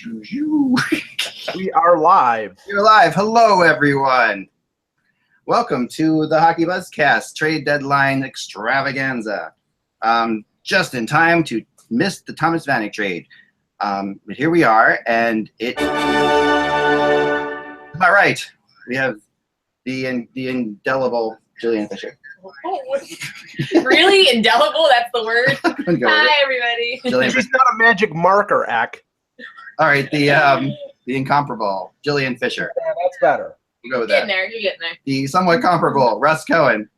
We are live. You're live. Hello, everyone. Welcome to the HockeyBuzz cast trade deadline extravaganza. Just in time to miss the Thomas Vanek trade. But here we are, and it. Am I right? We have the indelible Julian Fisher. Really? Indelible? That's the word? Hi, everybody. She's not a magic marker, Ack. All right, the incomparable Julian Fisher. Yeah, that's better. We'll go with You're that. getting there. You're getting there. The somewhat comparable Russ Cohen.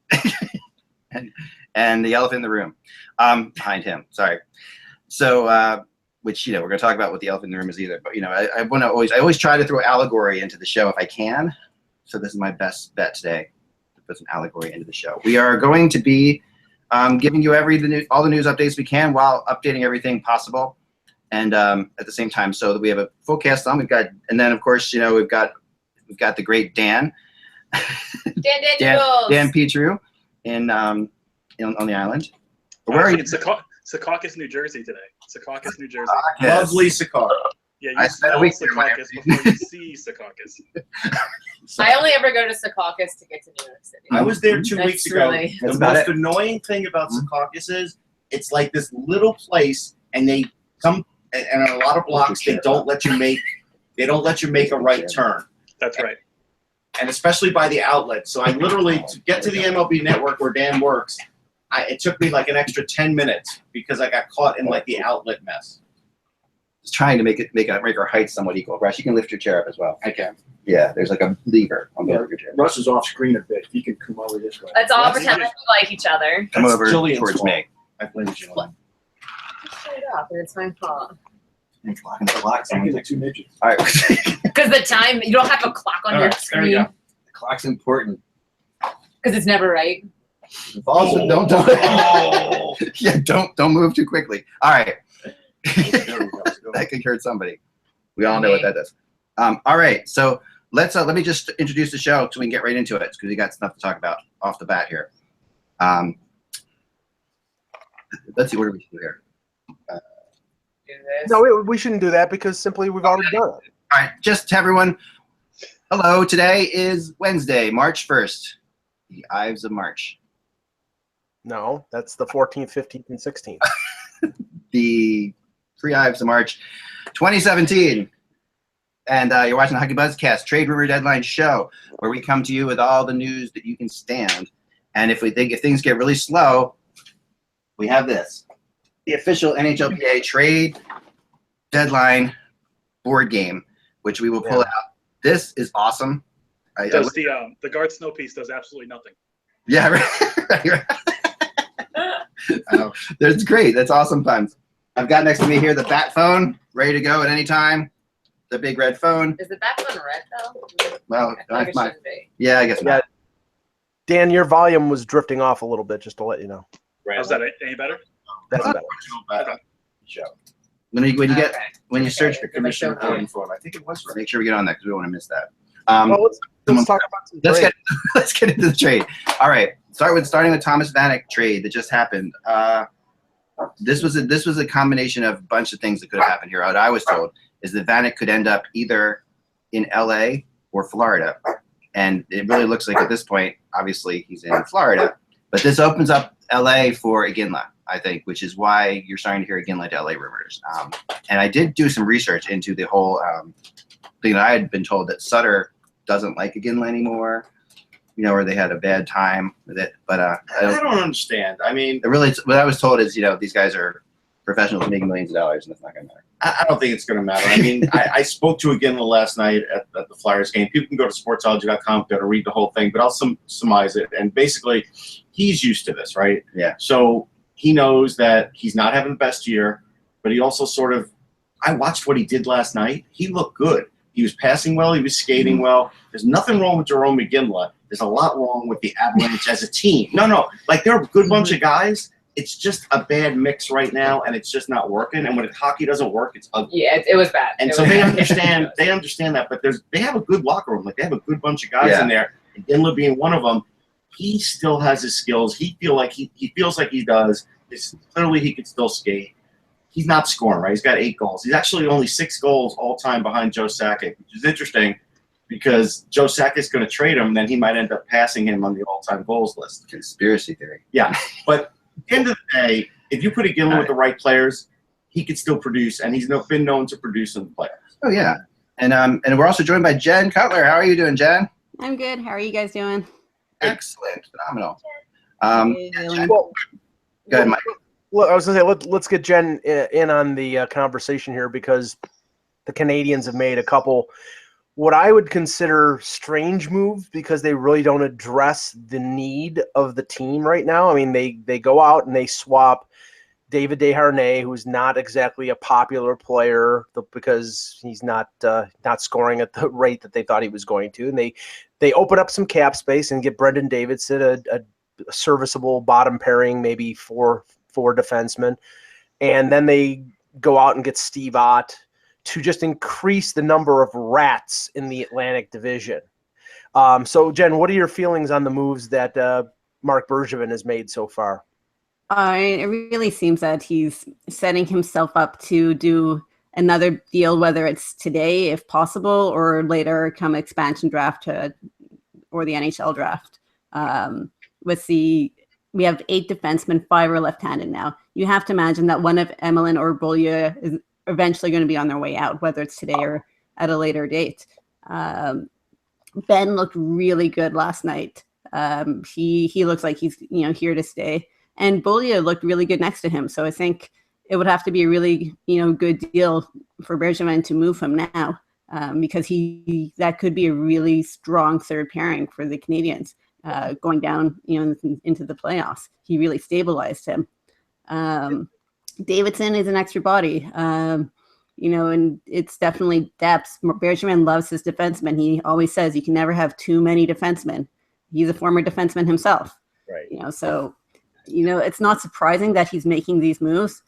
and the elephant in the room behind him. Sorry. So, which, we're going to talk about what the elephant in the room is either. But, I always try to throw allegory into the show if I can. So this is my best bet today, to put some allegory into the show. We are going to be giving you all the news updates we can while updating everything possible. And at the same time, so that we have a full cast on. And then of course, we've got the great Dan. Dan Petru on the island. Where are you? Secaucus, New Jersey today. Secaucus, New Jersey. Lovely Secaucus. Yeah, you smell Secaucus before you see Secaucus. I only ever go to Secaucus to get to New York City. I was there 2 weeks ago. The most annoying thing about Secaucus is it's like this little place, and they come and on a lot of blocks they don't let you make a right turn. That's right. And especially by the outlet. So I literally, to get to the MLB network where Dan works, it took me like an extra 10 minutes because I got caught in like the outlet mess. Just trying to make our height somewhat equal. Russ, you can lift your chair up as well. I can. Yeah, there's like a lever on the over your chair. Russ is off screen a bit. If you can come over this way. Let's all pretend like we like each other. Come over Julian's towards fault. me. I blame Julian. Shut up, and it's my fault. Two midgets. All right. Because the time, you don't have a clock on your There we screen. go. The clock's important. Because it's never right. Also, don't yeah, don't move too quickly. All right. That could hurt somebody. We all know what that does. All right, so let me just introduce the show so we can get right into it because we got stuff to talk about off the bat here. Let's see, what do we do here? Do this. No, we shouldn't do that because simply we've already done it. All right, just to everyone, hello. Today is Wednesday, March 1st, the Ives of March. No, that's the 14th, 15th, and 16th. The 3 Ives of March 2017. And you're watching the HockeyBuzz cast trade rumor deadline show where we come to you with all the news that you can stand. And if things get really slow, we have this. The official NHLPA trade deadline board game, which we will pull out. This is awesome. The guard snow piece does absolutely nothing. Yeah, right. That's great. That's awesome times. I've got next to me here the bat phone, ready to go at any time. The big red phone. Is the back one red, though? Well, I think it shouldn't be. yeah, I guess not. Dan, your volume was drifting off a little bit, just to let you know. Right. How's that any better? That's better. When you search for Commissioner Okay. voting for him. I think it was right. make sure we get on that because we don't want to miss that. Well, let's talk about some trade. Let's get into the trade. All right, starting with Thomas Vanek trade that just happened. This was a combination of a bunch of things that could have happened here. What I was told is that Vanek could end up either in LA or Florida, and it really looks like at this point, obviously he's in Florida, but this opens up LA for Iginla, I think, which is why you're starting to hear Iginla to LA rumors. And I did do some research into the whole thing that I had been told that Sutter doesn't like Iginla anymore, or they had a bad time with it. But I don't understand. I mean, what I was told is, these guys are professionals making millions of dollars, and it's not going to matter. I don't think it's going to matter. I mean, I spoke to Iginla last night at the Flyers game. People can go to sportsology.com to read the whole thing, but I'll surmise it. And basically, he's used to this, right? Yeah. So he knows that he's not having the best year, but he also I watched what he did last night. He looked good. He was passing well. He was skating well. There's nothing wrong with Jerome Iginla. There's a lot wrong with the Avalanche as a team. No. Like, they're a good bunch of guys. It's just a bad mix right now, and it's just not working. And when hockey doesn't work, it's ugly. Yeah, it was bad. And so they understand. They understand that, but they have a good locker room. Like, they have a good bunch of guys in there. And Iginla being one of them, he still has his skills. He feels like he does. Clearly, he can still skate. he's not scoring, right? He's got 8 goals. He's actually only 6 goals all time behind Joe Sakic, which is interesting because Joe Sakic's going to trade him, then he might end up passing him on the all-time goals list. Conspiracy theory. Yeah, but at the end of the day, if you put Iginla with the right players, he could still produce, and he's been known to produce in the playoffs. Oh, yeah. And we're also joined by Jen Cutler. How are you doing, Jen? I'm good. How are you guys doing? Excellent. Phenomenal. Jen. Well, Go ahead, Mike. Well, I was going to say, let's get Jen in on the conversation here because the Canadiens have made a couple what I would consider strange moves because they really don't address the need of the team right now. I mean, they go out and they swap David Desharnais, who's not exactly a popular player because he's not scoring at the rate that they thought he was going to. And they open up some cap space and get Brendan Davidson, a serviceable bottom pairing, maybe four defensemen. And then they go out and get Steve Ott to just increase the number of rats in the Atlantic Division. So, Jen, what are your feelings on the moves that Marc Bergevin has made so far? It really seems that he's setting himself up to do another deal, whether it's today, if possible, or later come expansion draft or the NHL draft. We have 8 defensemen, 5 are left-handed now. You have to imagine that one of Emelin or Beaulieu is eventually going to be on their way out, whether it's today or at a later date. Ben looked really good last night. He looks like he's here to stay. And Beaulieu looked really good next to him. So I think it would have to be a really good deal for Bergevin to move him now because that could be a really strong third pairing for the Canadiens going down into the playoffs. He really stabilized him. Davidson is an extra body, and it's definitely depth. Bergevin loves his defensemen. He always says you can never have too many defensemen. He's a former defenseman himself. Right. So it's not surprising that he's making these moves.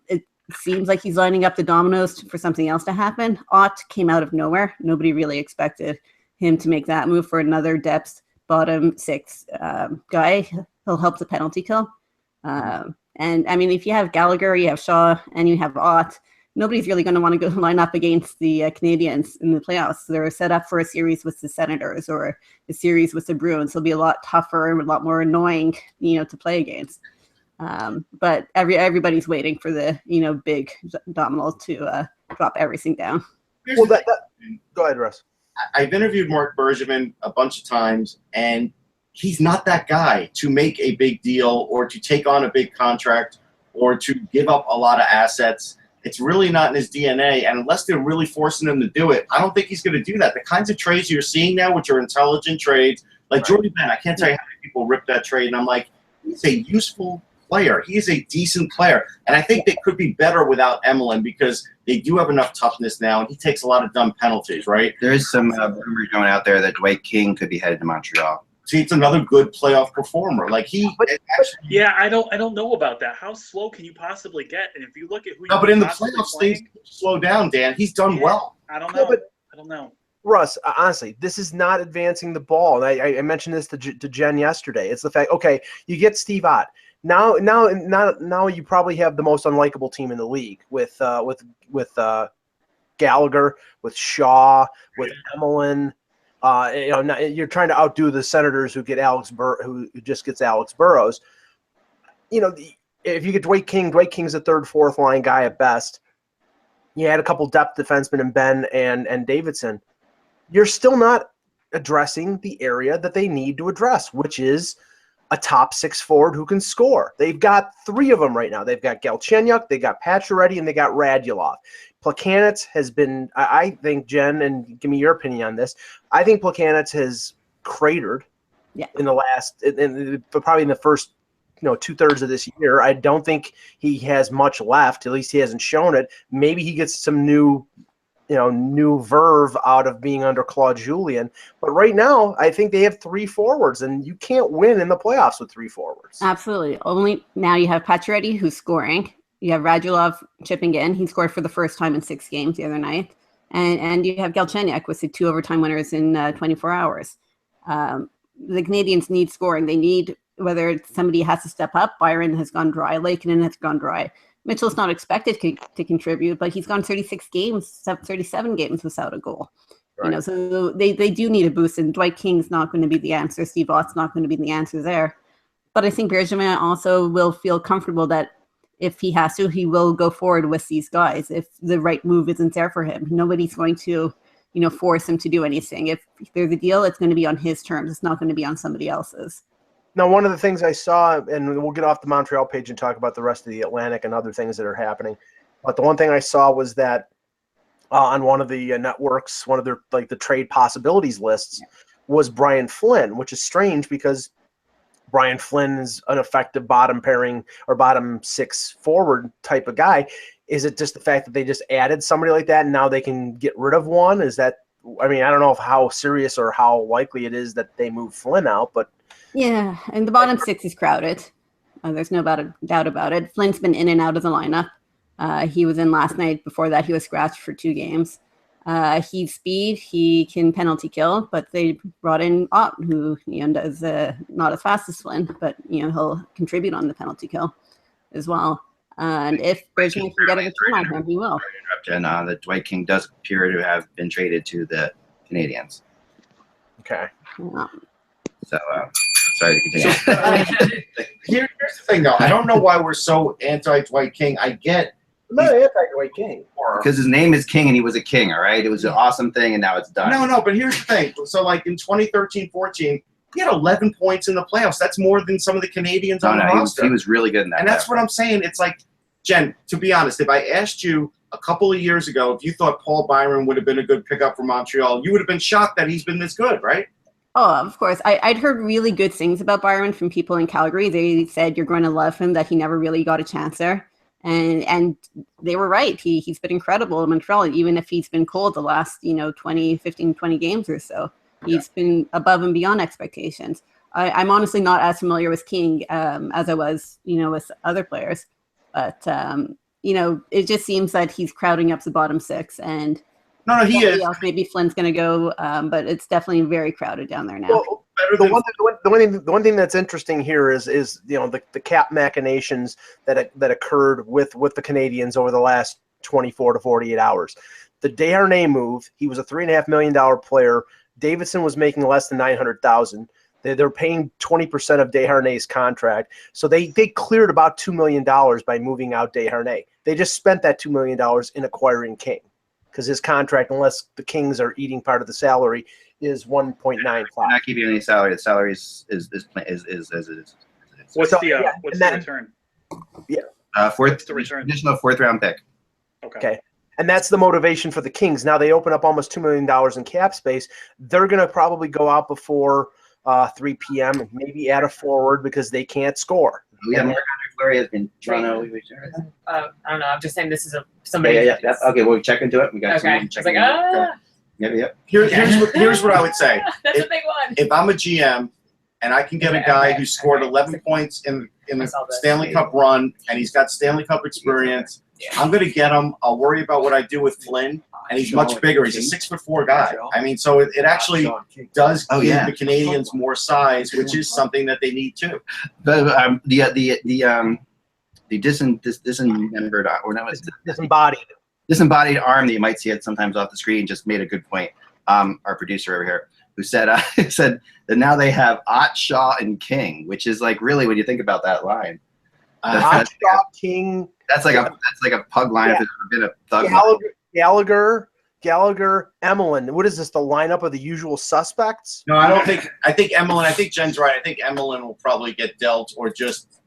It seems like he's lining up the dominoes for something else to happen. Ott came out of nowhere. Nobody really expected him to make that move for another depth bottom 6 guy. He'll help the penalty kill. And I mean, if you have Gallagher, you have Shaw, and you have Ott, nobody's really going to want to go line up against the Canadiens in the playoffs. They're set up for a series with the Senators or a series with the Bruins. It'll be a lot tougher and a lot more annoying, to play against. But everybody's waiting for the, big domino to drop everything down. Well, go ahead, Russ. I've interviewed Marc Bergevin a bunch of times, and he's not that guy to make a big deal or to take on a big contract or to give up a lot of assets. It's really not in his DNA, and unless they're really forcing him to do it, I don't think he's going to do that. The kinds of trades you're seeing now, which are intelligent trades, like right. Jordy Ben, I can't tell you how many people rip that trade, and I'm like, he's a useful player. He is a decent player, and I think they could be better without Emelin because they do have enough toughness now, and he takes a lot of dumb penalties, right? There is some rumors going out there that Dwight King could be headed to Montreal. See, it's another good playoff performer. Like yeah, I don't know about that. How slow can you possibly get? And if you look at who, no, but in the playoffs, things slow down. Dan, he's done well. I don't know. I don't know. Russ, honestly, this is not advancing the ball. I mentioned this to Jen yesterday. It's the fact. Okay, you get Steve Ott. Now you probably have the most unlikable team in the league with Gallagher, with Shaw, with Emelin. You're trying to outdo the Senators who get who just gets Alex Burrows. If you get Dwight King's a third, fourth line guy at best. You had a couple depth defensemen in Ben and Davidson. You're still not addressing the area that they need to address, which is a top 6 forward who can score. They've got 3 of them right now. They've got Galchenyuk, they got Pacioretty, and they got Radulov. Plakanec has been, I think, Jen, and give me your opinion on this. I think Plakanec has cratered in the last, probably in the first, 2/3 of this year. I don't think he has much left. At least he hasn't shown it. Maybe he gets some new verve out of being under Claude Julien. But right now, I think they have 3 forwards, and you can't win in the playoffs with 3 forwards. Absolutely. Only now you have Pacioretty who's scoring. You have Radulov chipping in. He scored for the first time in 6 games the other night. And you have Galchenyuk with the 2 overtime winners in 24 hours. The Canadiens need scoring. They need, whether somebody has to step up. Byron has gone dry. Lakeinen has gone dry. Mitchell's not expected to contribute, but he's gone 37 games without a goal. Right. You know, so they do need a boost, and Dwight King's not going to be the answer. Steve Ott's not going to be the answer there. But I think Bergevin also will feel comfortable that if he has to, he will go forward with these guys if the right move isn't there for him. Nobody's going to, you know, force him to do anything. If there's a deal, it's going to be on his terms. It's not going to be on somebody else's. Now, one of the things I saw, and we'll get off the Montreal page and talk about the rest of the Atlantic and other things that are happening. But the one thing I saw was that on one of the networks, one of their like the trade possibilities lists was Brian Flynn, which is strange because Brian Flynn is an effective bottom pairing or bottom six forward type of guy. Is it just the fact that they just added somebody like that and now they can get rid of one? Is that, I mean, I don't know how serious or how likely it is that they move Flynn out, but. Yeah, and the bottom six is crowded. There's no doubt about it. Flynn's been in and out of the lineup. He was in last night. Before that, he was scratched for 2 games. He's speed. He can penalty kill, but they brought in Ott, who does not as fast as Flynn, but he'll contribute on the penalty kill as well. And if Bergevin can get a return on him, he will. Jen, that Dwight King does appear to have been traded to the Canadiens. Okay. Yeah. So, sorry to continue. Here's the thing, though. I don't know why we're so anti-Dwight King. I get I'm not anti-Dwight King. because his name is King and he was a king, all right? It was an awesome thing, and now it's done. No, but here's the thing. So, like, in 2013-14, he had 11 points in the playoffs. That's more than some of the Canadians on the roster. He was really good in that. And that's what I'm saying. It's like, Jen, to be honest, if I asked you a couple of years ago if you thought Paul Byron would have been a good pickup for Montreal, you would have been shocked that he's been this good, right? Oh, of course. I'd heard really good things about Byron from people in Calgary. They said you're going to love him, that he never really got a chance there. And they were right. He's been incredible in Montreal, even if he's been cold the last, 20 games or so. He's been above and beyond expectations. I'm honestly not as familiar with King as I was, with other players. But, it just seems that he's crowding up the bottom six. And No, he is. else, maybe Flynn's going to go, but it's definitely very crowded down there now. Well, the one thing that's interesting here is the cap machinations that occurred with the Canadiens over the last 24 to 48 hours. The Desharnais move, he was a $3.5 million player. Davidson was making less than $900,000. They're paying 20% of Desharnais' contract, so they cleared about $2 million by moving out Desharnais. They just spent that $2 million in acquiring King, because his contract, unless the Kings are eating part of the salary, is 1.95. Not keeping any salary. The salary is as it is. What's So, the what's the return? Fourth the return? additional 4th round pick. Okay. And that's the motivation for the Kings. Now they open up almost $2 million in cap space. They're going to probably go out before 3 p.m. and maybe add a forward because they can't score. Yeah, Marc-Andre Fleury has been Toronto. I don't know. I'm just saying this is somebody. Yeah. Okay, we'll check into it. We got Okay. some It's like, Yep. Here's what I would say. That's a big one. If I'm a GM and I can get a guy who scored 11 points in the saw that. Stanley Cup run and he's got Stanley Cup experience, I'm going to get him. I'll worry about what I do with Flynn, and he's much bigger. He's a 6'4" guy. I mean, so it actually does give the Canadians more size, which is something that they need too. But the disembodied arm that you might see it sometimes off the screen just made a good point. Our producer over here, who said said that now they have Ott, Shaw, and King, which is like really when you think about that line. Ott, Shaw, King. That's like a pug line if there's ever been a thug line. Gallagher, Emelin. What is this? The lineup of the usual suspects? No, I don't think. I think Emelin. I think Jen's right. I think Emelin will probably get dealt, or just,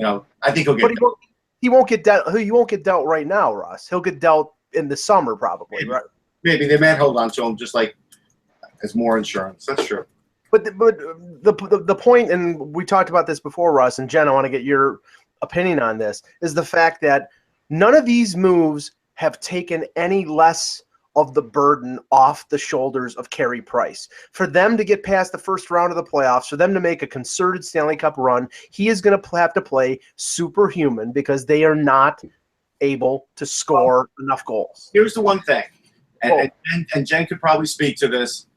I think he'll get. But he won't get dealt. He won't get dealt right now, Russ. He'll get dealt in the summer, probably. Maybe. Right? Maybe they might hold on to him just like as more insurance. That's true. But the point, and we talked about this before, Russ and Jen. I want to get your opinion on this. Is the fact that none of these moves have taken any less of the burden off the shoulders of Carey Price. For them to get past the first round of the playoffs, for them to make a concerted Stanley Cup run, he is going to have to play superhuman because they are not able to score enough goals. Here's the one thing, and Jen could probably speak to this.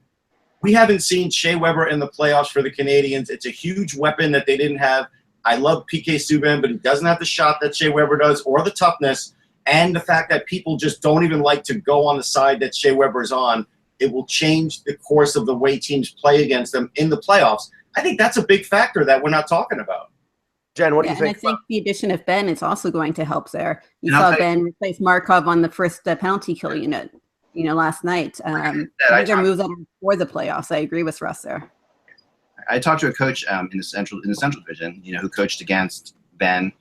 We haven't seen Shea Weber in the playoffs for the Canadiens. It's a huge weapon that they didn't have. I love PK Subban, but he doesn't have the shot that Shea Weber does or the toughness. And the fact that people just don't even like to go on the side that Shea Weber's on, it will change the course of the way teams play against them in the playoffs. I think that's a big factor that we're not talking about. Jen, what do you And I think? think the addition of Ben is also going to help there. You And I'll saw tell Ben replace Markov on the first penalty kill unit, last night. I These are moves that are for the playoffs. I agree with Russ there. I talked to a coach in the Central Division, who coached against Ben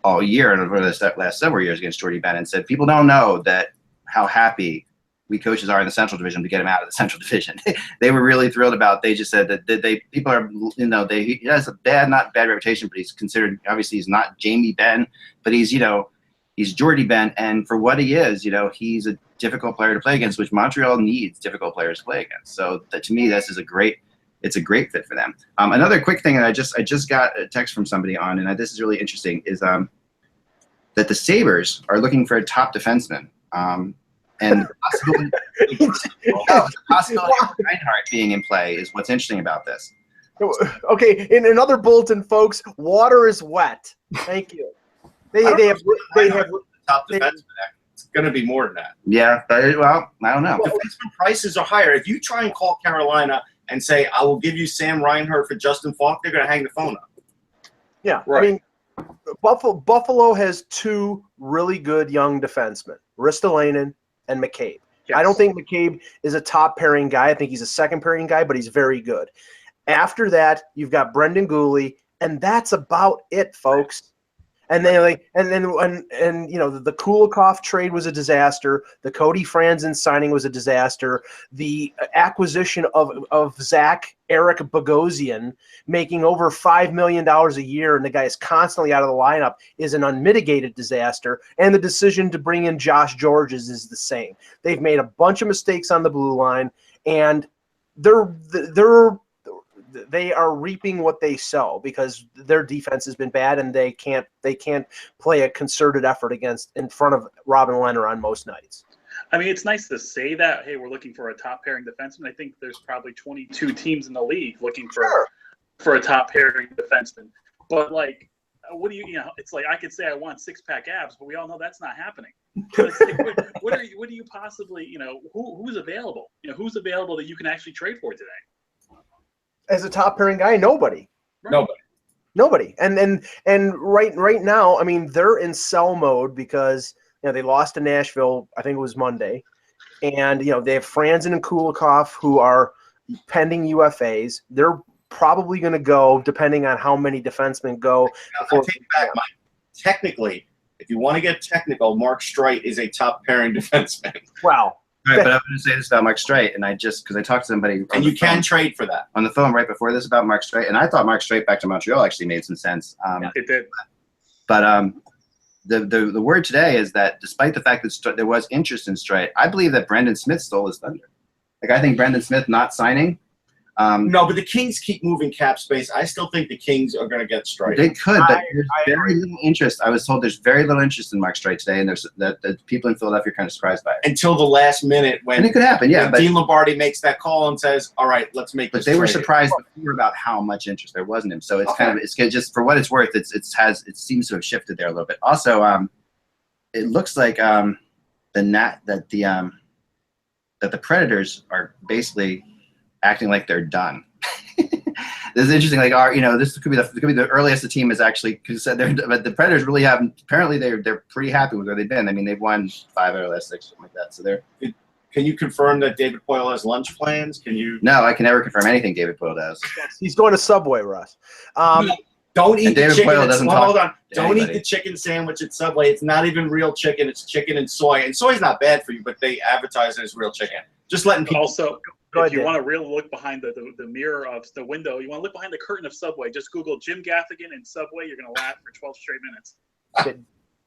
all year and over the last several years against Jordy Ben, and said people don't know that how happy we coaches are in the Central Division to get him out of the Central Division. They were really thrilled about. They just said that people are he has a not bad reputation, but he's considered, obviously he's not Jamie Ben, but he's Jordy Ben, and for what he is, he's a difficult player to play against, which Montreal needs difficult players to play against. So to me, this is a great fit for them. Another quick thing that I just got a text from somebody on, and this is really interesting, is that the Sabres are looking for a top defenseman. And the possibility of Reinhart being in play is what's interesting about this. Okay, in another bulletin, folks, water is wet. Thank you. They have Top defenseman. It's going to be more than that. Yeah, but I don't know. Defenseman prices are higher. If you try and call Carolina and say, I will give you Sam Reinhart for Justin Falk, they're going to hang the phone up. Yeah, Right. I mean, Buffalo has two really good young defensemen, Ristolainen and McCabe. Yes. I don't think McCabe is a top pairing guy. I think he's a second pairing guy, but he's very good. After that, you've got Brendan Gooley, and that's about it, folks. And then the Kulikov trade was a disaster. The Cody Franzen signing was a disaster. The acquisition of Zach Eric Bogosian, making over $5 million a year, and the guy is constantly out of the lineup, is an unmitigated disaster. And the decision to bring in Josh Georges is the same. They've made a bunch of mistakes on the blue line, and they are reaping what they sow because their defense has been bad, and they can't play a concerted effort in front of Robin Lehner on most nights. I mean, it's nice to say that, hey, we're looking for a top pairing defenseman. I think there's probably 22 teams in the league looking for a top pairing defenseman. But what do it's like I could say I want six-pack abs, but we all know that's not happening. It's like, what do you possibly, who's available? Who's available that you can actually trade for today? As a top pairing guy, nobody. Right. Nobody. And right now, I mean, they're in sell mode because they lost to Nashville. I think it was Monday, and they have Franzen and Kulikov who are pending UFAs. They're probably going to go, depending on how many defensemen go. I'll take it back, Mike. Technically, if you want to get technical, Mark Streit is a top pairing defenseman. Wow. All right, but I'm going to say this about Mark Streit, and because I talked to somebody And you can trade for that. on the phone right before this about Mark Streit, and I thought Mark Streit back to Montreal actually made some sense. It did. But the word today is that despite the fact that there was interest in Streit, I believe that Brendan Smith stole his thunder. I think Brendan Smith not signing. No, but the Kings keep moving cap space. I still think the Kings are going to get Streit. They could, but there's very little interest. I was told there's very little interest in Mark Streit today, and there's that people in Philadelphia are kind of surprised by it. Until the last minute when And it could happen, yeah. But Dean Lombardi makes that call and says, all right, let's make this they were trade." surprised before about how much interest there was in him. So it's it's just for what it's worth. It seems to have shifted there a little bit. Also, it looks like that the Predators are basically acting like they're done. This is interesting. This could be the earliest the team has actually said but the Predators really haven't. Apparently, they're pretty happy with where they've been. I mean, they've won 5 out of the last 6, something like that. So they're. Can you confirm that David Poile has lunch plans? Can you? No, I can never confirm anything David Poile does. He's going to Subway, Russ. Don't eat the David chicken. Poile doesn't talk Hold on. to Don't eat anybody. the chicken sandwich at Subway. It's not even real chicken. It's chicken and soy. And soy's not bad for you, but they advertise it as real chicken. Just letting people. Also, Go if ahead, you Dan. want a real look behind the mirror of the window, you want to look behind the curtain of Subway, just Google Jim Gaffigan and Subway. You're going to laugh for 12 straight minutes.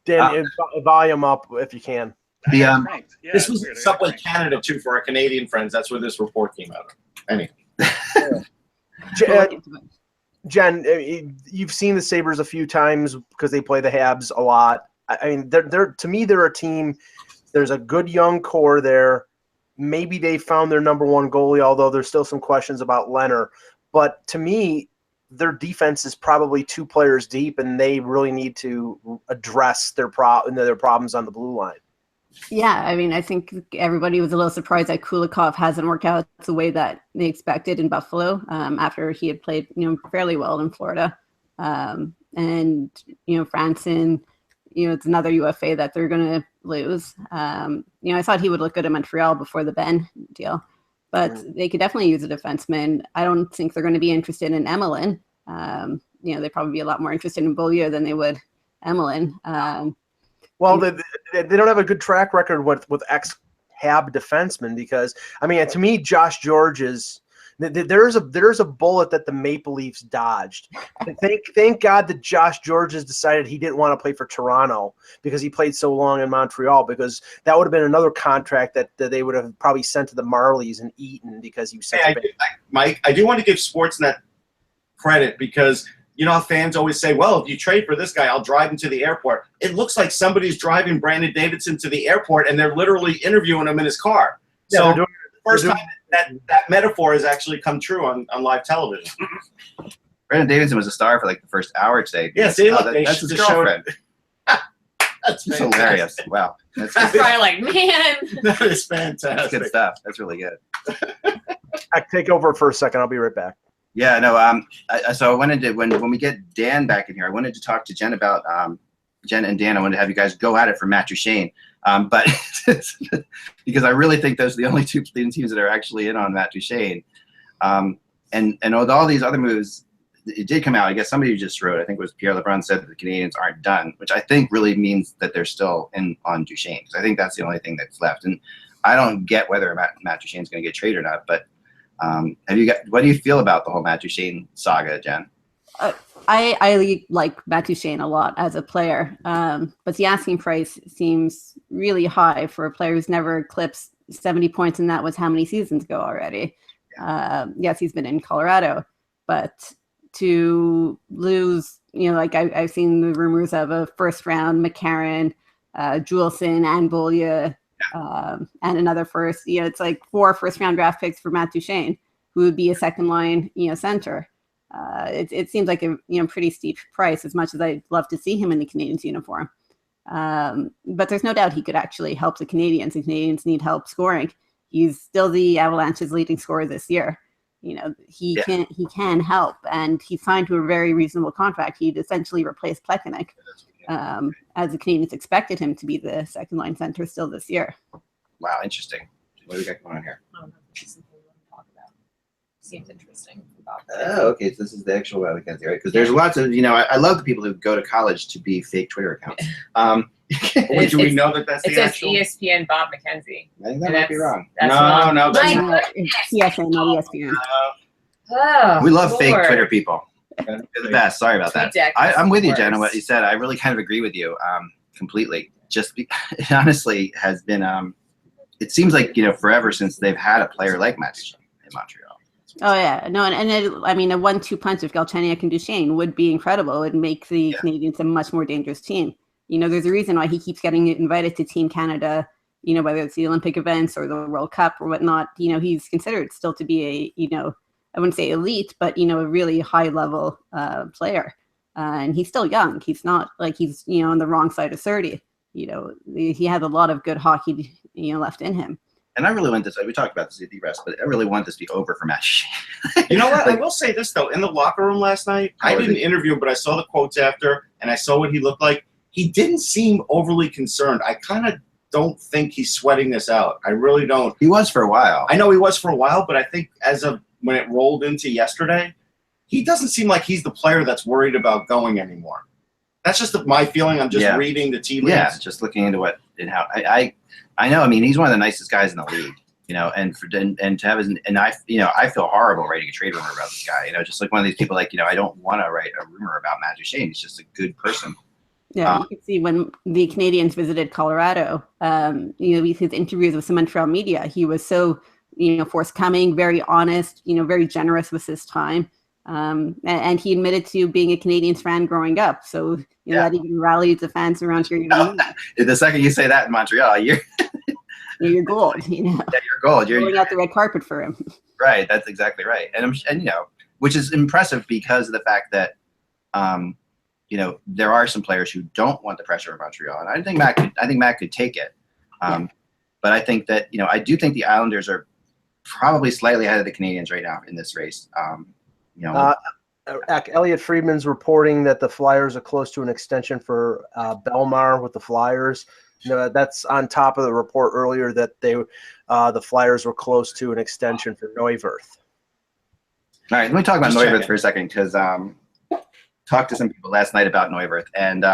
Dan, volume up if you can. The Ranked. Yeah, This was weird. Subway Ranked. Canada too for our Canadian friends. That's where this report came out of. Anyway, Jen, you've seen the Sabres a few times because they play the Habs a lot. I mean, to me, they're a team. There's a good young core there. Maybe they found their number one goalie, although there's still some questions about Lehner. But to me, their defense is probably 2 players deep, and they really need to address their problems on the blue line. Yeah, I mean, I think everybody was a little surprised that Kulikov hasn't worked out the way that they expected in Buffalo after he had played, fairly well in Florida. And, Franson, it's another UFA that they're going to lose. I thought he would look good in Montreal before the Ben deal, but they could definitely use a defenseman. I don't think they're going to be interested in Emelin. They'd probably be a lot more interested in Beaulieu than they would Emelin. Well, they don't have a good track record with ex-Hab defensemen because, to me, Josh George is there's a bullet that the Maple Leafs dodged. Thank God that Josh George has decided he didn't want to play for Toronto because he played so long in Montreal, because that would have been another contract that they would have probably sent to the Marlies and eaten because he was such a big. Mike, I do want to give Sportsnet credit because – how fans always say, well, if you trade for this guy, I'll drive him to the airport. It looks like somebody's driving Brandon Davidson to the airport, and they're literally interviewing him in his car. Yeah, so the first time that metaphor has actually come true on live television. Brandon Davidson was a star for like the first hour today. Yeah, see, that's his girlfriend. That's hilarious. Wow. That's probably like, man. That is fantastic. That's good stuff. That's really good. I take over for a second. I'll be right back. Yeah, no. So I wanted to when we get Dan back in here, I wanted to talk to Jen about Jen and Dan. I wanted to have you guys go at it for Matt Duchene, but because I really think those are the only 2 teams that are actually in on Matt Duchene. And with all these other moves, it did come out. I guess somebody just wrote. I think it was Pierre LeBrun said that the Canadiens aren't done, which I think really means that they're still in on Duchene, because I think that's the only thing that's left. And I don't get whether Matt Duchene's going to get traded or not, but. What do you feel about the whole Matt Duchene saga, Jen? I like Matt Duchene a lot as a player, but the asking price seems really high for a player who's never eclipsed 70 points, and that was how many seasons ago already? Yes, he's been in Colorado, but to lose, I've seen the rumors of a first round McCarron, Juleson, and Beaulieu. And another first, it's like 4 first-round draft picks for Matt Duchene, who would be a second-line, center. It seems like a pretty steep price, as much as I'd love to see him in the Canadiens uniform. But there's no doubt he could actually help the Canadiens. The Canadiens need help scoring. He's still the Avalanche's leading scorer this year. He can help, and he signed to a very reasonable contract. He'd essentially replace Plekanec. As the Canadiens expected him to be the second-line center still this year. Wow, interesting. What do we got going on here? I don't know if something you want to talk about. Seems interesting. Okay, so this is the actual McKenzie, right? Because there's lots of, I love the people who go to college to be fake Twitter accounts. Do we know that that's the actual? It says ESPN Bob McKenzie. I think that might be wrong. No, that's not. ESPN, not ESPN. Oh, we love Lord. fake Twitter people. They're the best. Sorry about that. I'm with you, Jen, on what you said. I really kind of agree with you completely. It honestly has been, it seems like, forever since they've had a player like Matt Duchene in Montreal. Oh, yeah. No, and a 1-2 punch of Galchenyuk and Duchene would be incredible. It would make the Canadiens a much more dangerous team. There's a reason why he keeps getting invited to Team Canada, whether it's the Olympic events or the World Cup or whatnot. He's considered still to be a, I wouldn't say elite, but, a really high level player. And he's still young. He's not like he's, on the wrong side of 30. He has a lot of good hockey, left in him. And I really want this, we talked about this at the rest, but I really want this to be over for Matt Duchene. You know what? I will say this, though. In the locker room last night, I didn't interview him, but I saw the quotes after, and I saw what he looked like. He didn't seem overly concerned. I kind of don't think he's sweating this out. I really don't. He was for a while. I know he was for a while, but I think as of when it rolled into yesterday, he doesn't seem like he's the player that's worried about going anymore. That's just my feeling. I'm just reading the tea leaves. Yeah, just looking into what and how. I know. He's one of the nicest guys in the league. And to have his and I feel horrible writing a trade rumor about this guy. Just like one of these people. Like I don't want to write a rumor about Matt Duchene. He's just a good person. Yeah, you can see when the Canadiens visited Colorado, his interviews with some Montreal media, he was so, forthcoming, very honest, very generous with his time. And he admitted to being a Canadiens fan growing up. So that even rallied the fans around here. The second you say that in Montreal, you're gold. Yeah, you're gold. You're going out the red carpet for him. Right. That's exactly right. And which is impressive because of the fact that, there are some players who don't want the pressure of Montreal, and I think Matt could take it. But I think that I do think the Islanders are probably slightly ahead of the Canadiens right now in this race. Elliot Friedman's reporting that the Flyers are close to an extension for Belmar with the Flyers. That's on top of the report earlier that the Flyers were close to an extension for Neuwirth. All right, let me talk about Neuwirth for a second, because talked to some people last night about Neuwirth, and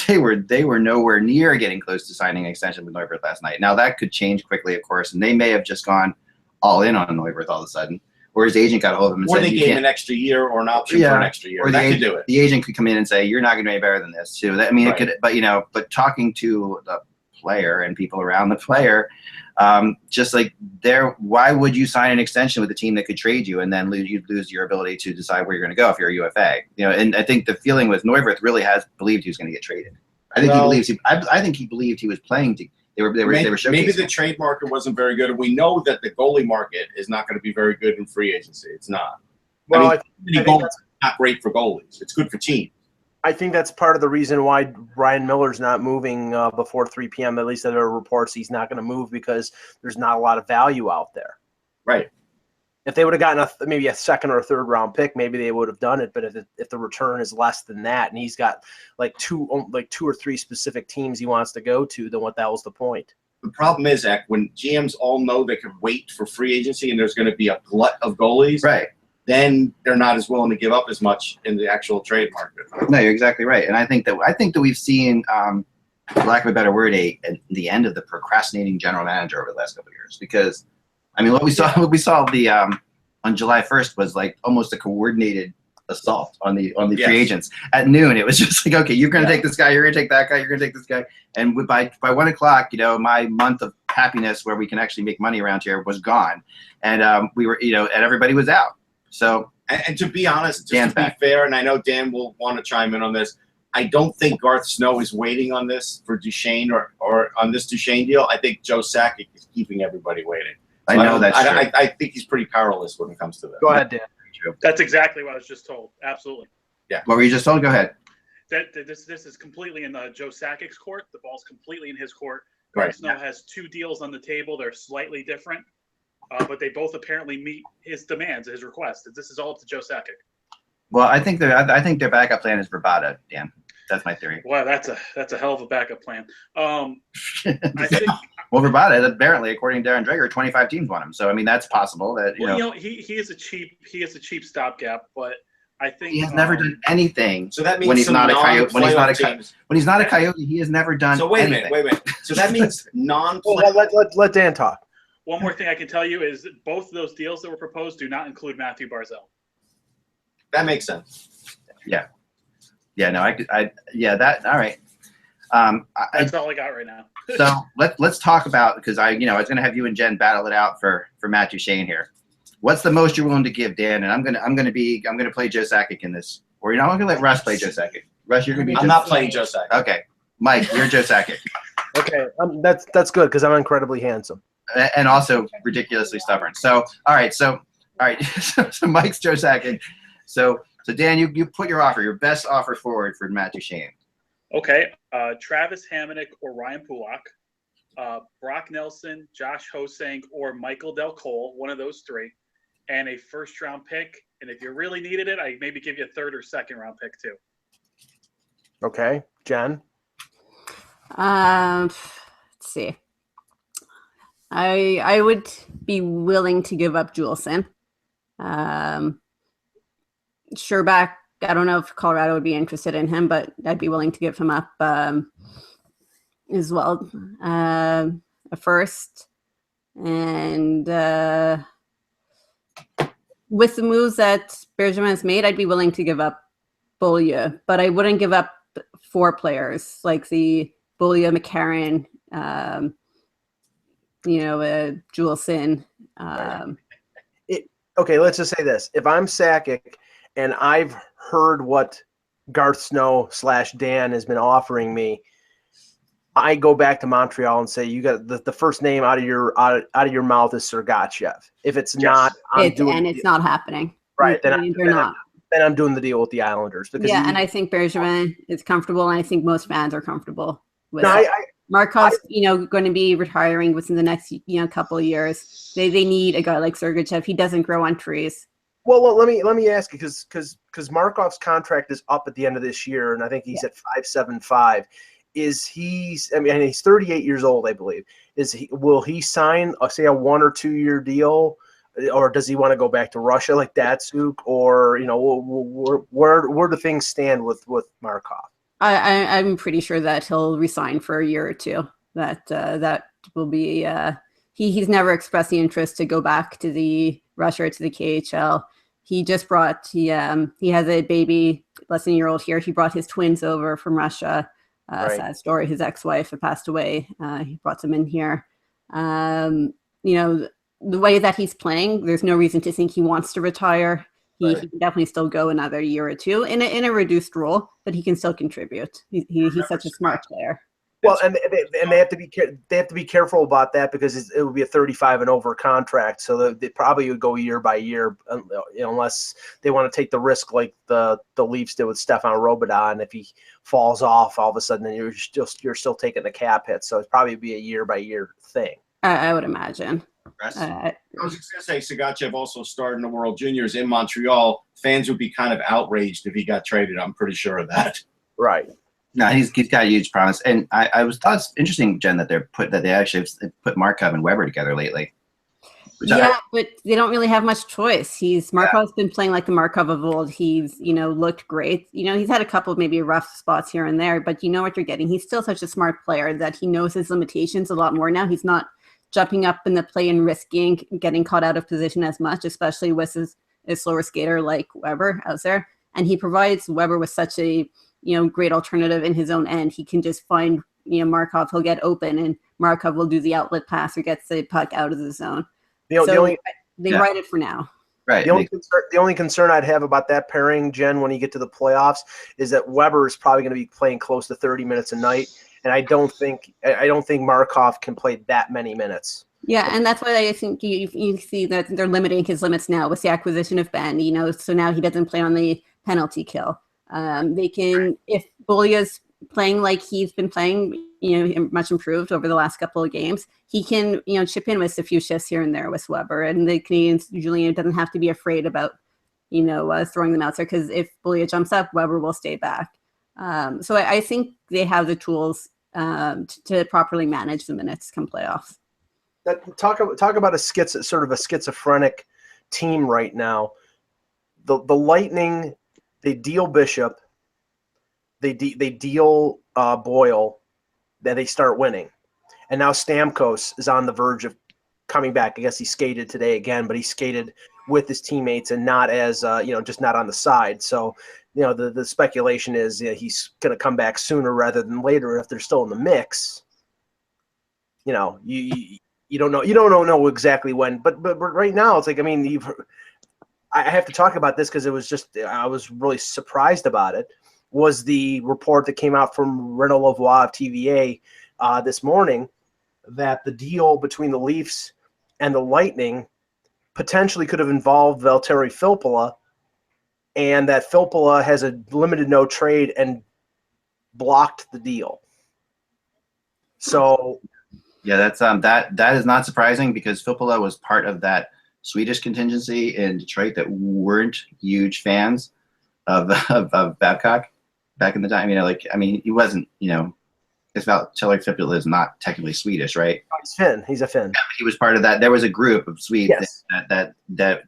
they were nowhere near getting close to signing an extension with Neuwirth last night. Now that could change quickly, of course, and they may have just gone all in on Neuwirth all of a sudden, or his agent got a hold of him and or said, they gave him an extra year or an option for an extra year. Or that could do it. The agent could come in and say, "You're not going to do any better than this." Too. It could, but talking to the player and people around the player, just like why would you sign an extension with a team that could trade you and then you'd lose your ability to decide where you're going to go if you're a UFA? And I think the feeling with Neuwirth really has believed he was going to get traded. I think he believed he was playing. They were showcasing. Maybe the trade market wasn't very good. We know that the goalie market is not going to be very good in free agency. It's not. Well, I think it's not great for goalies. It's good for teams. I think that's part of the reason why Ryan Miller's not moving before 3 p.m. At least there are reports he's not going to move because there's not a lot of value out there. Right. If they would have gotten maybe a second or third round pick, maybe they would have done it. But if the return is less than that, and he's got like two or three specific teams he wants to go to, then what the hell's the point? The problem is, Zach, when GMs all know they can wait for free agency and there's going to be a glut of goalies, right? Then they're not as willing to give up as much in the actual trade market. No, you're exactly right, and I think that we've seen, for lack of a better word, the end of the procrastinating general manager over the last couple of years. Because what we saw on July 1st was like almost a coordinated assault on the free agents. At noon, it was just like, okay, you're going to take this guy, you're going to take that guy, you're going to take this guy, and by 1 o'clock, my month of happiness where we can actually make money around here was gone, and we were, and everybody was out. So, and to be honest, just to be fair, and I know Dan will want to chime in on this, I don't think Garth Snow is waiting on this for Duchene or on this Duchene deal. I think Joe Sakic is keeping everybody waiting. So I know that's true. I think he's pretty powerless when it comes to that. Go ahead, Dan. That's exactly what I was just told. Absolutely. Yeah. What were you just told? Go ahead. This is completely in Joe Sakic's court. The ball's completely in his court. Right. Garth Snow has 2 deals on the table. They're slightly different, but they both apparently meet his demands, his requests. This is all up to Joe Sakic. Well, I think their backup plan is Bravada, Dan. That's my theory. Wow, that's a hell of a backup plan. I think. Well, Bravada, apparently, according to Darren Dreger, 25 teams want him. So that's possible. That he is a cheap stopgap, but I think he has never done anything. So that means when he's not a Coyote, when he's not a Okay. Coyote, he has never done. So wait anything. a minute. So that means Let Dan talk. One more thing I can tell you is that both of those deals that were proposed do not include Matthew Barzal. That makes sense. Yeah. Yeah. No. That. All right. That's all I got right now. So let's talk about, because I was going to have you and Jen battle it out for Matt Duchene here. What's the most you're willing to give, Dan? And I'm gonna play Joe Sakic in this, or I'm gonna let Russ play Joe Sakic. Russ, you're gonna be. I'm not playing Joe Sakic. Okay, Mike, you're Joe Sakic. Okay, that's good because I'm incredibly handsome and also ridiculously stubborn. So all right, so Mike's Joe Sakic. So Dan, you put your best offer forward for Matt Duchene. Okay, Travis Hamonic or Ryan Pulak, Brock Nelson, Josh Hosang, or Michael Del Cole, one of those 3, and a first-round pick. And if you really needed it, I'd maybe give you a 3rd or 2nd-round pick too. Okay, Jen. Let's see. I would be willing to give up Juleson. Sherback, I don't know if Colorado would be interested in him, but I'd be willing to give him up as well. A first. And with the moves that Bergevin has made, I'd be willing to give up Beaulieu, but I wouldn't give up 4 players like the Beaulieu, McCarron, Juleson. Okay, let's just say this. If I'm Sakic and I've heard what Garth Snow / Dan has been offering me, I go back to Montreal and say, you got the first name out of your mouth is Sergachev. If it's not, it's not happening. Right. The Canadians are not. Then I'm doing the deal with the Islanders because and I think Bergevin is comfortable, and I think most fans are comfortable with no, it. Markov's, going to be retiring within the next, couple of years. They need a guy like Sergachev. He doesn't grow on trees. Well, let me ask you because Markov's contract is up at the end of this year, and I think he's at 5.75. He's 38 years old, I believe. Will he sign say a 1 or 2 year deal, or does he want to go back to Russia like Datsuk, or where do things stand with Markov? I'm pretty sure that he'll resign for a year or two. That will be. He's never expressed the interest to go back to the Russia or to the KHL. He just brought he has a baby, less than a year old here. He brought his twins over from Russia. Right. Sad story. His ex-wife had passed away. He brought them in here. The way that he's playing, there's no reason to think he wants to retire. He can definitely still go another year or two in a reduced role, but he can still contribute. He's such a smart player. Well, and they have to be careful about that because it would be a 35 and over contract, so they probably would go year by year, unless they want to take the risk like the Leafs did with Stefan Robidas. If he falls off, all of a sudden then you're still taking the cap hit. So it'd probably be a year by year thing. I would imagine. I was just going to say, Sergachev also started in the World Juniors in Montreal. Fans would be kind of outraged if he got traded. I'm pretty sure of that. Right. No, he's got a huge promise, and I thought it's interesting, Jen, that they actually put Markov and Weber together lately. But they don't really have much choice. Markov's been playing like the Markov of old. He's looked great. He's had a couple of maybe rough spots here and there, but you know what you're getting. He's still such a smart player that he knows his limitations a lot more now. He's not jumping up in the play and risking getting caught out of position as much, especially with his slower skater like Weber out there. And he provides Weber with such a great alternative in his own end. He can just find, Markov, he'll get open and Markov will do the outlet pass or gets the puck out of the zone. They write it for now. Right. The only concern I'd have about that pairing, Jen, when you get to the playoffs, is that Weber is probably going to be playing close to 30 minutes a night. And I don't think Markov can play that many minutes. Yeah, and that's why I think you see that they're limiting his limits now with the acquisition of Ben, so now he doesn't play on the penalty kill. They can, if Bollia's playing like he's been playing, much improved over the last couple of games, he can, chip in with a few shifts here and there with Weber. And the Canadians usually doesn't have to be afraid about, throwing them out there, because if Bollia jumps up, Weber will stay back. So I think they have the tools to properly manage the minutes come playoffs. Talk about sort of a schizophrenic team right now. The Lightning, they deal Bishop, they deal Boyle, then they start winning, and now Stamkos is on the verge of coming back. I guess he skated today again, but he skated with his teammates and not as just not on the side. So the speculation is he's going to come back sooner rather than later. If they're still in the mix, you don't know exactly when, but right now it's like, I have to talk about this because I was really surprised about it, was the report that came out from Renaud Lavoie of TVA this morning that the deal between the Leafs and the Lightning potentially could have involved Valtteri Filppula, and that Filppula has a limited no trade and blocked the deal. So yeah, that's that is not surprising, because Filppula was part of that Swedish contingency in Detroit that weren't huge fans of Babcock back in the time. He wasn't, because Valtteri Filppula is not technically Swedish, right? He's Finn. He's a Finn. Yeah, he was part of that. There was a group of Swedes yes. that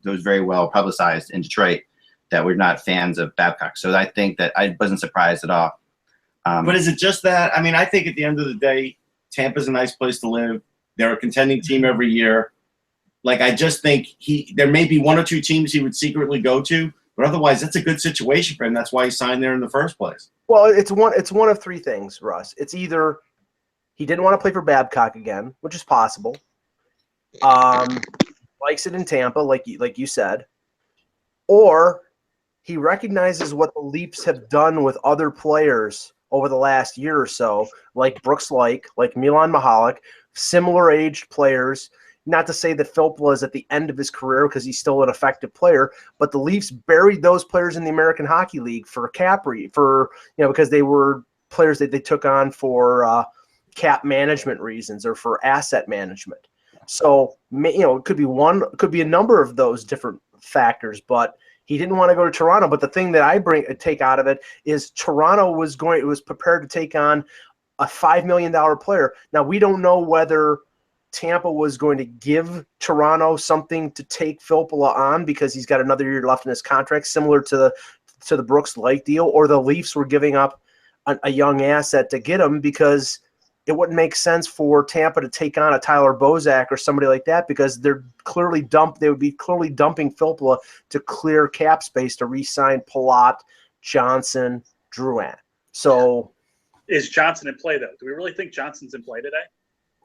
was very well publicized in Detroit that were not fans of Babcock. So I think that I wasn't surprised at all. But is it just that? I think at the end of the day, Tampa's a nice place to live. They're a contending team every year. I just think there may be one or two teams he would secretly go to, but otherwise that's a good situation for him. That's why he signed there in the first place. Well, it's one of three things, Russ. It's either he didn't want to play for Babcock again, which is possible. Likes it in Tampa, like you said, or he recognizes what the Leafs have done with other players over the last year or so, like Brooks, like Milan Mihalik, similar aged players. not to say that Filppula is at the end of his career because he's still an effective player, but the Leafs buried those players in the American Hockey League for because they were players that they took on for cap management reasons or for asset management. So, it could be a number of those different factors, but he didn't want to go to Toronto. But the thing that I take out of it is Toronto was prepared to take on a $5 million player. Now, we don't know whether Tampa was going to give Toronto something to take Filppula on because he's got another year left in his contract, similar to the Brooks Light deal, or the Leafs were giving up a young asset to get him because it wouldn't make sense for Tampa to take on a Tyler Bozak or somebody like that because they would be clearly dumping Filppula to clear cap space to re-sign Palat, Johnson, Drouin. So is Johnson in play though? Do we really think Johnson's in play today?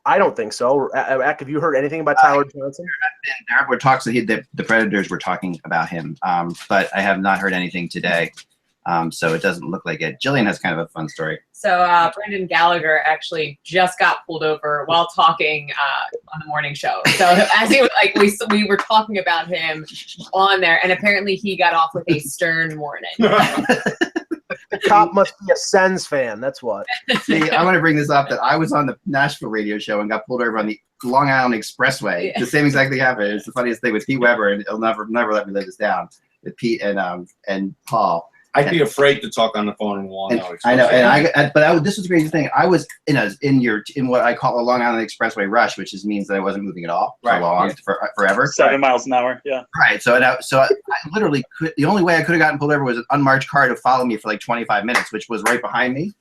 I don't think so. Ak, have you heard anything about Tyler Johnson? There were talks that the Predators were talking about him, but I have not heard anything today. So it doesn't look like it. Jillian has kind of a fun story. So Brendan Gallagher actually just got pulled over while talking on the morning show. So as he we were talking about him on there, and apparently he got off with a stern warning. The cop must be a Sens fan. That's what. See, I want to bring this up that I was on the Nashville radio show and got pulled over on the Long Island Expressway. Yeah. The same exact thing happened. It's the funniest thing with Pete Weber, and he'll never let me live this down. With Pete and Paul. I'd be afraid to talk on the phone in Long Island. I know, this was the crazy thing. I was in what I call a Long Island Expressway rush, which means that I wasn't moving at all forever. 7 miles an hour, yeah. Right. So I literally could. The only way I could have gotten pulled over was an unmarked car to follow me for like 25 minutes, which was right behind me.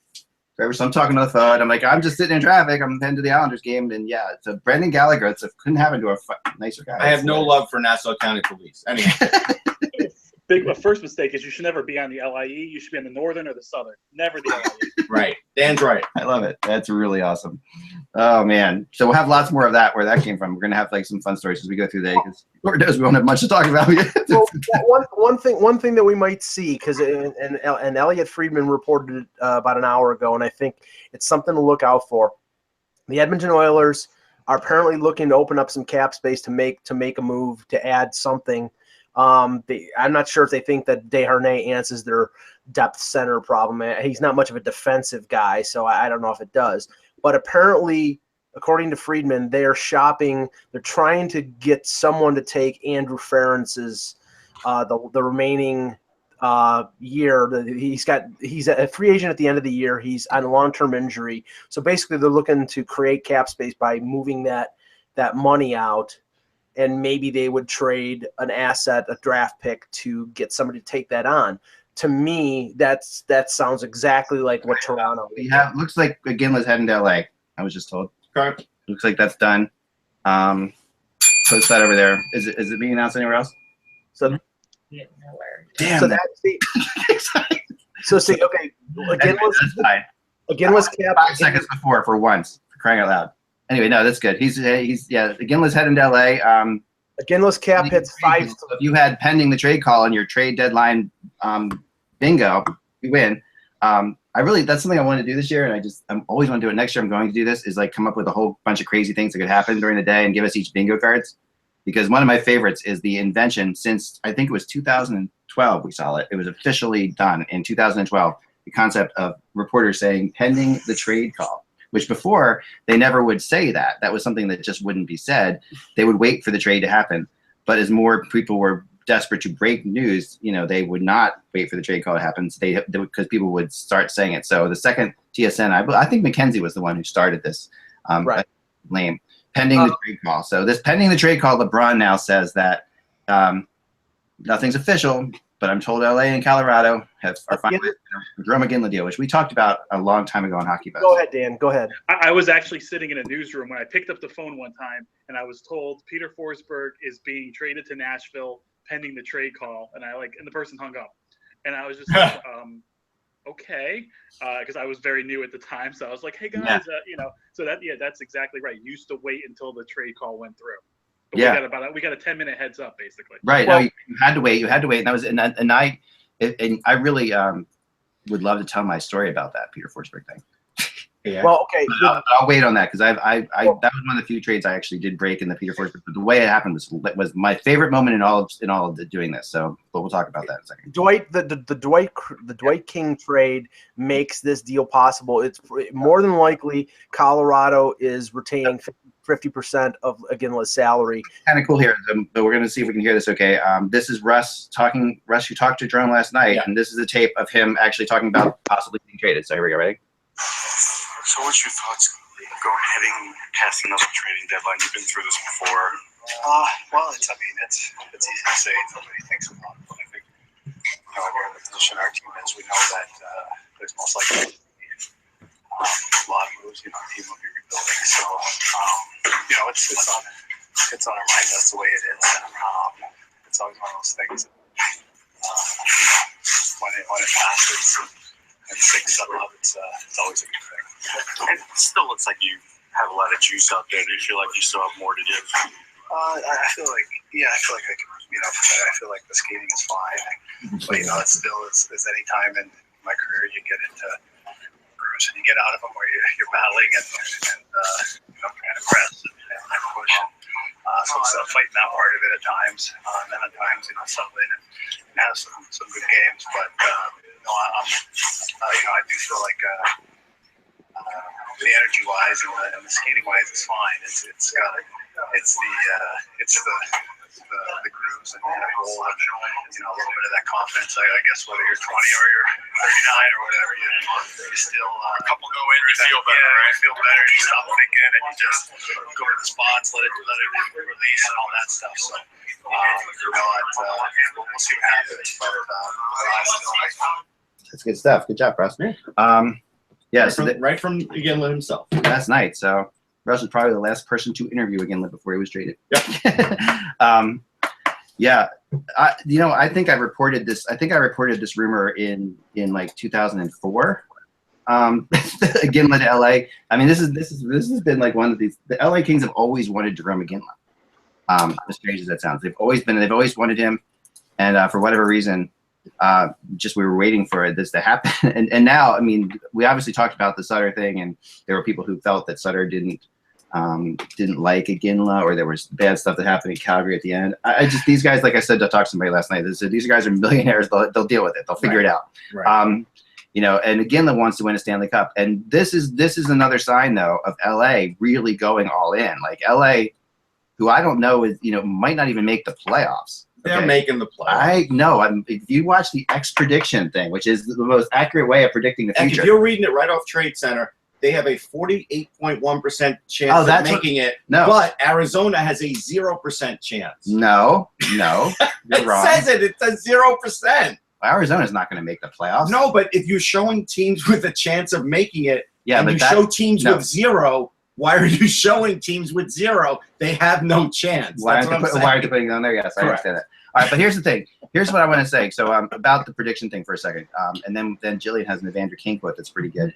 So I'm talking on the phone. I'm like, I'm just sitting in traffic. I'm heading to the Islanders game, and yeah. So Brendan Gallagher, couldn't happen to a nicer guy. I have no love for Nassau County Police. Anyway. First mistake is you should never be on the LIE. You should be on the Northern or the Southern. Never the LIE. Right. Dan's right. I love it. That's really awesome. Oh, man. So we'll have lots more of that, where that came from. We're going to have some fun stories as we go through the day because Lord knows we won't have much to talk about. Well, one thing that we might see, because and Elliot Friedman reported it about an hour ago, and I think it's something to look out for. The Edmonton Oilers are apparently looking to open up some cap space to make a move to add something. I'm not sure if they think that Desharnais answers their depth center problem. He's not much of a defensive guy, so I don't know if it does. But apparently, according to Friedman, they're shopping. They're trying to get someone to take Andrew Ferentz's the remaining year. He's a free agent at the end of the year. He's on a long-term injury. So basically, they're looking to create cap space by moving that money out. And maybe they would trade an asset, a draft pick, to get somebody to take that on. To me, that sounds exactly like what Toronto. Looks like Iginla's heading to LA. I was just told. Okay. Looks like that's done. Post that over there. Is it being announced anywhere else? So Nowhere. Damn. So okay. Iginla's cap 5 seconds before for once, for crying out loud. Anyway, no, that's good. Iginla's heading to LA. Iginla's cap hits 5. So if you had pending the trade call on your trade deadline bingo, you win. That's something I want to do this year, and I'm always want to do it next year. I'm going to do this, is like come up with a whole bunch of crazy things that could happen during the day and give us each bingo cards. Because one of my favorites is the invention since I think it was 2012 we saw it. It was officially done in 2012. The concept of reporters saying pending the trade call. Which before, they never would say that. That was something that just wouldn't be said. They would wait for the trade to happen. But as more people were desperate to break news, they would not wait for the trade call to happen because people would start saying it. So the second TSN, I think McKenzie was the one who started this. Right. Lame. Pending the trade call. So this pending the trade call, LeBron now says that nothing's official, but I'm told LA and Colorado are fine with the Jerome Iginla deal, which we talked about a long time ago on HockeyBuzz. Go ahead, Dan. Go ahead. I was actually sitting in a newsroom when I picked up the phone one time, and I was told Peter Forsberg is being traded to Nashville pending the trade call, and the person hung up, and I was just like, okay, because I was very new at the time, so I was like, hey guys, so that's exactly right. You used to wait until the trade call went through. But we got a 10-minute heads up, basically. Right. Well, you had to wait. And I really would love to tell my story about that Peter Forsberg thing. Yeah. Well, okay. I'll wait on that because that was one of the few trades I actually did break in the Peter Forsberg. But the way it happened was my favorite moment in all of doing this. So, but we'll talk about that in a second. The Dwight King trade makes this deal possible. It's more than likely Colorado is retaining 50% of Iginla's salary. Kind of cool here, but we're going to see if we can hear this. Okay, this is Russ talking. Russ, you talked to Jerome last night, and this is a tape of him actually talking about possibly being traded. So here we go. Ready? So what's your thoughts heading past another trading deadline? You've been through this before. Well, it's easy to say. Nobody thinks about it. But I think, we're in the position our team is. We know that there's most likely a lot of moves. The team will be rebuilding. So, it's on our mind. That's the way it is. It's always one of those things. When it passes and things settle up, it's always a good thing. And it still looks like you have a lot of juice out there. Do you feel like you still have more to give? I feel like I can, I feel like the skating is fine. But, it's still, it's any time in my career you get into grooves and you get out of them where you're battling and trying to press and push. So it's fighting that part of it at times. And then at times, settling and have some good games. But, I do feel like the energy-wise and the skating-wise is fine. It's the grooves and the roll and a little bit of that confidence. I guess whether you're 20 or you're 39 or whatever, you still a couple go in, you feel better. Yeah, right? you feel better. You stop thinking and you just go to the spots, let it release and all that stuff. So we'll see what happens. But That's good stuff. Good job, Russ. Yeah, right from Iginla himself last night. So Russ was probably the last person to interview Iginla before he was traded. Yep. Yeah, I think I reported this. I think I reported this rumor in like 2004. Iginla to LA. I mean, this has been like one of these. The LA Kings have always wanted Jarome Iginla. As strange as that sounds, they've always wanted him, and for whatever reason, just we were waiting for this to happen. And now, I mean, we obviously talked about the Sutter thing, and there were people who felt that Sutter didn't like Iginla, or there was bad stuff that happened in Calgary at the end. I just, these guys, like I said, I talked to somebody last night. These guys are millionaires. They'll deal with it. They'll figure it out. Right. And Iginla wants to win a Stanley Cup. And this is another sign, though, of LA really going all in. Like LA, who I don't know is, might not even make the playoffs. They're making the playoffs. I know. If you watch the X prediction thing, which is the most accurate way of predicting the future. If you're reading it right off Trade Center, they have a 48.1% chance of making it. No. But Arizona has a 0% chance. No, you're It wrong. says it. It says 0%. Arizona's not going to make the playoffs. No, but if you're showing teams with a chance of making it, and you show teams with 0, why are you showing teams with 0? They have no chance. Why aren't you putting it on there? Yes, I understand that. All right, but here's the thing. Here's what I want to say. So about the prediction thing for a second, and then Jillian has an Evander King quote that's pretty good.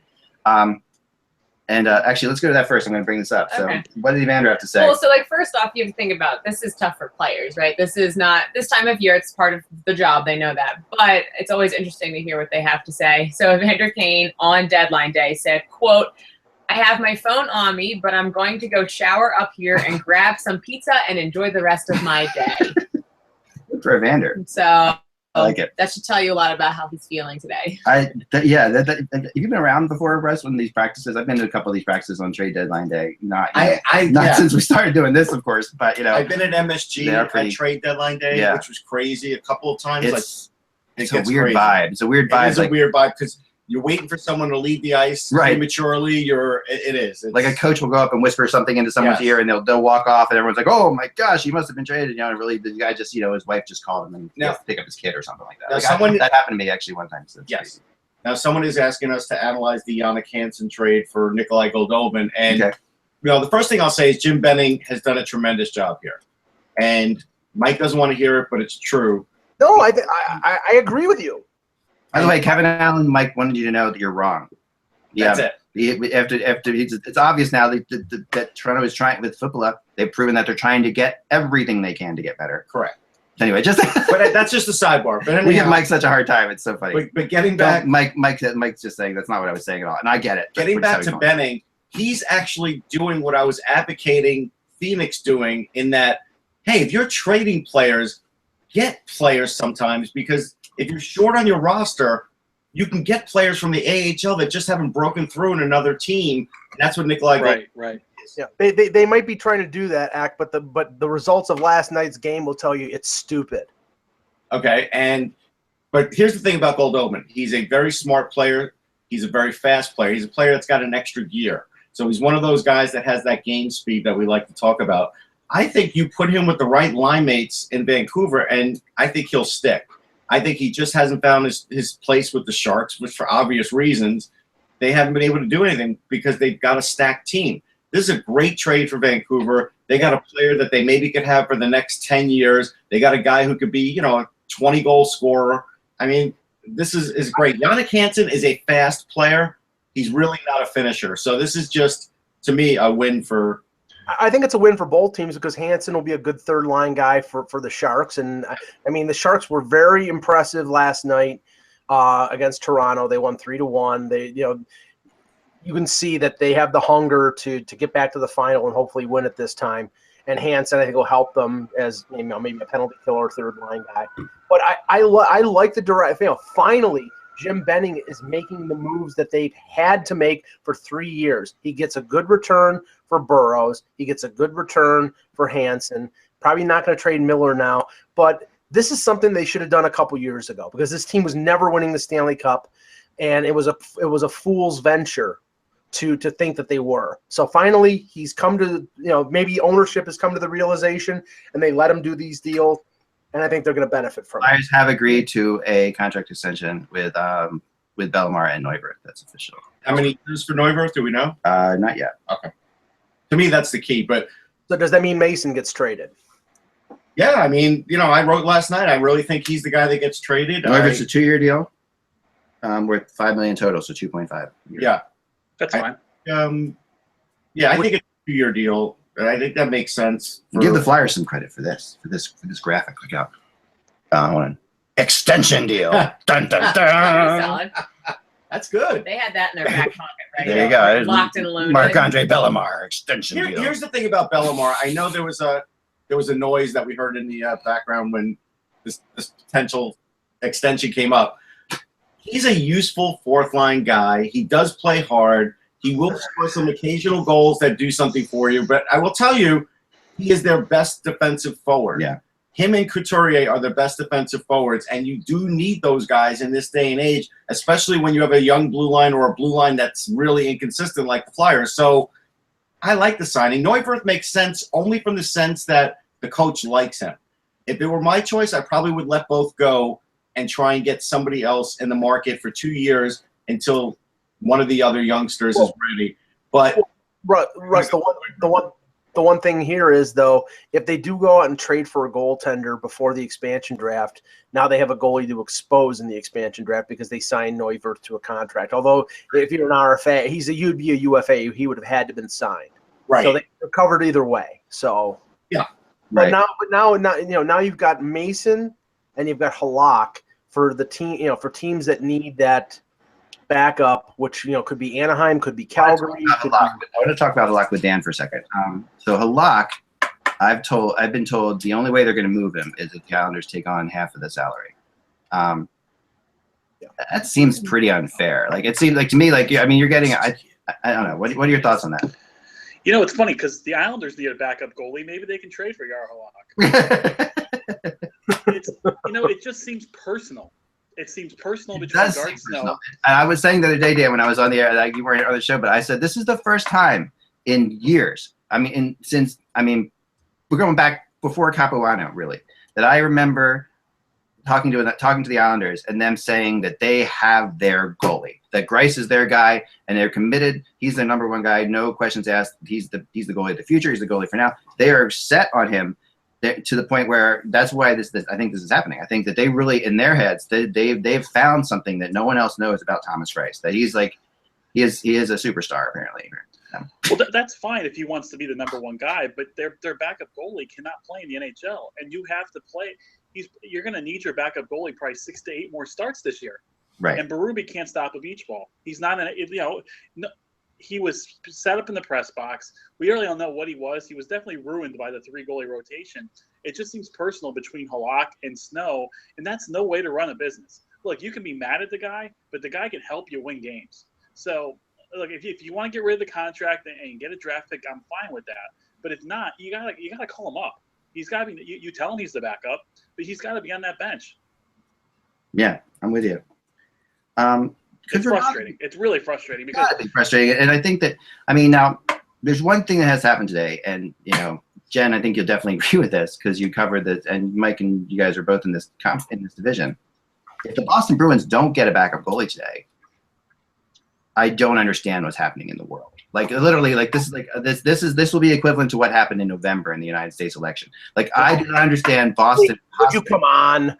Actually, let's go to that first. I'm going to bring this up. Okay. So what did Evander have to say? Well, so first off, you have to think about this is tough for players, right? This is not this time of year. It's part of the job. They know that, but it's always interesting to hear what they have to say. So Evander Kane on deadline day said, "Quote: I have my phone on me, but I'm going to go shower up here and grab some pizza and enjoy the rest of my day." Good for Evander. So I like it. That should tell you a lot about how he's feeling today. Have you been around before, Russ, when these practices? I've been to a couple of these practices on trade deadline day. Not since we started doing this, of course, but I've been at MSG at trade deadline day, which was crazy a couple of times. It's a weird vibe. It's a weird vibe. It's a weird vibe because you're waiting for someone to leave the ice prematurely. It's like a coach will go up and whisper something into someone's ear, and they'll walk off, and everyone's like, "Oh my gosh, he must have been traded." And really, the guy just, his wife just called him and he has to pick up his kid or something like that. That happened to me actually one time. So yes. Now someone is asking us to analyze the Jannik Hansen trade for Nikolai Goldobin, and the first thing I'll say is Jim Benning has done a tremendous job here, and Mike doesn't want to hear it, but it's true. No, I agree with you. By the way, Kevin Allen, Mike wanted you to know that you're wrong. That's it. It's obvious now that Toronto is trying with Fupala. They've proven that they're trying to get everything they can to get better. Correct. Anyway, just But that's just a sidebar. But anyhow, we give Mike such a hard time. It's so funny. but getting back, Mike's just saying that's not what I was saying at all, and I get it. getting We're just back to having fun. Benning, he's actually doing what I was advocating Phoenix doing in that, hey, if you're trading players, get players sometimes, because if you're short on your roster, you can get players from the AHL that just haven't broken through in another team. And that's what Nikolai Right. Yeah, they might be trying to do that act, but the results of last night's game will tell you it's stupid. Okay, but here's the thing about Goldobin. He's a very smart player. He's a very fast player. He's a player that's got an extra gear. So he's one of those guys that has that game speed that we like to talk about. I think you put him with the right line mates in Vancouver, and I think he'll stick. I think he just hasn't found his place with the Sharks, which for obvious reasons, they haven't been able to do anything because they've got a stacked team. This is a great trade for Vancouver. They got a player that they maybe could have for the next 10 years. They got a guy who could be, a 20-goal scorer. I mean, this is great. Jannik Hansen is a fast player. He's really not a finisher. So this is just, to me, a win for – I think it's a win for both teams because Hansen will be a good third-line guy for the Sharks. And, I mean, the Sharks were very impressive last night against Toronto. They won 3-1. They, you can see that they have the hunger to get back to the final and hopefully win it this time. And Hansen, I think, will help them as maybe a penalty killer third-line guy. But I like the direct. Finally, Jim Benning is making the moves that they've had to make for 3 years. He gets a good return for Burrows. He gets a good return for Hansen. Probably not going to trade Miller now, but this is something they should have done a couple years ago because this team was never winning the Stanley Cup, and it was a fool's venture to think that they were. So finally, he's come to maybe ownership has come to the realization, and they let him do these deals, and I think they're going to benefit from it. Flyers have agreed to a contract extension with Bellemare and Neuvirth. That's official. How many years for Neuvirth, do we know? Not yet. Okay. To me, that's the key. But So does that mean Mason gets traded? yeah, I mean, I wrote last night. I really think he's the guy that gets traded. Neuvirth's a 2-year deal, worth $5 million total, so 2.5. Yeah. That's fine. I think it's a 2-year deal. I think that makes sense. Give the Flyers some credit for this graphic. Look out. Hold on. Extension deal. Dun, dun, Pretty dun. solid. That's good. They had that in their back pocket, right? There you go. Locked and loaded. Marc-Andre Bellemare extension deal. Here's the thing about Bellemare. I know there was a noise that we heard in the background when this potential extension came up. He's a useful fourth-line guy. He does play hard. He will score some occasional goals that do something for you. But I will tell you, he is their best defensive forward. Yeah. Him and Couturier are the best defensive forwards, and you do need those guys in this day and age, especially when you have a young blue line or a blue line that's really inconsistent like the Flyers. So I like the signing. Neuvirth makes sense only from the sense that the coach likes him. If it were my choice, I probably would let both go and try and get somebody else in the market for 2 years until one of the other youngsters is ready. But Russ, the one thing here is, though, if they do go out and trade for a goaltender before the expansion draft, now they have a goalie to expose in the expansion draft because they signed Neuvirth to a contract. Although if you're an RFA, you'd be a UFA, he would have had to been signed. right. So they're covered either way. So Yeah. Right. But now you've got Mason and you've got Halak for the team. For teams that need that backup, which could be Anaheim, could be Calgary. I want to talk about Halak with Dan for a second. So Halak, I've been told the only way they're going to move him is if the Islanders take on half of the salary. That seems pretty unfair. Like it seems like to me, you're getting. I don't know. What are your thoughts on that? It's funny because the Islanders need a backup goalie. Maybe they can trade for Yar Halak. It just seems personal. It seems personal between Gart Snow. I was saying the other day, Dan, when I was on the air, you weren't on the show, but I said this is the first time in years. We're going back before Capuano, really, that I remember talking to the Islanders and them saying that they have their goalie, that Greiss is their guy, and they're committed. He's the number one guy, no questions asked. He's the goalie of the future. He's the goalie for now. They are set on him. To the point where that's why I think this is happening. I think that they really, in their heads, they've found something that no one else knows about Thomas Greiss. That he is a superstar apparently. Well, that's fine if he wants to be the number one guy, but their backup goalie cannot play in the NHL, and you have to play. You're going to need your backup goalie probably 6 to 8 more starts this year. Right. And Berube can't stop a beach ball. He's not he was set up in the press box. We really don't know what he was. He was definitely ruined by the 3 goalie rotation. It just seems personal between Halak and Snow, and that's no way to run a business. Look, you can be mad at the guy, but the guy can help you win games. So, look, if you want to get rid of the contract and get a draft pick, I'm fine with that. But if not, you gotta call him up. He's got to be. You tell him he's the backup, but he's got to be on that bench. Yeah, I'm with you. It's frustrating. It's really frustrating because it's frustrating, and I think that now there's one thing that has happened today, and Jen, I think you'll definitely agree with this because you covered this, and Mike and you guys are both in this division. If the Boston Bruins don't get a backup goalie today, I don't understand what's happening in the world. Like literally, like this will be equivalent to what happened in November in the United States election. Like I do not understand Boston. Would you come on?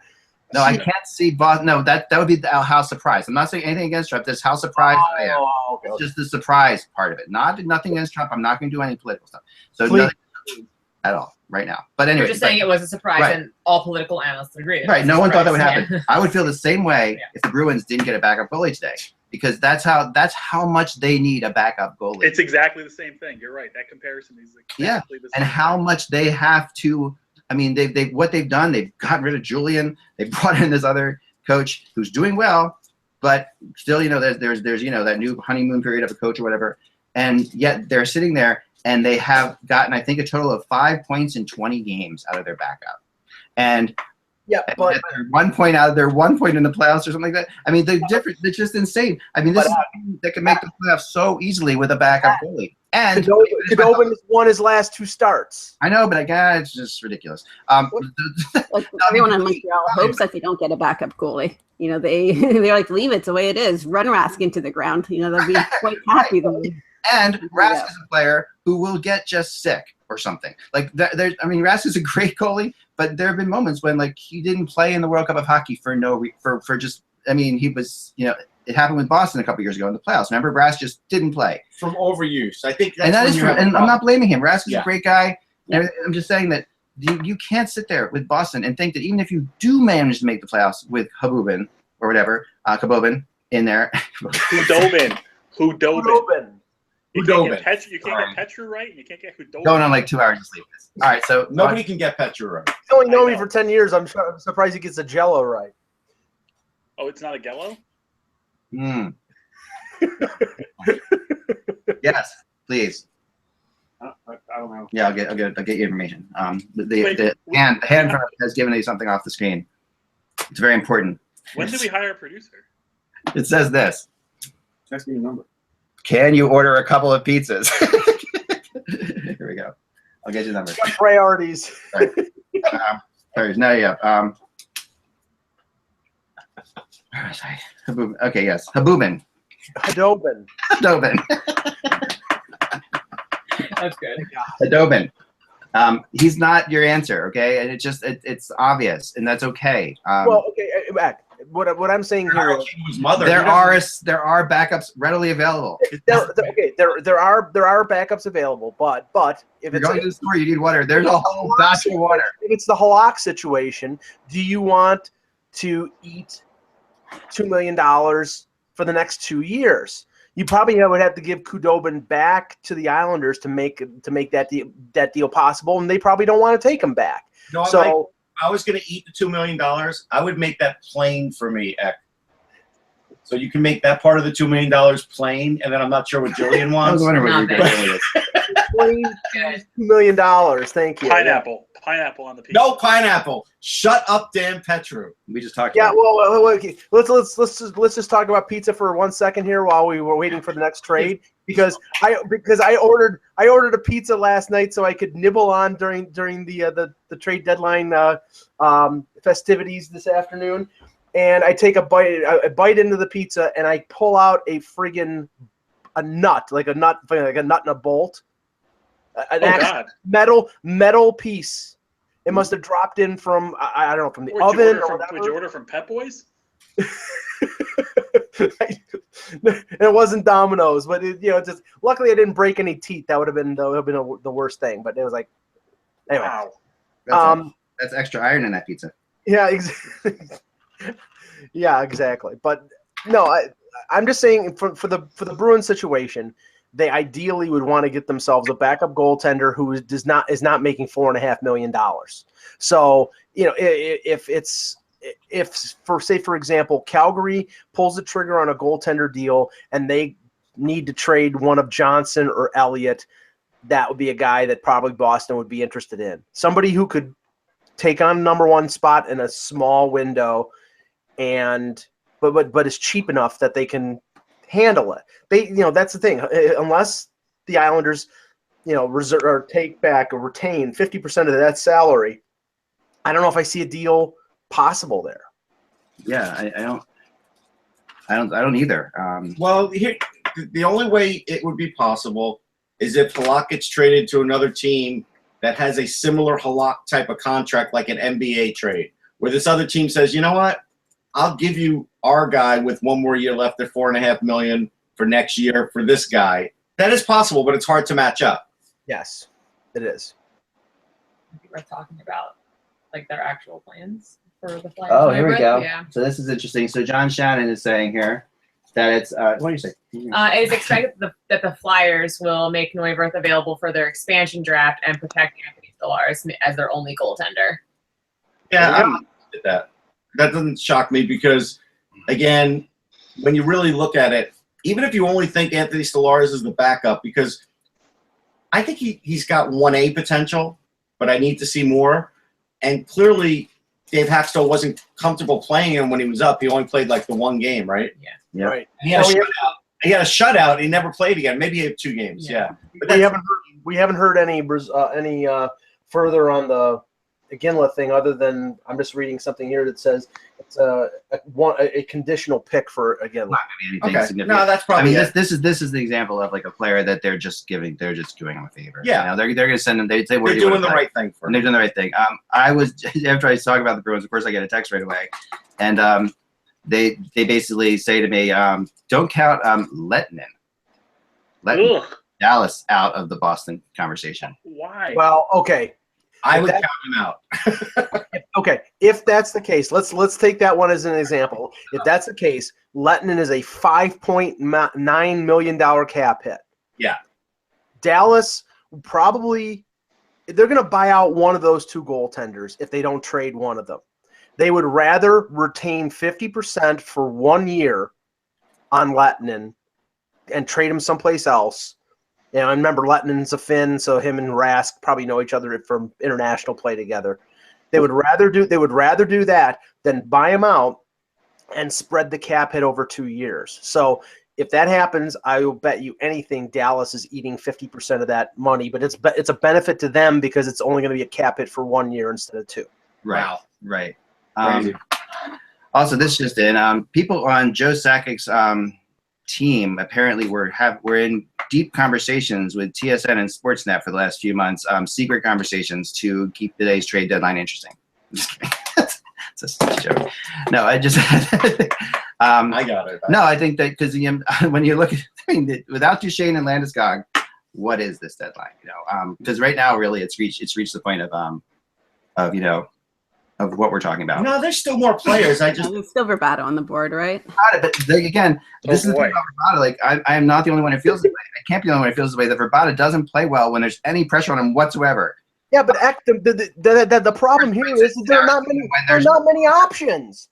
No, I can't see Boston. No, that would be how surprised. I'm not saying anything against Trump. That's how surprised I am. Okay. It's just the surprise part of it. Nothing against Trump. I'm not going to do any political stuff. So Please. nothing at all right now. But anyway, You're just saying it was a surprise, right. and all political analysts agree. Right. No one thought that would surprise. happen. I would feel the same way if the Bruins didn't get a backup goalie today, because that's how much they need a backup goalie. it's exactly the same thing. You're right. That comparison is exactly the same. And how much they have to. I mean, what they've done. They've gotten rid of Julian. They brought in this other coach who's doing well, but still, there's that new honeymoon period of a coach or whatever, and yet they're sitting there and they have gotten, I think, a total of 5 points in 20 games out of their backup, and but they're 1 point out of their 1 point in the playoffs or something like that. I mean, the difference, it's just insane. I mean, this is a team that can make the playoffs so easily with a backup goalie. And Khudobin won his last 2 starts. I know, but again, it's just ridiculous. Everyone in Montreal hopes that they don't get a backup goalie. They're like, leave it the way it is. Run Rask into the ground. They'll be quite happy. And Rask is a player who will get just sick or something. Like Rask is a great goalie, but there have been moments when he didn't play in the World Cup of Hockey he was it happened with Boston a couple years ago in the playoffs. Remember, Rask just didn't play From overuse. I think that's and that is true. And I'm not blaming him. Rask is Yeah. a great guy. And I'm just saying that you can't sit there with Boston and think that even if you do manage to make the playoffs with Khudobin or whatever, Khudobin in there. Khudobin. You can't get Petru right, and you can't get Khudobin. Going on like 2 hours of sleep. All right, so Nobody can get Petru right. You only know me for 10 years. I'm surprised he gets the Jello right. Oh, it's not a Gello? Yes, please. I don't know. Yeah, I'll get you information. The hand has given you something off the screen. It's very important. When did we hire a producer? It says this. Text me your number. Can you order a couple of pizzas? Here we go. I'll get you the number. Priorities. Okay, yes. Khudobin. That's good. Khudobin. He's not your answer, okay? And it's obvious, and that's okay. What I'm saying here is there are backups readily available. there are backups available, but if you're it's going to the store, you need water. There's a whole batch of water. If it's the Halak situation, do you want to eat $2 million for the next 2 years? You probably would have to give Khudobin back to the Islanders to make that deal possible, and they probably don't want to take him back. No, so I was going to eat the $2 million. I would make that plain for me, Eck. So you can make that part of the $2 million plain, and then I'm not sure what Jillian wants. I was wondering what you're $2 million. Thank you. Pineapple on the pizza. No pineapple. Shut up, Dan Petru. We just talked. Yeah, about well, okay. Let's just talk about pizza for 1 second here while we were waiting for the next trade because I ordered a pizza last night so I could nibble on during the trade deadline festivities this afternoon, and I take a bite into the pizza and I pull out a nut like a nut in a bolt, metal piece. It must have dropped in from I don't know, from the oven or whatever. Would you order from Pep Boys? It wasn't Domino's, but just luckily I didn't break any teeth. That would have been the worst thing. But it was like, anyway. Wow. That's extra iron in that pizza. Yeah, exactly. Yeah, exactly. But no, I'm just saying for the Bruins situation, they ideally would want to get themselves a backup goaltender who is not making $4.5 million. So if for example Calgary pulls the trigger on a goaltender deal and they need to trade one of Johnson or Elliott, that would be a guy that probably Boston would be interested in. Somebody who could take on number one spot in a small window, but is cheap enough that they can handle it. That's the thing. Unless the Islanders, reserve or take back or retain 50% of that salary, I don't know if I see a deal possible there. Yeah, I don't either. Well, here the only way it would be possible is if Halak gets traded to another team that has a similar Halak type of contract, like an NBA trade, where this other team says, you know what, I'll give you our guy with one more year left at $4.5 million for next year for this guy. That is possible, but it's hard to match up. Yes, it is. We're talking about like their actual plans for the Flyers. Oh, here we go. Yeah. So this is interesting. So John Shannon is saying here that it's what do you say? It is expected that the Flyers will make Neuwirth available for their expansion draft and protect Anthony Stolarz as their only goaltender. Yeah, I don't get that. That doesn't shock me because, again, when you really look at it, even if you only think Anthony Stolarz is the backup, because I think he's got 1A potential, but I need to see more. And clearly, Dave Hackstall wasn't comfortable playing him when he was up. He only played like the one game, right? Yeah. Right. And he had a shutout. He had a shutout. He never played again. Maybe he had 2 games. Yeah. But we haven't heard any further on the Iginla thing, other than I'm just reading something here that says it's a conditional pick for Iginla. Not anything significant. No, that's probably. this is the example of like a player that they're just doing him a favor. Yeah. They're going to send him. They're doing the right thing for him. And they're doing the right thing. I was after I talk about the Bruins. Of course, I get a text right away, and they basically say to me, "Don't count Lettinen. Dallas out of the Boston conversation." Why? Well, okay. I would count him out. Okay, if that's the case, let's take that one as an example. If that's the case, Lettinen is a $5.9 million cap hit. Yeah. Dallas probably they're going to buy out one of those 2 goaltenders if they don't trade one of them. They would rather retain 50% for 1 year on Lettinen and trade him someplace else. And remember, Lettinen's a Finn, so him and Rask probably know each other from international play together. They would rather do that than buy him out and spread the cap hit over 2 years. So if that happens, I will bet you anything Dallas is eating 50% of that money. But it's a benefit to them because it's only going to be a cap hit for 1 year instead of 2. Right. Right. Crazy. Also, this just in. People on Joe Sakic's team apparently were in deep conversations with TSN and Sportsnet for the last few months, secret conversations to keep today's trade deadline interesting. Just kidding. It's a joke. No, I just I got it. No, I think that because when you look at without Duchene and Landeskog, what is this deadline? Because right now really it's reached the point of what we're talking about. No, there's still more players. There's still Verbato on the board, right? But again, this is the thing about Verbato. Like, I am not the only one who feels this way. I can't be the only one who feels this way. That Verbato doesn't play well when there's any pressure on him whatsoever. Yeah, but the problem here is there are not many options.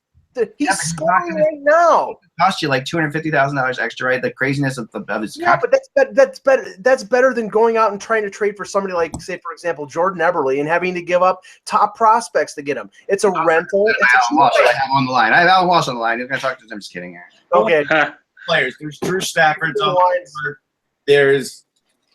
He's scoring right now. It cost you like $250,000 extra, right? The craziness of his contract. But that's better than going out and trying to trade for somebody like, say, for example, Jordan Eberle and having to give up top prospects to get him. It's a rental. I have on the line. I have Alan Walsh on the line. He's going to talk to him. I'm just kidding here. Okay. Players. There's Drew Stafford's on the board. There's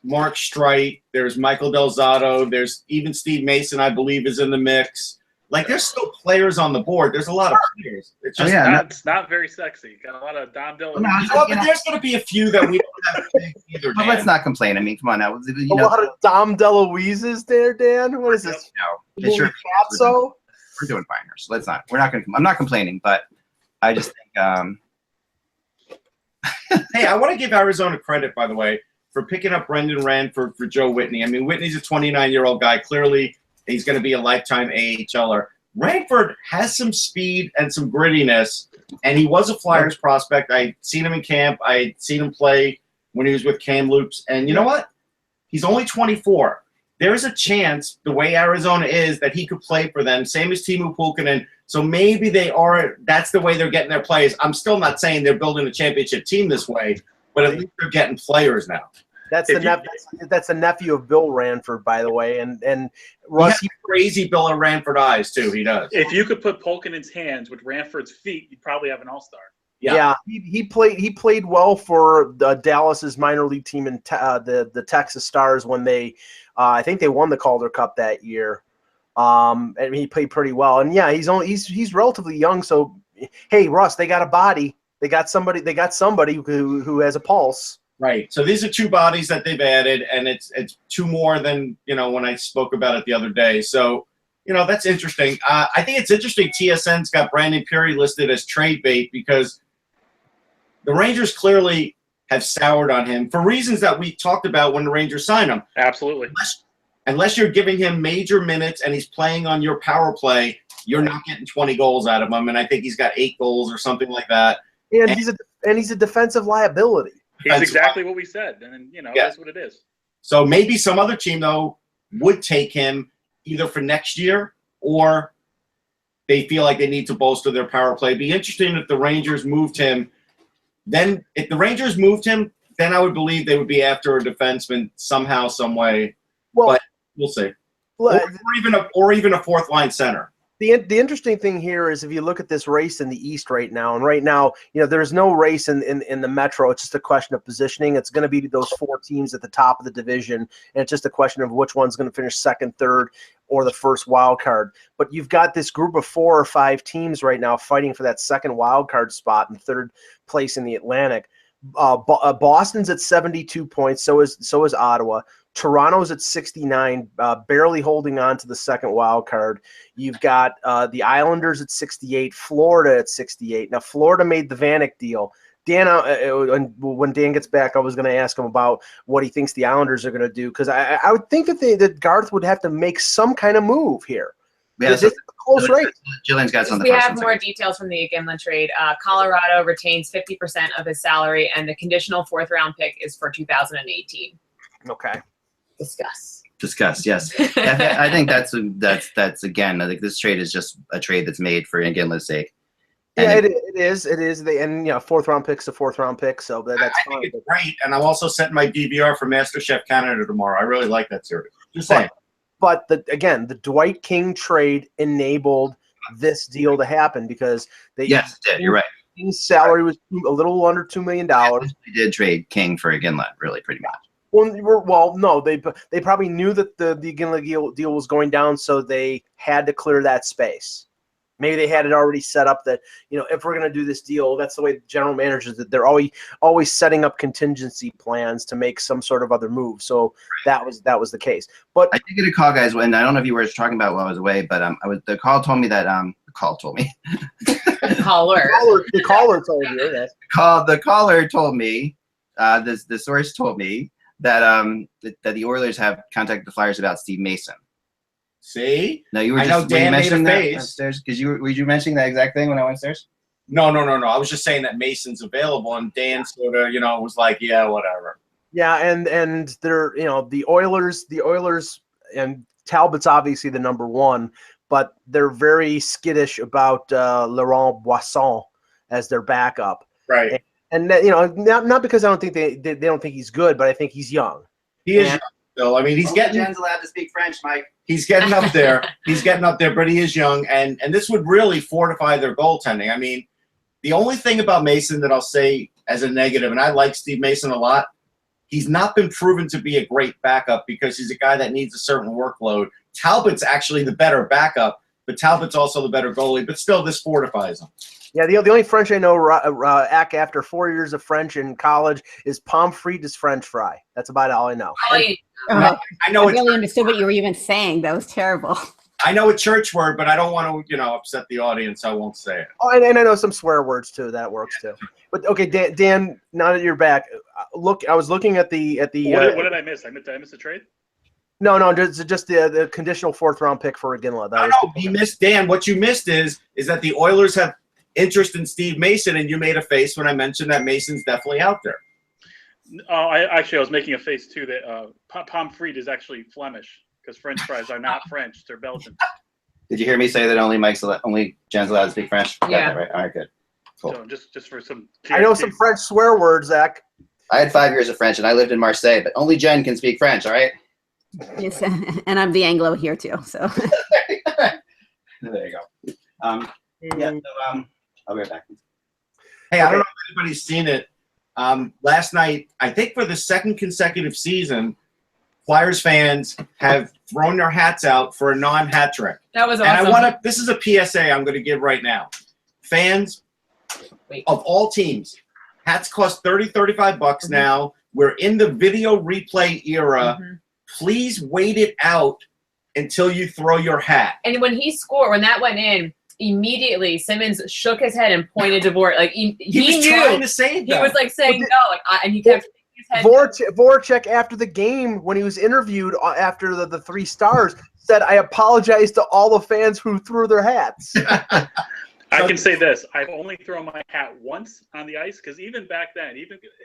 Mark Streit. There's Michael Delzato. There's even Steve Mason, I believe, is in the mix. Like, there's still players on the board. There's a lot of players. It's just it's not very sexy. Got a lot of Dom Dillon. But there's going to be a few that we don't have to take either. But let's not complain. I mean, come on now. A lot of Dom DeLuise's there, Dan. What is this? No, sure. We're doing fine here, so let's not. I'm not complaining, but I just think Hey, I want to give Arizona credit, by the way, for picking up Brendan Ranford for Joe Whitney. I mean, Whitney's a 29-year-old guy. Clearly, he's going to be a lifetime AHLer. Ranford has some speed and some grittiness, and he was a Flyers prospect. I'd seen him in camp. I'd seen him play when he was with Kamloops. And you know what? He's only 24. There's a chance, the way Arizona is, that he could play for them, same as Timo Pulkkinen. So maybe that's the way they're getting their players. I'm still not saying they're building a championship team this way, but at least they're getting players now. That's the nephew of Bill Ranford, by the way, and Russ. He has crazy Bill Ranford eyes too. He does. If you could put Pulkkinen's hands with Ranford's feet, you'd probably have an all-star. Yeah, he played well for the Dallas's minor league team in the Texas Stars when they, I think they won the Calder Cup that year. And he played pretty well. And yeah, he's relatively young. So hey, Russ, they got a body. They got somebody who has a pulse. Right. So these are two bodies that they've added, and it's two more than, when I spoke about it the other day. So, that's interesting. I think it's interesting TSN's got Brandon Peary listed as trade bait because the Rangers clearly have soured on him for reasons that we talked about when the Rangers signed him. Absolutely. Unless you're giving him major minutes and he's playing on your power play, you're not getting 20 goals out of him. And I think he's got 8 goals or something like that. And he's a defensive liability. He's exactly what we said, and that's what it is. So maybe some other team though would take him either for next year or they feel like they need to bolster their power play. It'd be interesting if the Rangers moved him. Then if the Rangers moved him, then I would believe they would be after a defenseman somehow, some way. Well, but we'll see. Or even a fourth line center. The interesting thing here is if you look at this race in the East right now, and right now, there's no race in the Metro. It's just a question of positioning. It's going to be those 4 teams at the top of the division, and it's just a question of which one's going to finish second, third, or the first wild card. But you've got this group of 4 or 5 teams right now fighting for that second wild card spot and third place in the Atlantic. Boston's at 72 points. So is Ottawa. Toronto's at 69, barely holding on to the second wild card. You've got the Islanders at 68, Florida at 68. Now, Florida made the Vanek deal. Dan, when Dan gets back, I was going to ask him about what he thinks the Islanders are going to do because I would think that Garth would have to make some kind of move here. Yeah, it's a close race. Jillian's got something. We have more details from the Iginla trade. Colorado retains 50% of his salary, and the conditional 4th-round pick is for 2018. Okay. Discuss, yes. I think that's again. I think this trade is just a trade that's made for Iginla's sake. And yeah, it is. And 4th-round pick's a 4th-round pick, so that's fine. Think it's great, and I'm also setting my DVR for MasterChef Canada tomorrow. I really like that series. Just saying. But the Dwight King trade enabled this deal to happen because yes, it did. You're right. King's salary was a little under $2 million. They did trade King for Iginla, really, pretty much. Well, no, they probably knew that the Iginla deal was going down, so they had to clear that space. Maybe they had it already set up that if we're going to do this deal, that's the way general managers that they're always setting up contingency plans to make some sort of other move. So that was the case. But I did get a call, guys, and I don't know if you were talking about while I was away, but the call told me that the caller told me. The caller told you. Yes. The caller told me. The source told me that the Oilers have contacted the Flyers about Steve Mason. See? No, you were I just know Dan made a face upstairs because were you mentioning that exact thing when I went upstairs? No. I was just saying that Mason's available, and Dan sort of was like, yeah, whatever. Yeah, and they're the Oilers and Talbot's obviously the number 1, but they're very skittish about Laurent Boisson as their backup. Right. And not because I don't think they don't think he's good, but I think he's young. He is young, though. I mean, Jen's allowed to speak French, Mike. He's getting up there. But he is young, and this would really fortify their goaltending. I mean, the only thing about Mason that I'll say as a negative, and I like Steve Mason a lot, he's not been proven to be a great backup because he's a guy that needs a certain workload. Talbot's actually the better backup, but Talbot's also the better goalie. But still, this fortifies him. Yeah, the only French I know after 4 years of French in college is pommes frites French fry. That's about all I know. I really understood what you were even saying. That was terrible. I know a church word, but I don't want to, upset the audience. I won't say it. Oh, and I know some swear words too. That works too. But okay, Dan. Now that you're back, I was looking at the. What did I miss? Did I miss a trade? No, just the conditional 4th round pick for Iginla. No, you missed, Dan. What you missed is that the Oilers have interest in Steve Mason, and you made a face when I mentioned that Mason's definitely out there. I was making a face too that pommes is actually Flemish because French fries are not French; they're Belgian. Did you hear me say that only Jen's allowed to speak French? Got Yeah. that right. All right, good. Cool. So just for some. I know some French swear words, Zach. I had 5 years of French, and I lived in Marseille, but only Jen can speak French. All right. Yes, and I'm the Anglo here too. So There you go. Yeah. So, I'll be right back. Hey, I don't know if anybody's seen it. Last night, I think for the 2nd consecutive season, Flyers fans have thrown their hats out for a non-hat trick. That was And awesome. this is a PSA I'm going to give right now. Fans of all teams, hats cost $30, $35 now. We're in the video replay era. Please wait it out until you throw your hat. And when he scored, when that went in, immediately Simmons shook his head and pointed to Voracek. Like he was knew. trying to save He them. was like saying no, and he kept shaking his head. Voracek after the game, when he was interviewed after the 3 stars, said, "I apologize to all the fans who threw their hats." I can say this: I've only thrown my hat once on the ice because even back then,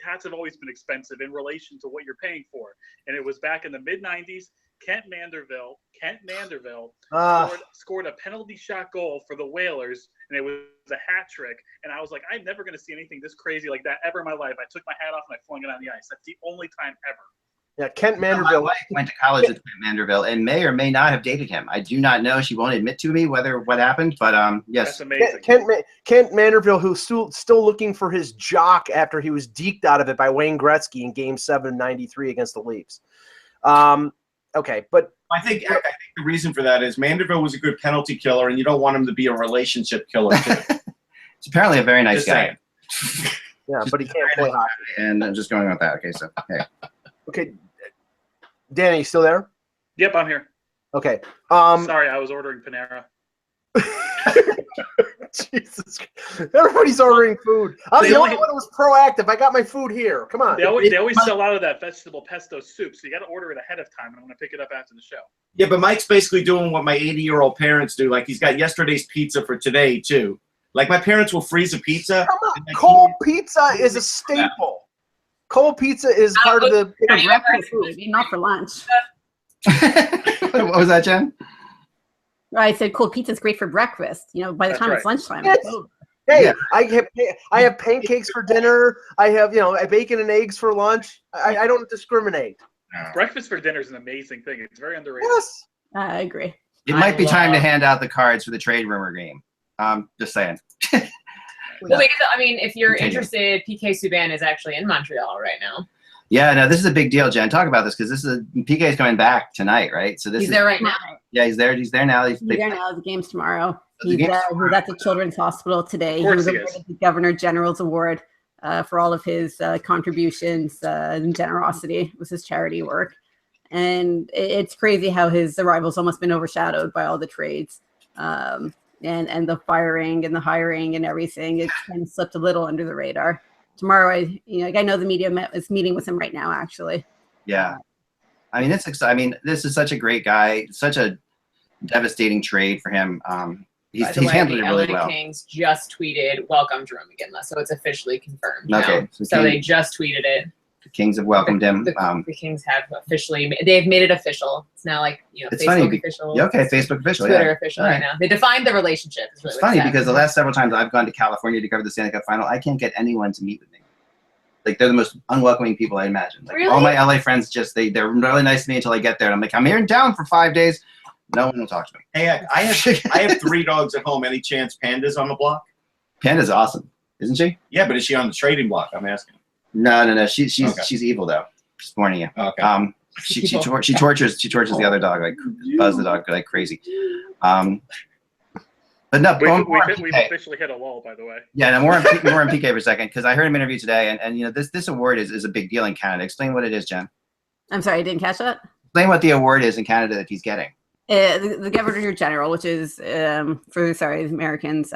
hats have always been expensive in relation to what you're paying for. And it was back in the mid '90s. Kent Manderville scored a penalty shot goal for the Whalers, and it was a hat trick. And I was like, I'm never going to see anything this crazy like that ever in my life. I took my hat off and I flung it on the ice. That's the only time ever. Yeah, Kent My Manderville wife went to college with Kent Manderville and may or may not have dated him. I do not know. She won't admit to me what happened, but yes. That's amazing. Kent Manderville, who's still looking for his jock after he was deked out of it by Wayne Gretzky in Game 7 '93 against the Leafs. Okay, but I think the reason for that is Manderville was a good penalty killer, and you don't want him to be a relationship killer too. It's apparently a very nice Just guy. saying. yeah, but he can't play hockey. And I'm just going with that. Okay, so hey. Okay, Danny, you still there? Yep, I'm here. Okay. Sorry, I was ordering Panera. Jesus, everybody's ordering food. I'm They the only only- one who was proactive. I got my food here. Come on. They always sell out of that vegetable pesto soup, so you got to order it ahead of time, and I'm going to pick it up after the show. Yeah, but Mike's basically doing what my 80-year-old parents do. Like, he's got yesterday's pizza for today too. Like, my parents will freeze a pizza. Come on. and then Cold pizza is a staple. Cold pizza is part of the. for breakfast, maybe not for lunch. What was that, Jen? I said cold pizza is great for breakfast. By the That's time it's right. lunchtime. Yes. it's over. Hey, Yeah. I have pancakes for dinner. I have bacon and eggs for lunch. I don't discriminate. Breakfast for dinner is an amazing thing. It's very underrated. Yes. I agree. It might be time to love- hand out the cards for the trade rumor game. Just saying. Well, because, if you're Continue. interested, PK Subban is actually in Montreal right now. Yeah, no, this is a big deal, Jen. Talk about this because PK is coming back tonight, right? So He's there right now. Yeah, he's there. He's there now. He's there now. The game's tomorrow. The He's game's he's at the Children's Hospital today. He Of course was he awarded is. the Governor General's Award for all of his contributions and generosity. It was his charity work. And it's crazy how his arrival's almost been overshadowed by all the trades and the firing and the hiring and everything. It's kind of slipped a little under the radar. Tomorrow, I know the media is meeting with him right now, actually. Yeah. It's exciting. This is such a great guy. Such a devastating trade for him. He's By the way, handled the it really LA well. Kings just tweeted, "Welcome Jerome Iginla," so it's officially confirmed. now. Okay, so So they just tweeted it. The Kings have welcomed him. The Kings have officially, they've made it official. It's now It's Facebook funny. official. Yeah, okay, Facebook official. Twitter Yeah. official All right right. now. They defined the relationship. Is really It's what funny said. because the last several times I've gone to California to cover the Stanley Cup final, I can't get anyone to meet with me. Like, they're the most unwelcoming people I imagine. Like, Really? all my LA friends they're really nice to me until I get there. And I'm like, I'm here in town for 5 days. No one will talk to me. Hey, I have 3 dogs at home. Any chance Panda's on the block? Panda's awesome, isn't she? Yeah, but is she on the trading block? I'm asking. No. She's Okay. she's evil though. Just warning you. Okay. She tortures the other dog, like Buzz the dog, like crazy. But no, We've officially hit a lull, by the way. yeah, no, more on PK for a second because I heard him interview today, and this award is a big deal in Canada. Explain what it is, Jen. I'm sorry, I didn't catch that. Explain what the award is in Canada that he's getting. The Governor General, which is the Americans.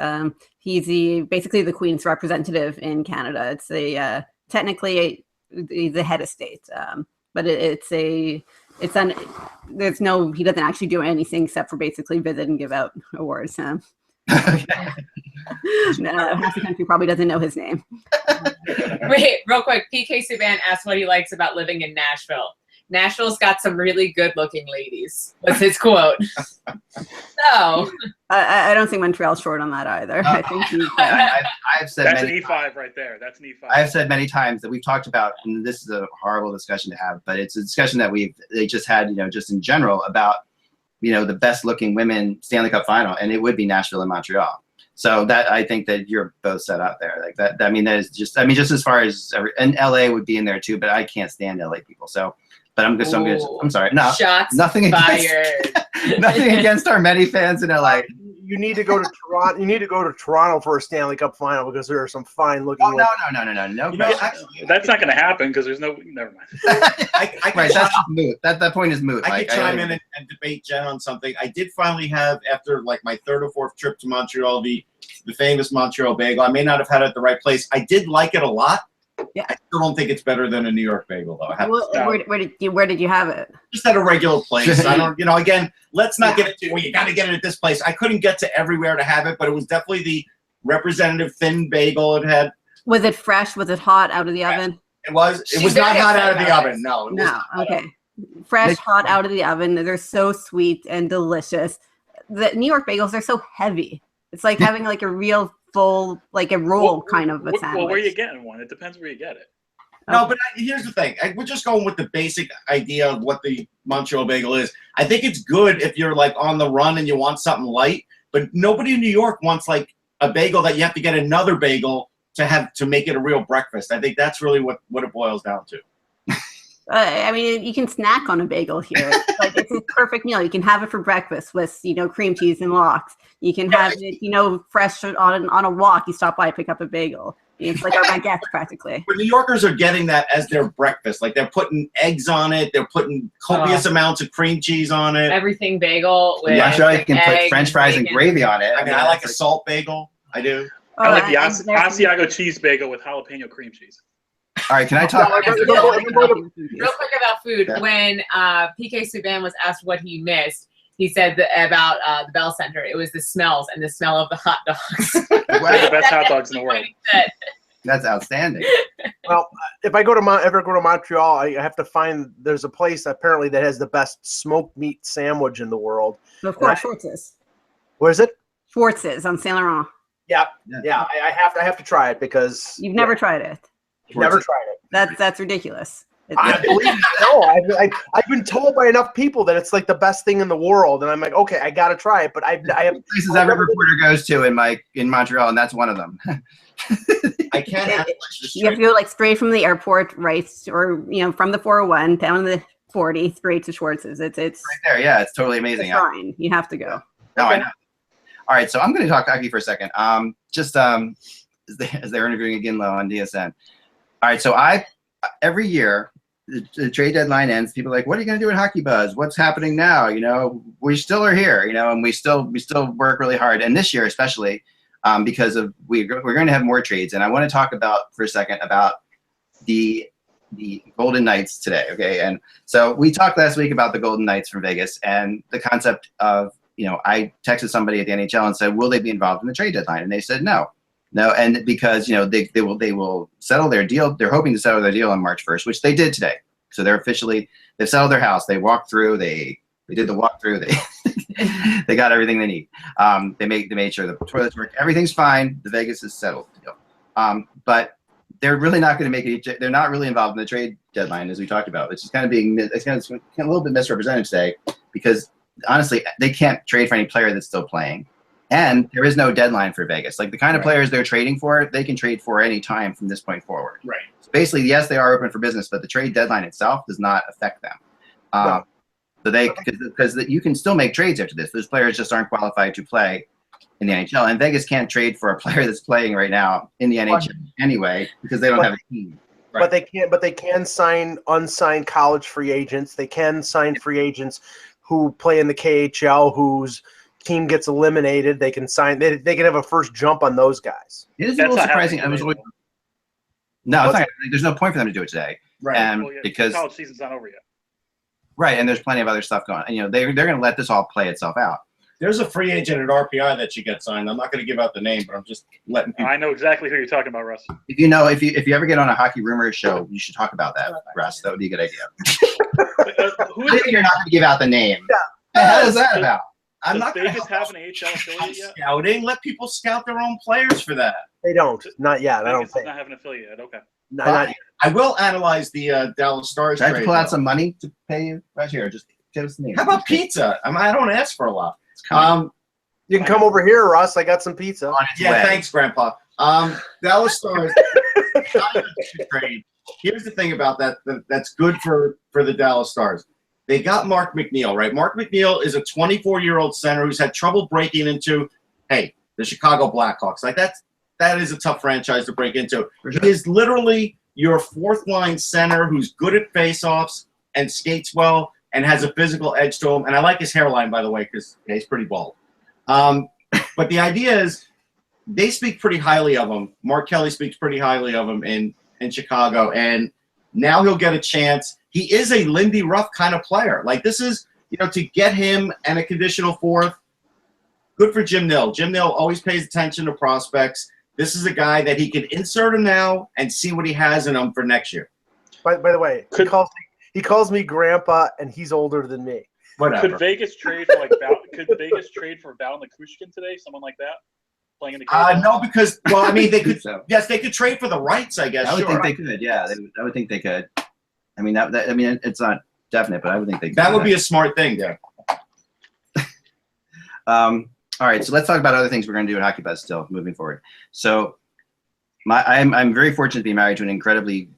He's basically the Queen's representative in Canada. It's technically the head of state, but he doesn't actually do anything except for basically visit and give out awards. No, half the country probably doesn't know his name. Wait, real quick. PK Subban asked what he likes about living in Nashville. Nashville's got some really good-looking ladies. Was his quote. So I don't think Montreal's short on that either. I think I've said That's many, an E5 right there. That's an E5. I've said many times that we've talked about, and this is a horrible discussion to have, but it's a discussion that they just had, just in general about, the best-looking women Stanley Cup final, and it would be Nashville and Montreal. So that I think that you're both set up there like that. I mean, that is just as far as and LA would be in there too, but I can't stand LA people. So. But I'm sorry. No, shots nothing fired. Nothing against our many fans in LA. You need to go to Toronto. You need to go to Toronto for a Stanley Cup final because there are some fine-looking. Oh no. That's not going to happen because there's no. Never mind. Right, that's moot. That point is moot. I could chime in and debate Jen on something. I did finally have, after like my third or fourth trip to Montreal, the famous Montreal bagel. I may not have had it at the right place. I did like it a lot. Yeah. I still don't think it's better than a New York bagel, though. Where did you have it? Just at a regular place. I don't, again, let's not get it to, well, you got to get it at this place. I couldn't get to everywhere to have it, but it was definitely the representative thin bagel it had. Was it fresh? Was it hot out of the oven? It was. It was not hot out of the oven. No. No. Okay. Fresh, hot out of the oven. They're so sweet and delicious. The New York bagels are so heavy. It's like having like a real full, like a roll kind of a sandwich. Well, where are you getting one? It depends where you get it. No, but here's the thing. We're just going with the basic idea of what the Montreal bagel is. I think it's good if you're like on the run and you want something light, but nobody in New York wants like a bagel that you have to get another bagel to make it a real breakfast. I think that's really what it boils down to. I mean, you can snack on a bagel here. It's a perfect meal. You can have it for breakfast with, cream cheese and lox. You can have it, fresh on a walk. You stop by, pick up a bagel. It's like our baguette practically. But New Yorkers are getting that as their breakfast. Like they're putting eggs on it. They're putting copious amounts of cream cheese on it. Everything bagel with I'm sure you can put French fries and gravy on it. I mean, I like a salt bagel. I do. I like the Asiago cheese bagel with jalapeno cream cheese. All right, can I talk? Real quick about food. Yeah. When PK Subban was asked what he missed, he said about the Bell Center. It was the smells and the smell of the hot dogs. The best hot dogs in the world. That's outstanding. Well, if I ever go to Montreal, I have to find there's a place apparently that has the best smoked meat sandwich in the world. Of course, Schwartz's. Where is it? Schwartz's on Saint Laurent. Yeah. I have to try it because you've never tried it. Never tried it. That's ridiculous. I believe no. I've been told by enough people that it's like the best thing in the world, and I'm like, okay, I got to try it. But I have places every reporter goes to in Montreal, and that's one of them. I can't. You have to go like straight from the airport, right, or from the 401 down the 40, straight to Schwartz's. It's right there. Yeah, it's totally amazing. It's fine. You have to go. No, I know. All right, so I'm going to talk hockey for a second. As they're interviewing Iginla on DSN. All right, so every year the trade deadline ends. People are like, what are you going to do at HockeyBuzz? What's happening now? We still are here. And we still work really hard. And this year especially, because of we're going to have more trades. And I want to talk for a second about the Golden Knights today. Okay, and so we talked last week about the Golden Knights from Vegas and the concept of I texted somebody at the NHL and said, will they be involved in the trade deadline? And they said no. No, and because they will settle their deal. They're hoping to settle their deal on March 1st, which they did today. So they've settled their house. They walked through. They did the walkthrough. They got everything they need. They made sure the toilets work. Everything's fine. The Vegas is settled. But they're really not going to make it. They're not really involved in the trade deadline, as we talked about. It's kind of a little bit misrepresented today because honestly, they can't trade for any player that's still playing. And there is no deadline for Vegas. Like the kind of players they're trading for, they can trade for any time from this point forward. Right. So basically, yes, they are open for business, but the trade deadline itself does not affect them. So because you can still make trades after this. Those players just aren't qualified to play in the NHL, and Vegas can't trade for a player that's playing right now in the NHL anyway because they don't have a team. Right. But they can sign unsigned college free agents. They can sign free agents who play in the KHL whose team gets eliminated, they can sign. They can have a first jump on those guys. It is a That's little not surprising. happening I was today, always, no, it's not, there's no point for them to do it today. Right. Well, yeah, Because college season's not over yet. right, and there's plenty of other stuff going on. You know, they're going to let this all play itself out. There's a free agent at RPI that should get signed. I'm not going to give out the name, but I'm just letting people. I know exactly who you're talking about, Russ. If you know, if you ever get on a Hockey Rumors show, you should talk about that, Russ. That would be a good idea. Who I think you're not going to give out the name. Yeah. What the hell is that about? I'm does not going to Vegas have an AHL affiliate yet? scouting. Let people scout their own players for that. They don't. Not yet. I don't Vegas does think. not have an affiliate yet. Okay. Not yet. I will analyze the Dallas Stars Do I have to trade. pull out though. some money to pay you right here? Just give us the name. How about pizza? I don't ask for a lot. It's coming You can come over here, Russ. I got some pizza. on its Yeah, way. thanks, Grandpa. Dallas Stars trade. Here's the thing about that's good for the Dallas Stars. They got Mark McNeil, right? Mark McNeil is a 24-year-old center who's had trouble breaking into, the Chicago Blackhawks. Like that is a tough franchise to break into. Sure. He is literally your fourth-line center who's good at face-offs and skates well and has a physical edge to him. And I like his hairline, by the way, because he's pretty bald. But the idea is they speak pretty highly of him. Mark Kelly speaks pretty highly of him in Chicago, and now he'll get a chance. He is a Lindy Ruff kind of player. Like this is, to get him and a conditional fourth, good for Jim Nill. Jim Nill always pays attention to prospects. This is a guy that he can insert him now and see what he has in him for next year. By the way, he calls me Grandpa, and he's older than me. Whatever. Could Vegas trade for Val Nikushkin today? Someone like that playing in the KHL? No, because they could. So. Yes, they could trade for the rights. I guess. I would Sure. think they could. Yeah, I would think they could. I mean, it's not definite, but I would think they could. That would be a smart thing, yeah. All right, so let's talk about other things we're going to do at HockeyBuzz still moving forward. So, I'm very fortunate to be married to an incredibly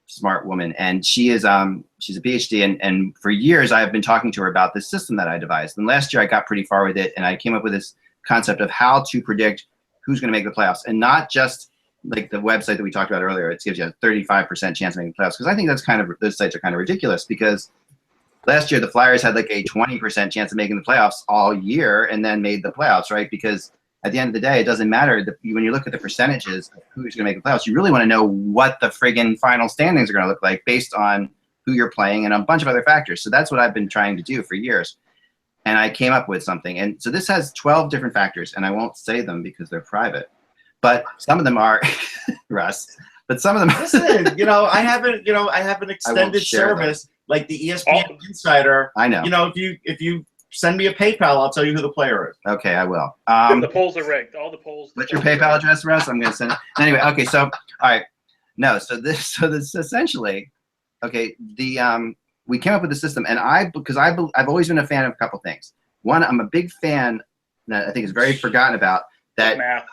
smart woman, and she's a PhD, and for years I've been talking to her about this system that I devised. And last year I got pretty far with it, and I came up with this concept of how to predict who's going to make the playoffs, and not just like the website that we talked about earlier. It gives you a 35% chance of making the playoffs, because I think those sites are kind of ridiculous, because last year the Flyers had like a 20% chance of making the playoffs all year and then made the playoffs, right? Because at the end of the day, it doesn't matter when you look at the percentages of who's going to make the playoffs. You really want to know what the friggin' final standings are going to look like based on who you're playing and a bunch of other factors. So that's what I've been trying to do for years. And I came up with something. And so this has 12 different factors, and I won't say them because they're private. But some of them are, Russ, but some of them. Listen, I have an extended share service like the ESPN Insider. I know. If you send me a PayPal, I'll tell you who the player is. Okay, I will. The polls are rigged. All the polls. What's your PayPal address, Russ? I'm going to send it. Anyway, okay, so, all right. No, so this essentially, okay, we came up with the system, and I've always been a fan of a couple things. One, I'm a big fan that I think is very forgotten about, that math.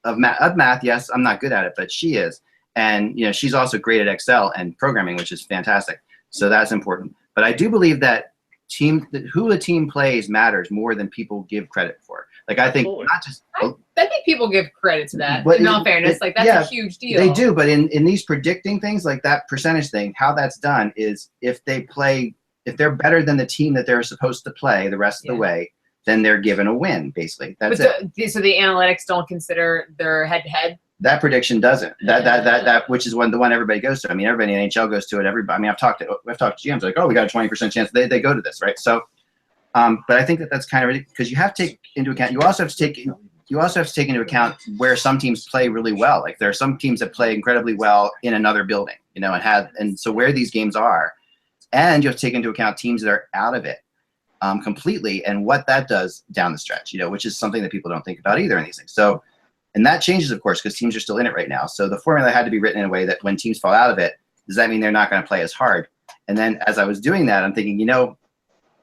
Of math. Yes, I'm not good at it, but she is. And, she's also great at Excel and programming, which is fantastic. So that's important. But I do believe that who a team plays matters more than people give credit for. Like, I think not just. I think people give credit to that. But in all fairness, that's a huge deal. They do, but in these predicting things, like that percentage thing, how that's done is if they're better than the team that they're supposed to play the rest of the way, then they're given a win, basically. That's it. So the analytics don't consider their head-to-head? That prediction doesn't. That which is the one everybody goes to. I mean, everybody in NHL goes to it. Everybody. I mean, I've talked to GMs like, oh, we got a 20% chance. They go to this, right? So, but I think that's kind of ridiculous, because you have to take into account. You also have to take into account where some teams play really well. Like there are some teams that play incredibly well in another building, and so where these games are, and you have to take into account teams that are out of it completely, and what that does down the stretch. Which is something that people don't think about either in these things. So. And that changes, of course, because teams are still in it right now. So the formula had to be written in a way that when teams fall out of it, does that mean they're not going to play as hard? And then as I was doing that, I'm thinking,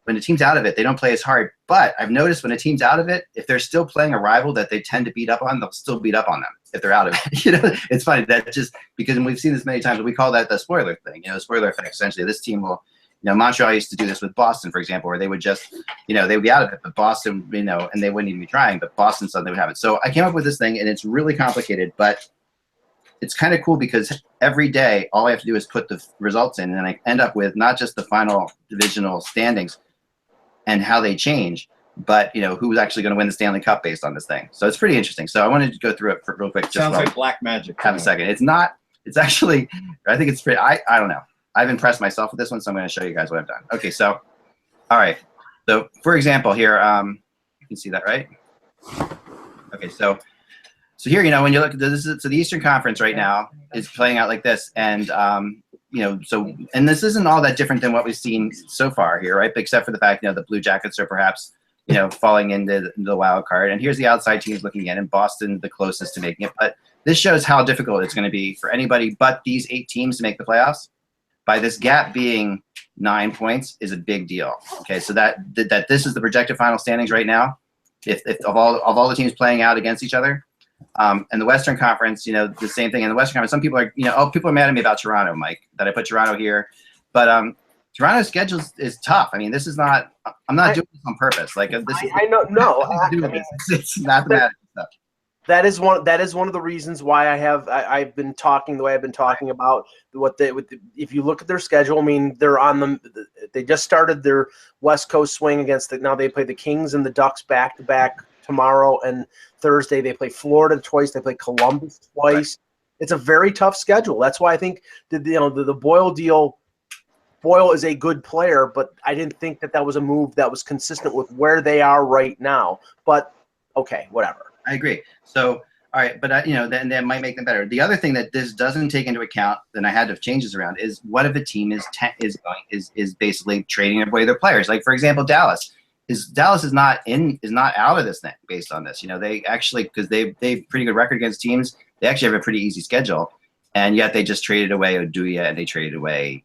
when a team's out of it, they don't play as hard. But I've noticed when a team's out of it, if they're still playing a rival that they tend to beat up on, they'll still beat up on them if they're out of it. It's funny that just because we've seen this many times, we call that the spoiler thing. The spoiler effect. Essentially, this team will. Montreal used to do this with Boston, for example, where they would just, they would be out of it, but Boston, and they wouldn't even be trying, but Boston suddenly would have it. So I came up with this thing, and it's really complicated, but it's kind of cool because every day, all I have to do is put the results in, and I end up with not just the final divisional standings, and how they change. But who's actually going to win the Stanley Cup based on this thing? So it's pretty interesting. So I wanted to go through it real quick. Sounds like black magic. Have a second. It's not. It's actually. I think it's pretty. I don't know. I've impressed myself with this one, so I'm going to show you guys what I've done. Okay, so all right. So for example, here you can see that, right? Okay, so here when you look at this, so the Eastern Conference right now is playing out like this, and and this isn't all that different than what we've seen so far here, right? Except for the fact the Blue Jackets are perhaps falling into the wild card, and here's the outside teams looking in, and Boston the closest to making it. But this shows how difficult it's going to be for anybody but these 8 teams to make the playoffs. By this gap being 9 points is a big deal. Okay, so that this is the projected final standings right now. If of all the teams playing out against each other, and the Western Conference, the same thing in the Western Conference. Some people are, people are mad at me about Toronto, Mike, that I put Toronto here, but Toronto's schedule is tough. I mean, this is not. I'm not doing this on purpose. Like this. I know. No, it's mathematical stuff. That is one of the reasons why I've been talking the way I've been talking about if you look at their schedule. I mean, they just started their West Coast swing against now they play the Kings and the Ducks back to back tomorrow and Thursday. They play Florida twice. They play Columbus twice. Right. It's a very tough schedule. That's why I think the Boyle deal. Boyle is a good player, but I didn't think that was a move that was consistent with where they are right now. But okay, whatever. I agree. So, all right, but then that might make them better. The other thing that this doesn't take into account, then I had to change this around, is what if a team is basically trading away their players? Like for example, Dallas is not out of this thing based on this. They actually, because they've pretty good record against teams, they actually have a pretty easy schedule, and yet they just traded away Oduya and they traded away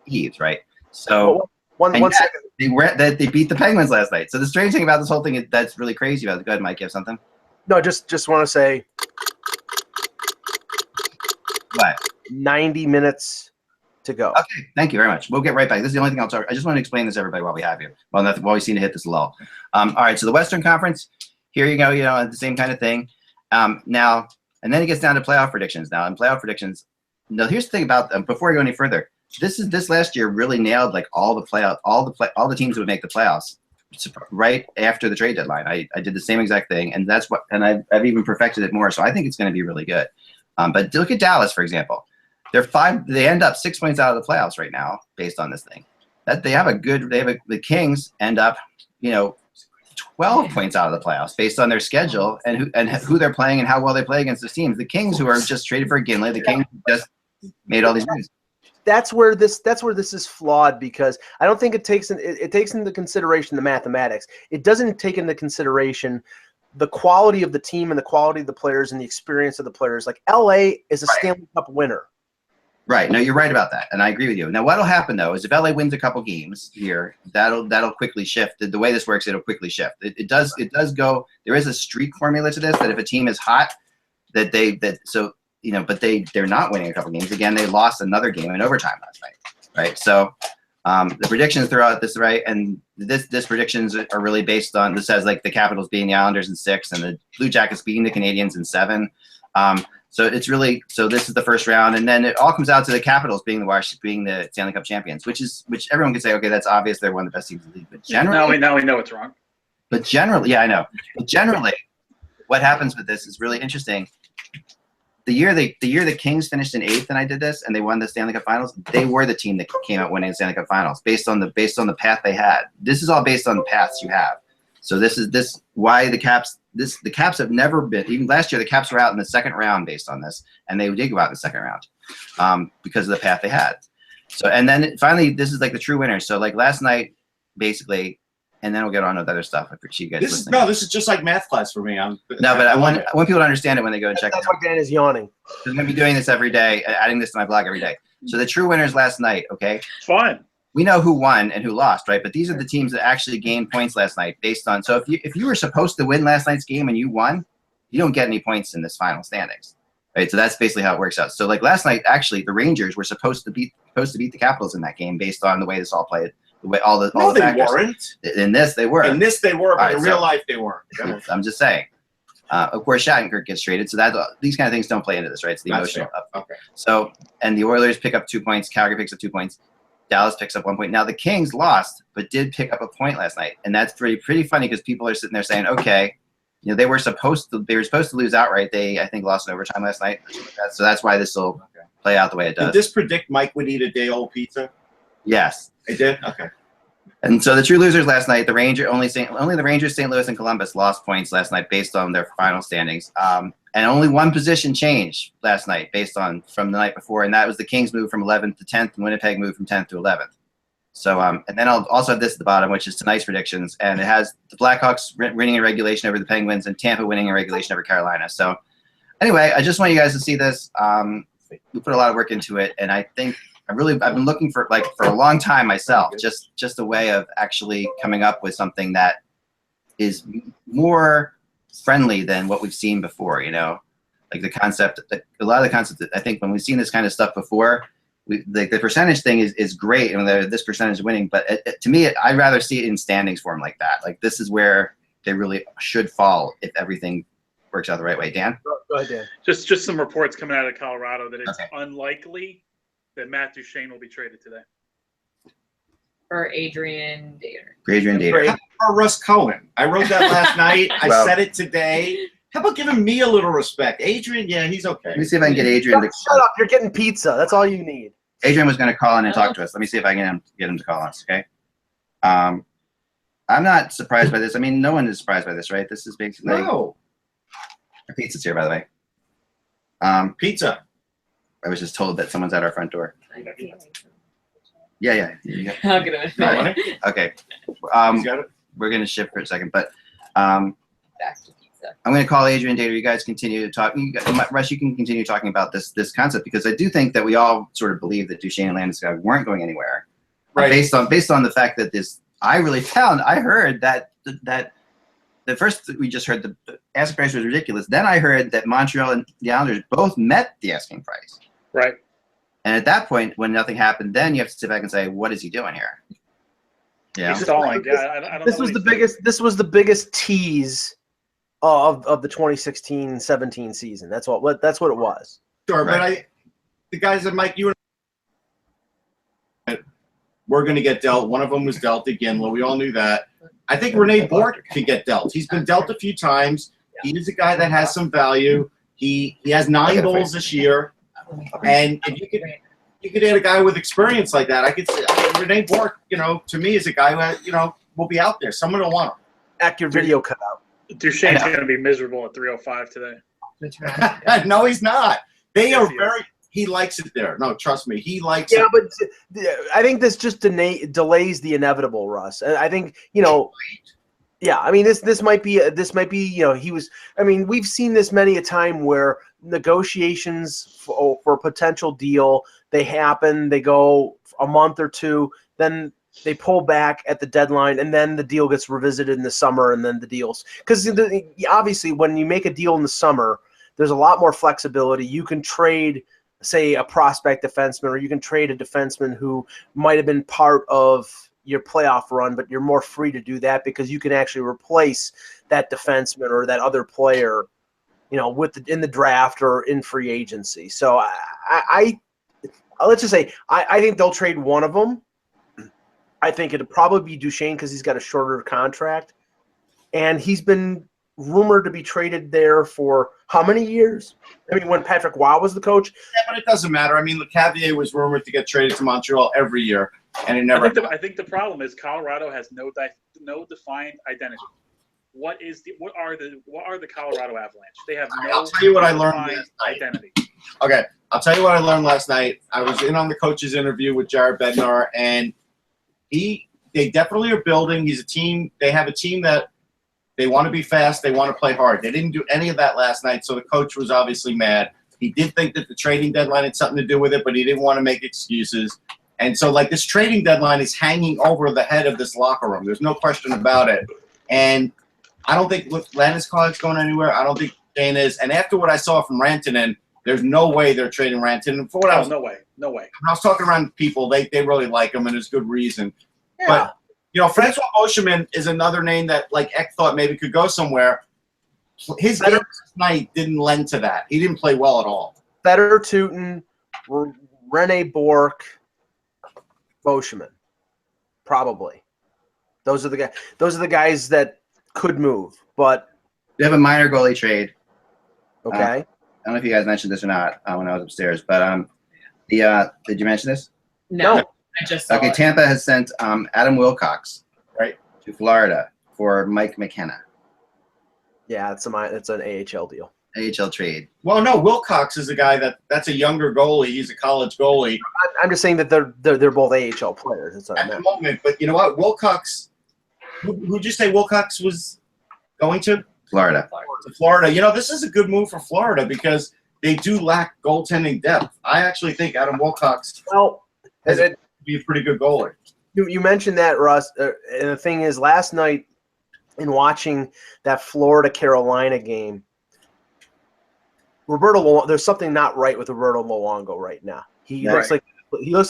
Eves, right? So one second. They beat the Penguins last night. So the strange thing about this whole thing that's really crazy about it. Go ahead, Mike. You have something? No, just want to say. What? 90 minutes to go. Okay, thank you very much. We'll get right back. This is the only thing I'll talk. I just want to explain this to everybody while we have you. While we seem to hit this lull. All right. So the Western Conference. Here you go. The same kind of thing. Now, and then it gets down to playoff predictions. Now, in playoff predictions. Now, here's the thing about them. Before I go any further. This last year really nailed like all the teams who would make the playoffs right after the trade deadline. I did the same exact thing, and I've even perfected it more. So I think it's going to be really good. But look at Dallas, for example. They end up 6 points out of the playoffs right now based on this thing. The Kings end up 12 points out of the playoffs based on their schedule and who they're playing and how well they play against those teams. The Kings who are just traded for Iginla, the Kings just made all these moves. That's where this is flawed, because I don't think it takes into consideration the mathematics. It doesn't take into consideration the quality of the team and the quality of the players and the experience of the players. Like LA is a Stanley Cup winner. Right. No, you're right about that, and I agree with you. Now, what'll happen though is if LA wins a couple games here, that'll quickly shift. The way this works, it'll quickly shift. It does go. There is a streak formula to this that if a team is hot, but they're not winning a couple games. Again, they lost another game in overtime last night, right? So the predictions throughout this, right, and this predictions are really based on, this says like the Capitals beating the Islanders in 6 and the Blue Jackets beating the Canadiens in 7. So it's really, so this is the first round, and then it all comes out to the Capitals being the Stanley Cup champions, which everyone can say, okay, that's obvious, they're one of the best teams in the league. But generally, now we know it's wrong. But generally, yeah, I know. But generally, what happens with this is really interesting. The year the Kings finished in 8th and I did this and they won the Stanley Cup Finals, they were the team that came out winning the Stanley Cup Finals based on the path they had. This is all based on the paths you have. So why the Caps have never been, even last year the Caps were out in the second round based on this, and they did go out in the second round because of the path they had. So, and then finally this is like the true winner. So like last night basically, and then we'll get on with other stuff. I appreciate you guys listening. This is just like math class for me. No, but I want people to understand it when they go and check it out. That's why Dan is yawning. I'm going to be doing this every day, adding this to my blog every day. So the true winners last night, okay? Fine. We know who won and who lost, right? But these are the teams that actually gained points last night based on. So if you were supposed to win last night's game and you won, you don't get any points in this final standings, right? So that's basically how it works out. So like last night, actually, the Rangers were supposed to beat the Capitals in that game based on the way this all played. The way all the factors. Weren't. In this, they were. In this, they were, but right, in real life, they weren't. I'm just saying. Of course, Shattenkirk gets traded, so that these kind of things don't play into this, right? It's the emotional. Okay. So, and the Oilers pick up 2 points. Calgary picks up 2 points. Dallas picks up 1 point. Now the Kings lost, but did pick up a point last night, and that's pretty funny because people are sitting there saying, okay, they were supposed to lose outright. They, I think, lost in overtime last night. So that's why this will play out the way it does. Did this predict Mike would eat a day-old pizza? Yes, It did. Okay. And so the true losers last night, only the Rangers, St. Louis, and Columbus lost points last night based on their final standings. And only one position changed last night from the night before, and that was the Kings moved from 11th to 10th, and Winnipeg moved from 10th to 11th. So, and then I'll also have this at the bottom, which is tonight's predictions, and it has the Blackhawks winning in regulation over the Penguins and Tampa winning in regulation over Carolina. So, anyway, I just want you guys to see this. We put a lot of work into it, and I think I've been looking for a long time myself, just a way of actually coming up with something that is more friendly than what we've seen before. Like the concept, a lot of the concepts. I think when we've seen this kind of stuff before, the percentage thing is great, and this percentage is winning. But to me, I'd rather see it in standings form like that. Like this is where they really should fall if everything works out the right way. Dan? Go ahead, Dan. Just some reports coming out of Colorado that it's unlikely that Matt Duchene will be traded today. For Adrian Dater. Adrian Dater. Or Russ Cohen. I wrote that last night. I said it today. How about giving me a little respect? Adrian, yeah, he's okay. Let me see if I can get Adrian to shut up. You're getting pizza. That's all you need. Adrian was going to call in and talk to us. Let me see if I can get him to call us, okay? I'm not surprised by this. I mean, no one is surprised by this, right? This is basically... No. Our pizza's here, by the way. Pizza. I was just told that someone's at our front door. Yeah. I'll get it. Okay. Got it? We're going to shift for a second, but Back to pizza. I'm going to call Adrian Dater. You guys continue to talk. Russ, you can continue talking about this concept because I do think that we all sort of believe that Duchene and Landeskog weren't going anywhere. Right. Based on the fact that I heard that the first we just heard the asking price was ridiculous. Then I heard that Montreal and the Islanders both met the asking price. Right. And at that point, when nothing happened, then you have to sit back and say, "What is he doing here?" Yeah. He's stalling. Yeah, I don't This know was what the he's doing. biggest. This was the biggest tease of the 2016-17 season. That's what it was. Sure, Right. but the guys that Mike, you and we're going to get dealt. One of them was dealt Iginla. We all knew that. I think Rene Bourque could get dealt. He's been dealt a few times. He is a guy that has some value. He has 9 goals this year, and if you could add a guy with experience like that, I could say Rene Bourque. To me, is a guy who will be out there. Someone will want him. Act your video cut out. Duchene's going to be miserable at 305 today. No, he's not. They Yes, are he is. very. He likes it there. No, trust me, he likes Yeah, it. but I think this just delays the inevitable, Russ. And I think yeah. I mean, this might be he was. I mean, we've seen this many a time where negotiations for a potential deal, they happen, they go a month or two, then they pull back at the deadline, and then the deal gets revisited in the summer, and then the deals. Because obviously, when you make a deal in the summer, there's a lot more flexibility. You can trade, say, a prospect defenseman, or you can trade a defenseman who might have been part of your playoff run, but you're more free to do that because you can actually replace that defenseman or that other player, in the draft or in free agency. So I let's just say I think they'll trade one of them. I think it'll probably be Duchene because he's got a shorter contract, and he's been rumored to be traded there for how many years? I mean, when Patrick Waugh was the coach. Yeah, but it doesn't matter. I mean, LeCavier was rumored to get traded to Montreal every year, and it never. I think the problem is Colorado has no defined identity. What are the Colorado Avalanche? They have no. I'll tell you what I learned defined last night. identity. Okay, I'll tell you what I learned last night. I was in on the coach's interview with Jared Bednar, and they definitely are building. They have a team that they want to be fast. They want to play hard. They didn't do any of that last night, so the coach was obviously mad. He did think that the trading deadline had something to do with it, but he didn't want to make excuses. And so, this trading deadline is hanging over the head of this locker room. There's no question about it. And I don't think Landeskog's going anywhere. I don't think Duchene is. And after what I saw from Rantanen, there's no way they're trading Rantanen. For what I was, no way. when I was talking around people, they really like him, and there's good reason. Yeah. But Francois Beauchemin is another name that Eck thought maybe could go somewhere. His game last night didn't lend to that. He didn't play well at all. Better Tootin, Rene Bourque, Boschman, probably. Those are the guys that could move, but We have a minor goalie trade. okay. I don't know if you guys mentioned this or not when I was upstairs, but did you mention this? No, No. I just saw Okay, it. Tampa has sent Adam Wilcox Right. to Florida for Mike McKenna. Yeah, it's an AHL deal. AHL trade. Well, no, Wilcox is a guy that's a younger goalie. He's a college goalie I'm just saying that they're both AHL players. That's what I at the meant. moment. But you know what? Wilcox, who'd you say Wilcox was going to? Florida. To Florida. You know, this is a good move for Florida because they do lack goaltending depth. I actually think Adam Wilcox Well, has to be a pretty good goalie. you mentioned that, Russ, and the thing is, last night in watching that Florida-Carolina game, there's something not right with Roberto Luongo right now. He looks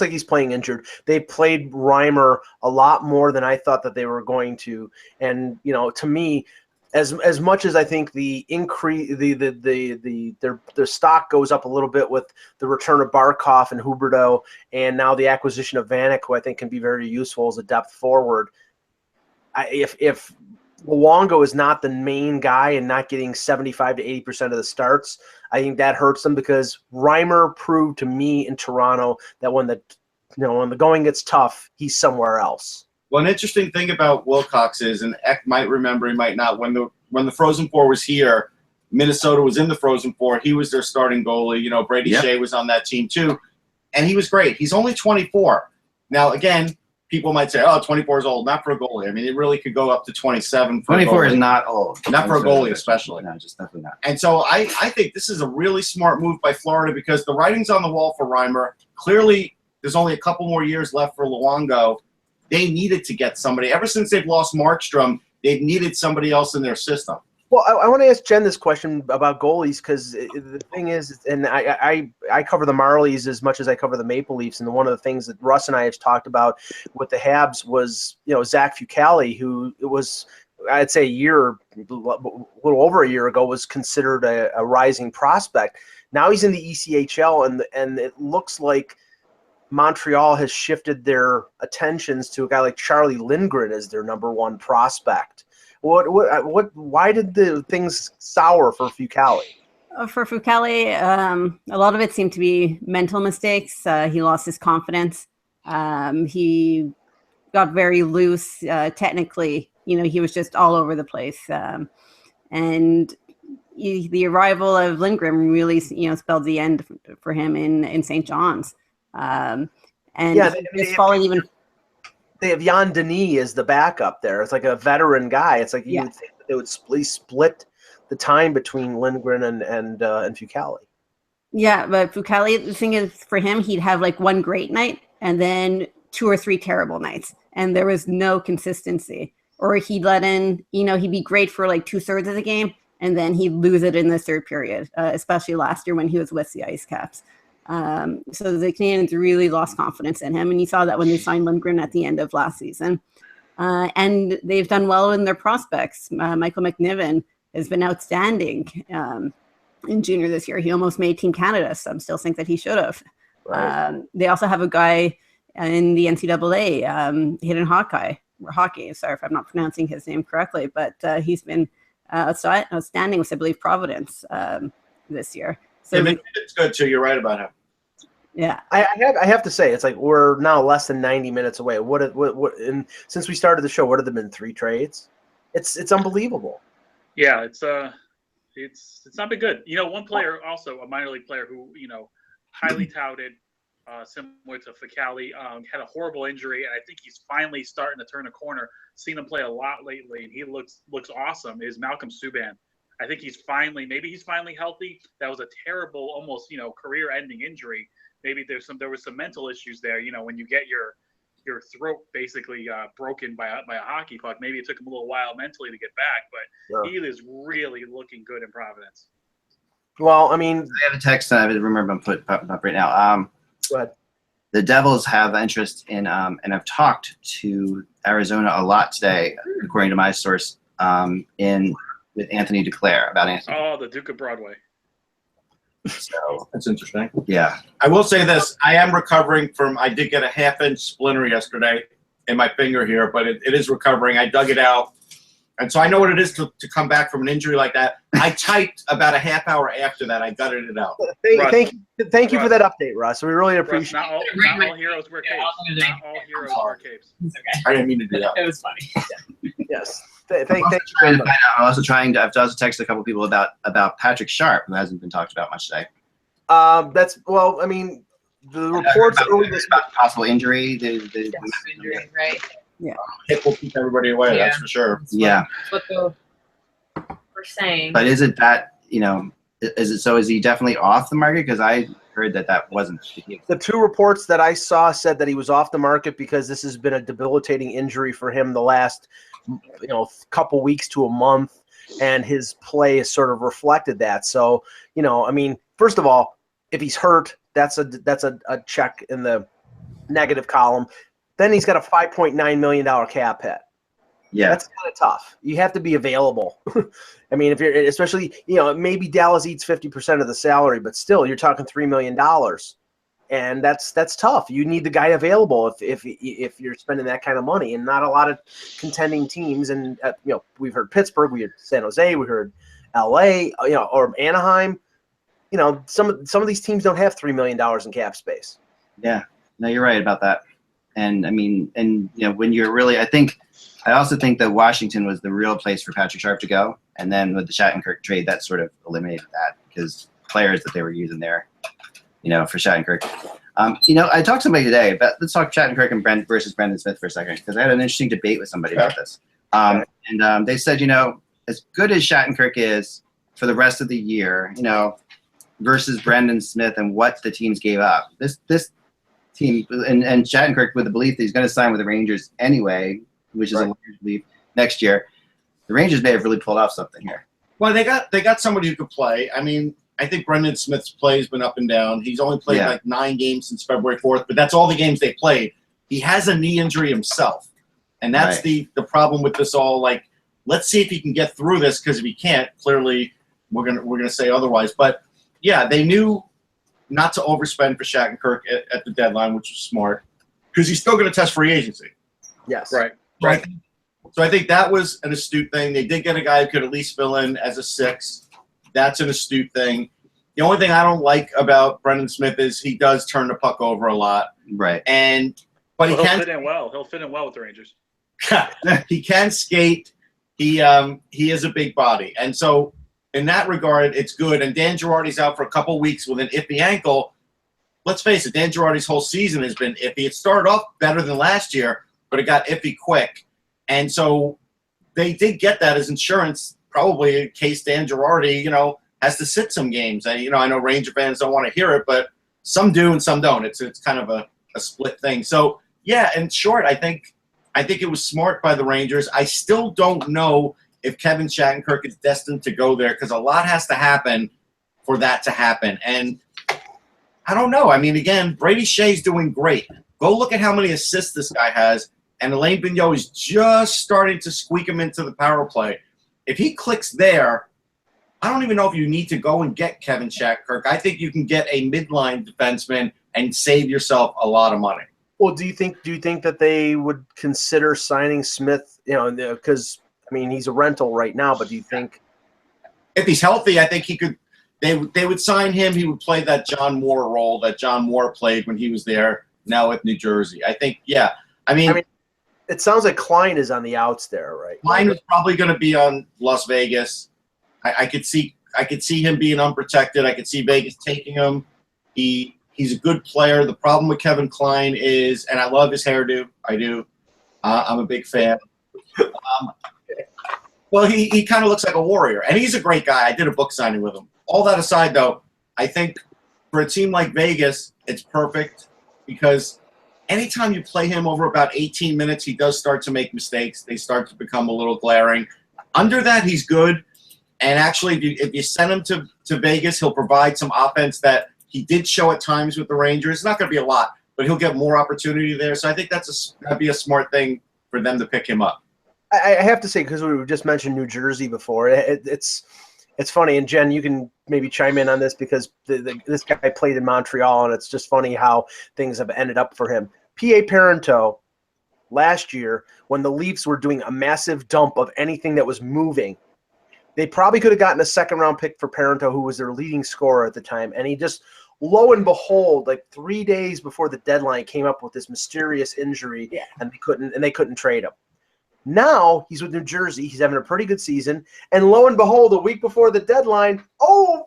like he's playing injured. They played Reimer a lot more than I thought that they were going to, and to me, as much as I think the increase, their stock goes up a little bit with the return of Barkov and Huberdeau, and now the acquisition of Vanek, who I think can be very useful as a depth forward. If Luongo is not the main guy and not getting 75 to 80% of the starts, I think that hurts them because Reimer proved to me in Toronto that when the going gets tough, he's somewhere else. Well, an interesting thing about Wilcox is, and Eck might remember, he might not, when the Frozen Four was here, Minnesota was in the Frozen Four. He was their starting goalie. Brady Shea was on that team too, and he was great. He's only 24. Now, again, people might say, 24 is old. Not for a goalie. I mean, it really could go up to 27. 24 is not old. Not for a goalie, especially. No, just definitely not. And so I think this is a really smart move by Florida because the writing's on the wall for Reimer. Clearly, there's only a couple more years left for Luongo. They needed to get somebody. Ever since they've lost Markstrom, they've needed somebody else in their system. Well, I want to ask Jen this question about goalies because the thing is, and I cover the Marlies as much as I cover the Maple Leafs, and one of the things that Russ and I have talked about with the Habs was, Zach Fucale, who was, I'd say a little over a year ago, was considered a rising prospect. Now he's in the ECHL, and it looks like Montreal has shifted their attentions to a guy like Charlie Lindgren as their number one prospect. Why did the things sour for Fucale? For Fucale, a lot of it seemed to be mental mistakes. He lost his confidence. He got very loose technically. He was just all over the place. And the arrival of Lindgren really, spelled the end for him in St. John's. And he's falling even. They have Jan Denis as the backup there. It's like a veteran guy. It's like you would think that they would split the time between Lindgren and Fucale. Yeah, but Fucale, the thing is, for him, he'd have like one great night and then 2 or 3 terrible nights, and there was no consistency. Or he'd let in, he'd be great for like 2/3 of the game, and then he'd lose it in the third period, especially last year when he was with the Ice Caps. So the Canadiens really lost confidence in him, and you saw that when they signed Lindgren at the end of last season. And they've done well in their prospects. Michael McNiven has been outstanding in junior this year. He almost made Team Canada. Some still think that he should have. Right. They also have a guy in the NCAA, Hidden Hockey. Sorry if I'm not pronouncing his name correctly, but he's been outstanding with, I believe, Providence this year. So it's good too. You're right about him. Yeah, I have to say, it's like we're now less than 90 minutes away. What? And since we started the show, what have there been 3 trades? It's unbelievable. Yeah, it's not been good. One player, also a minor league player who highly touted, similar to Fucale, had a horrible injury, and I think he's finally starting to turn a corner. Seen him play a lot lately, and he looks awesome. Is Malcolm Subban. I think he's finally healthy. That was a terrible, almost career-ending injury. Maybe there was some mental issues there. When you get your throat basically broken by a hockey puck, maybe it took him a little while mentally to get back. But he is really looking good in Providence. Well, I mean, I have a text that I remember I'm putting up right now. Go ahead. The Devils have interest in, and I've talked to Arizona a lot today, according to my source, with Anthony Duclair about Anthony. Oh, the Duke of Broadway. So That's interesting. yeah, I will say this. I am recovering from, I did get a half-inch splinter yesterday in my finger here, but it is recovering. I dug it out. And so I know what it is to come back from an injury like that. I typed about a half hour after that. I gutted it out. Thank you for that update, Russ. We really appreciate Not all heroes wear capes. Not all heroes wear capes. It's okay. I didn't mean to do that. It was funny. it. Yes. I'm also trying to. I've also texted a couple people about Patrick Sharp, who hasn't been talked about much today. I mean, the reports early this about possible injury. Injury, right? Hip will keep everybody away, Yeah. that's for sure. Yeah. That's what we're saying. But is it that, is he definitely off the market? Because I heard that wasn't the case. The two reports that I saw said that he was off the market because this has been a debilitating injury for him the last, couple weeks to a month, and his play has sort of reflected that. So, I mean, first of all, if he's hurt, that's a check in the negative column. Then he's got a $5.9 million cap hit. Yeah, that's kind of tough. You have to be available. I mean, if you're especially, maybe Dallas eats 50% of the salary, but still, you're talking $3 million, and that's tough. You need the guy available if you're spending that kind of money, and not a lot of contending teams. And we've heard Pittsburgh, we heard San Jose, we heard LA, or Anaheim. Some of these teams don't have $3 million in cap space. Yeah, no, you're right about that. And I mean, when you're really, I also think that Washington was the real place for Patrick Sharp to go. And then with the Shattenkirk trade, that sort of eliminated that because players that they were using there, for Shattenkirk. I talked to somebody today about, let's talk Shattenkirk and Brent versus Brendan Smith for a second, because I had an interesting debate with somebody about this. And they said, as good as Shattenkirk is for the rest of the year, versus Brendan Smith and what the teams gave up, this team and Shattenkirk with the belief that he's going to sign with the Rangers anyway, which is a large belief next year. The Rangers may have really pulled off something here. Well, they got somebody who could play. I mean, I think Brendan Smith's play has been up and down. He's only played like 9 games since February 4th, but that's all the games they played. He has a knee injury himself, and that's the problem with this all. Like, let's see if he can get through this, because if he can't, clearly we're gonna say otherwise. But yeah, they knew not to overspend for Shattenkirk at the deadline, which was smart, because he's still going to test free agency. Yes. Right. So I think that was an astute thing. They did get a guy who could at least fill in as a 6. That's an astute thing. The only thing I don't like about Brendan Smith is he does turn the puck over a lot. Right. But he'll fit in well. He'll fit in well with the Rangers. He can skate. He is a big body. And so in that regard, it's good. And Dan Girardi's out for a couple weeks with an iffy ankle. Let's face it, Dan Girardi's whole season has been iffy. It started off better than last year, but it got iffy quick. And so they did get that as insurance, probably in case Dan Girardi, has to sit some games. And, I know Ranger fans don't want to hear it, but some do and some don't. It's kind of a split thing. So, yeah, in short, I think it was smart by the Rangers. I still don't know if Kevin Shattenkirk is destined to go there, because a lot has to happen for that to happen. And I don't know. I mean, again, Brady Shea's doing great. Go look at how many assists this guy has, and Alain Vigneault is just starting to squeak him into the power play. If he clicks there, I don't even know if you need to go and get Kevin Shattenkirk. I think you can get a midline defenseman and save yourself a lot of money. Well, do you think that they would consider signing Smith? Because he's a rental right now, but do you think if he's healthy, I think he could? They would sign him. He would play that John Moore role that John Moore played when he was there. Now with New Jersey, I think. Yeah, I mean, it sounds like Klein is on the outs there, right? Klein is probably going to be on Las Vegas. I could see him being unprotected. I could see Vegas taking him. He's a good player. The problem with Kevin Klein is, and I love his hairdo. I do. I'm a big fan. Well, he kind of looks like a warrior, and he's a great guy. I did a book signing with him. All that aside, though, I think for a team like Vegas, it's perfect, because anytime you play him over about 18 minutes, he does start to make mistakes. They start to become a little glaring. Under that, he's good. And actually, if you send him to Vegas, he'll provide some offense that he did show at times with the Rangers. It's not going to be a lot, but he'll get more opportunity there. So I think that'd be a smart thing for them to pick him up. I have to say, because we just mentioned New Jersey before, it's it's funny, and Jen, you can maybe chime in on this because this guy played in Montreal, and it's just funny how things have ended up for him. P.A. Parenteau, last year, when the Leafs were doing a massive dump of anything that was moving, they probably could have gotten a second-round pick for Parenteau, who was their leading scorer at the time, and he just, lo and behold, like 3 days before the deadline, came up with this mysterious injury, and they couldn't trade him. Now he's with New Jersey. He's having a pretty good season, and lo and behold, a week before the deadline,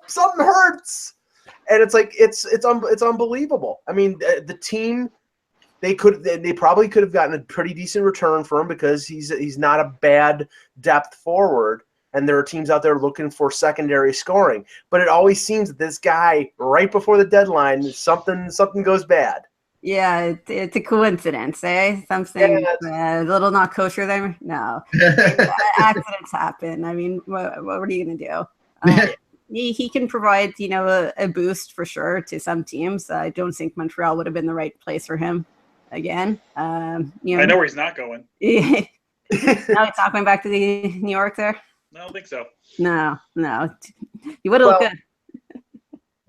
something hurts, and it's like it's unbelievable. I mean, the team, they probably could have gotten a pretty decent return for him because he's not a bad depth forward, and there are teams out there looking for secondary scoring. But it always seems that this guy, right before the deadline, something goes bad. Yeah, it's a coincidence, eh? Something a little not kosher there. No, accidents happen. I mean, what are you gonna do? He can provide, a boost for sure to some teams. I don't think Montreal would have been the right place for him again. I know where he's not going. Now he's not going back to the New York there. I don't think so. No, he would have looked good.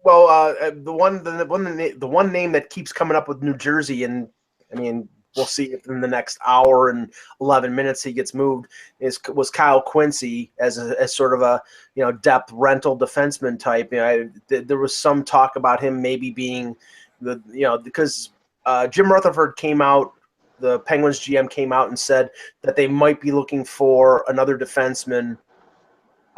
Well, the one name that keeps coming up with New Jersey, and I mean, we'll see if in the next hour and 11 minutes he gets moved, was Kyle Quincy as sort of a depth rental defenseman type. There was some talk about him maybe being because Jim Rutherford came out, the Penguins GM came out and said that they might be looking for another defenseman.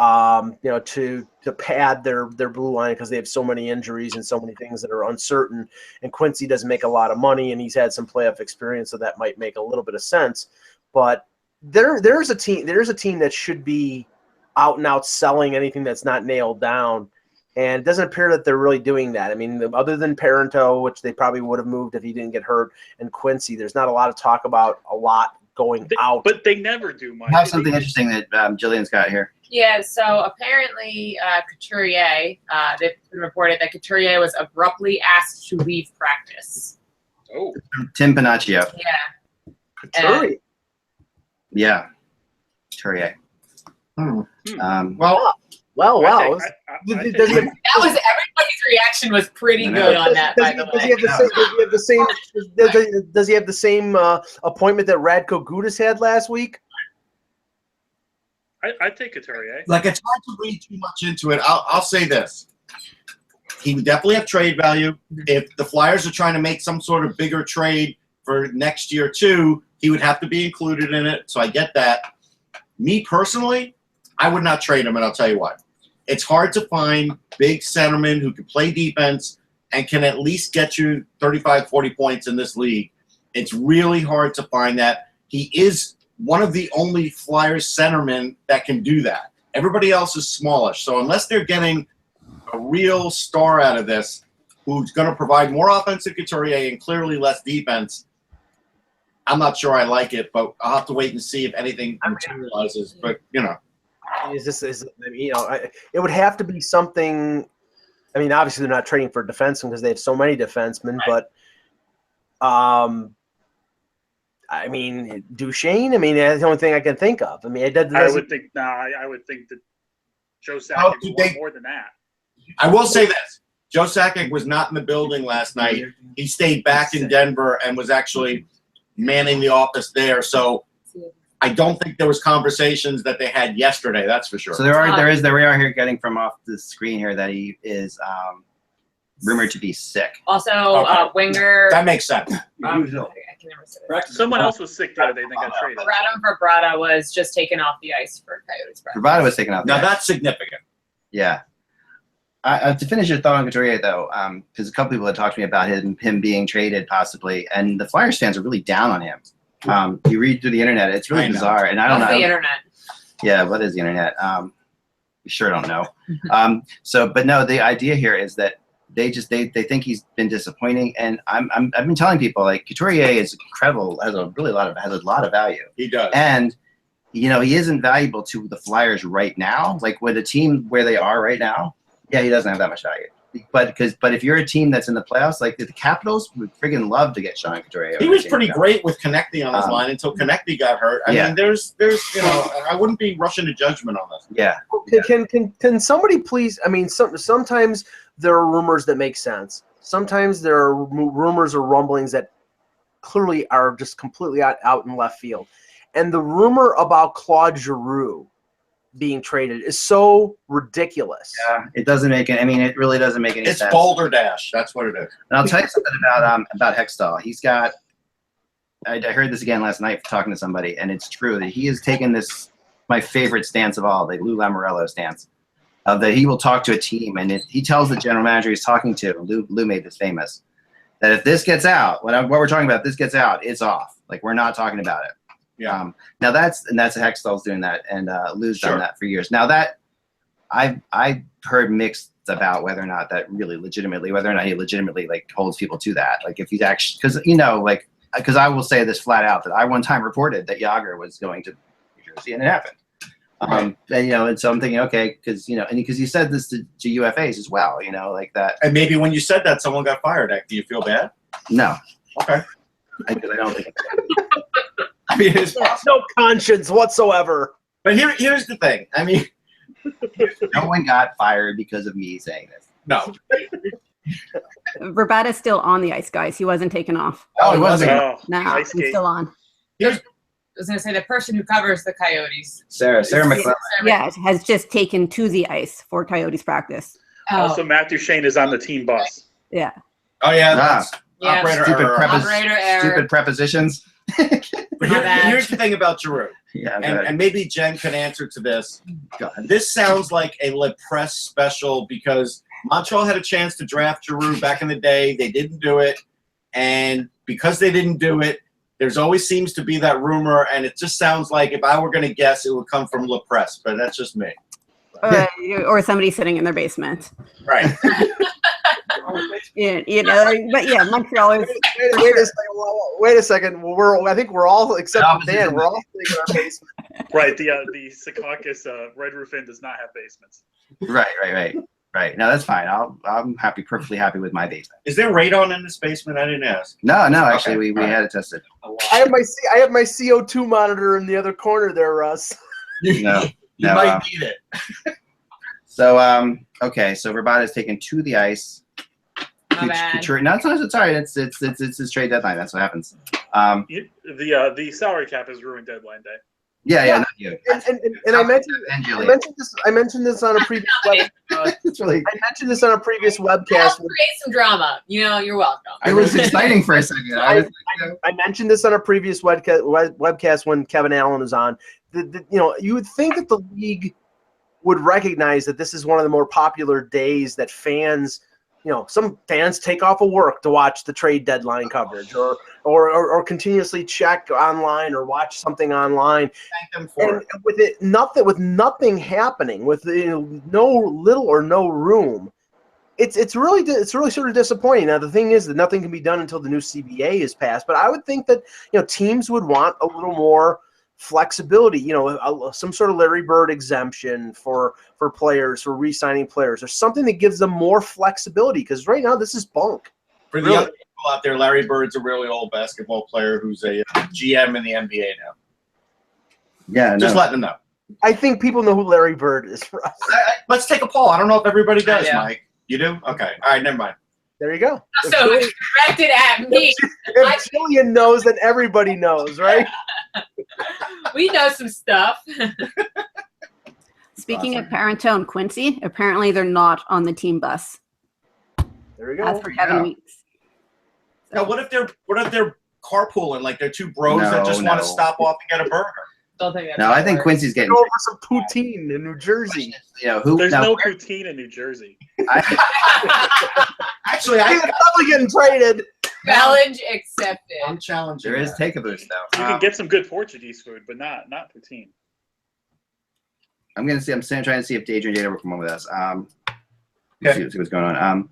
To pad their blue line because they have so many injuries and so many things that are uncertain. And Quincy doesn't make a lot of money, and he's had some playoff experience, so that might make a little bit of sense. But there's a team that should be out and out selling anything that's not nailed down, and it doesn't appear that they're really doing that. I mean, other than Parenteau, which they probably would have moved if he didn't get hurt, and Quincy, there's not a lot of talk about a lot going out. But they never do much. I have something interesting that Jillian's got here. Yeah, so apparently Couturier, they've been reported that Couturier was abruptly asked to leave practice. Oh. Tim Panaccio. Yeah. Couturier. Yeah. Couturier. Wow. That was everybody's reaction was pretty good on that. By the way, does he have the same appointment that Radko Gudas had last week? I'd take Couturier. Like, it's hard to read too much into it. I'll say this. He would definitely have trade value. If the Flyers are trying to make some sort of bigger trade for next year too, he would have to be included in it. So I get that. Me personally, I would not trade him, and I'll tell you why. It's hard to find big centermen who can play defense and can at least get you 35, 40 points in this league. It's really hard to find that. He is one of the only Flyers centermen that can do that. Everybody else is smallish. So unless they're getting a real star out of this who's going to provide more offense than Couturier and clearly less defense, I'm not sure I like it, but I'll have to wait and see if anything materializes. But, it would have to be something. I mean, obviously they're not trading for defensemen because they have so many defensemen, but I mean, Duchene. I mean, that's the only thing I can think of. I mean, I would think that Joe Sakic would more than that. I will say this: Joe Sakic was not in the building last night. He stayed back in Denver and was actually manning the office there. So I don't think there was conversations that they had yesterday. That's for sure. So we are here getting from off the screen here that he is rumored to be sick. Also, winger. That makes sense. I can never say that. Someone else was sick the other day and they got traded. Radom Verbrata was just taken off the ice for Coyotes. Verbrata was taken off the ice. Now that's significant. Yeah. To finish your thought on Couturier, though, because a couple people had talked to me about him being traded possibly, and the Flyers fans are really down on him. You read through the internet, it's really bizarre, and I don't know. What's the internet? Yeah, what is the internet? We sure don't know. But no, the idea here is that they think he's been disappointing, and I've been telling people like Couturier is incredible, has a lot of value. He does, and he isn't valuable to the Flyers right now. Like with a team where they are right now, yeah, he doesn't have that much value. But if you're a team that's in the playoffs, like the Capitals would friggin' love to get Sean Couturier. He was pretty great with Konechny on his line until Konechny got hurt. I mean, there's I wouldn't be rushing to judgment on this. Yeah. Can somebody please? I mean, sometimes there are rumors that make sense. Sometimes there are rumors or rumblings that clearly are just completely out in left field. And the rumor about Claude Giroux being traded is so ridiculous. Yeah, it doesn't make it. I mean, it really doesn't make any sense. It's Boulder Dash. That's what it is. And I'll tell you something about Hextall. He's got. I heard this again last night talking to somebody, and it's true that he has taken this my favorite stance of all, the Lou Lamoriello stance, of that he will talk to a team, and he tells the general manager he's talking to. Lou made this famous. That if this gets out, what we're talking about, if this gets out, it's off. Like we're not talking about it. Yeah. Now that's Hextall's doing that, and Lou's done that for years. Now that I've heard mixed about whether or not he legitimately like holds people to that. Like if he's actually, because I will say this flat out that I one time reported that Yager was going to New Jersey, and it happened. And so I'm thinking, okay, because you said this to UFAs as well, like that. And maybe when you said that, someone got fired. Do you feel bad? No. Okay. Because I don't think. I mean, it's no conscience whatsoever. But here's the thing. I mean, no one got fired because of me saying this. No. Verbata's still on the ice, guys. He wasn't taken off. Oh, he wasn't. No, he's still on. I was going to say the person who covers the Coyotes. Sarah McClellan. Yeah, has just taken to the ice for Coyotes practice. Also, Matt Duchene is on the team bus. Yeah. Oh, yeah. Yeah. Operator error. Stupid prepositions. But here's the thing about Giroux. Yeah, and maybe Jen can answer to this. This sounds like a Le Presse special because Montreal had a chance to draft Giroux back in the day. They didn't do it. And because they didn't do it, there's always seems to be that rumor. And it just sounds like if I were going to guess, it would come from Le Presse. But that's just me. Or somebody sitting in their basement. Right. But yeah, Montreal is. Wait a second. I think we're all except for Dan. We're all sitting in our basement. Right. The Secaucus Red Roof Inn does not have basements. Right. No, that's fine. I'm perfectly happy with my basement. Is there radon in this basement? I didn't ask. No. Actually, we had it tested. I have my CO2 monitor in the other corner there, Russ. No. You might need it. So okay. So Verbata's taken to the ice. Not bad. No, it's all right. It's his trade deadline. That's what happens. The salary cap is ruined deadline day. Yeah. Not you. And I mentioned this on a previous webcast. I mentioned this on a previous webcast. Create some drama. You're welcome. It was exciting for a second. I mentioned this on a previous webcast when Kevin Allen was on. You would think that the league would recognize that this is one of the more popular days that fans. Some fans take off of work to watch the trade deadline coverage, or continuously check online or watch something online. Thank them for it. With nothing happening, with no little or no room, it's really sort of disappointing. Now the thing is that nothing can be done until the new CBA is passed. But I would think that teams would want a little more flexibility, some sort of Larry Bird exemption for players, for re-signing players, or something that gives them more flexibility. Because right now, this is bunk. For the other people out there, Larry Bird's a really old basketball player who's a GM in the NBA now. Yeah, just letting them know. I think people know who Larry Bird is for us. Let's take a poll. I don't know if everybody does, Mike. You do? Okay. All right, never mind. There you go. So directed at me. If Jillian knows, then everybody knows, right? We know some stuff. Speaking of Parentone, Quincy, apparently they're not on the team bus. There we go. As for Kevin Weeks. Now, what if they're carpooling, like they're two bros that just want to stop off and get a burger? Don't think that's I think Quincy's getting over some poutine in New Jersey. There's no poutine in New Jersey. Actually, he's probably getting traded. Challenge accepted. I'm challenging. There is take-a-boost though. You can get some good Portuguese food, but not poutine. I'm trying to see if Adrian Data will come on with us. See what's going on.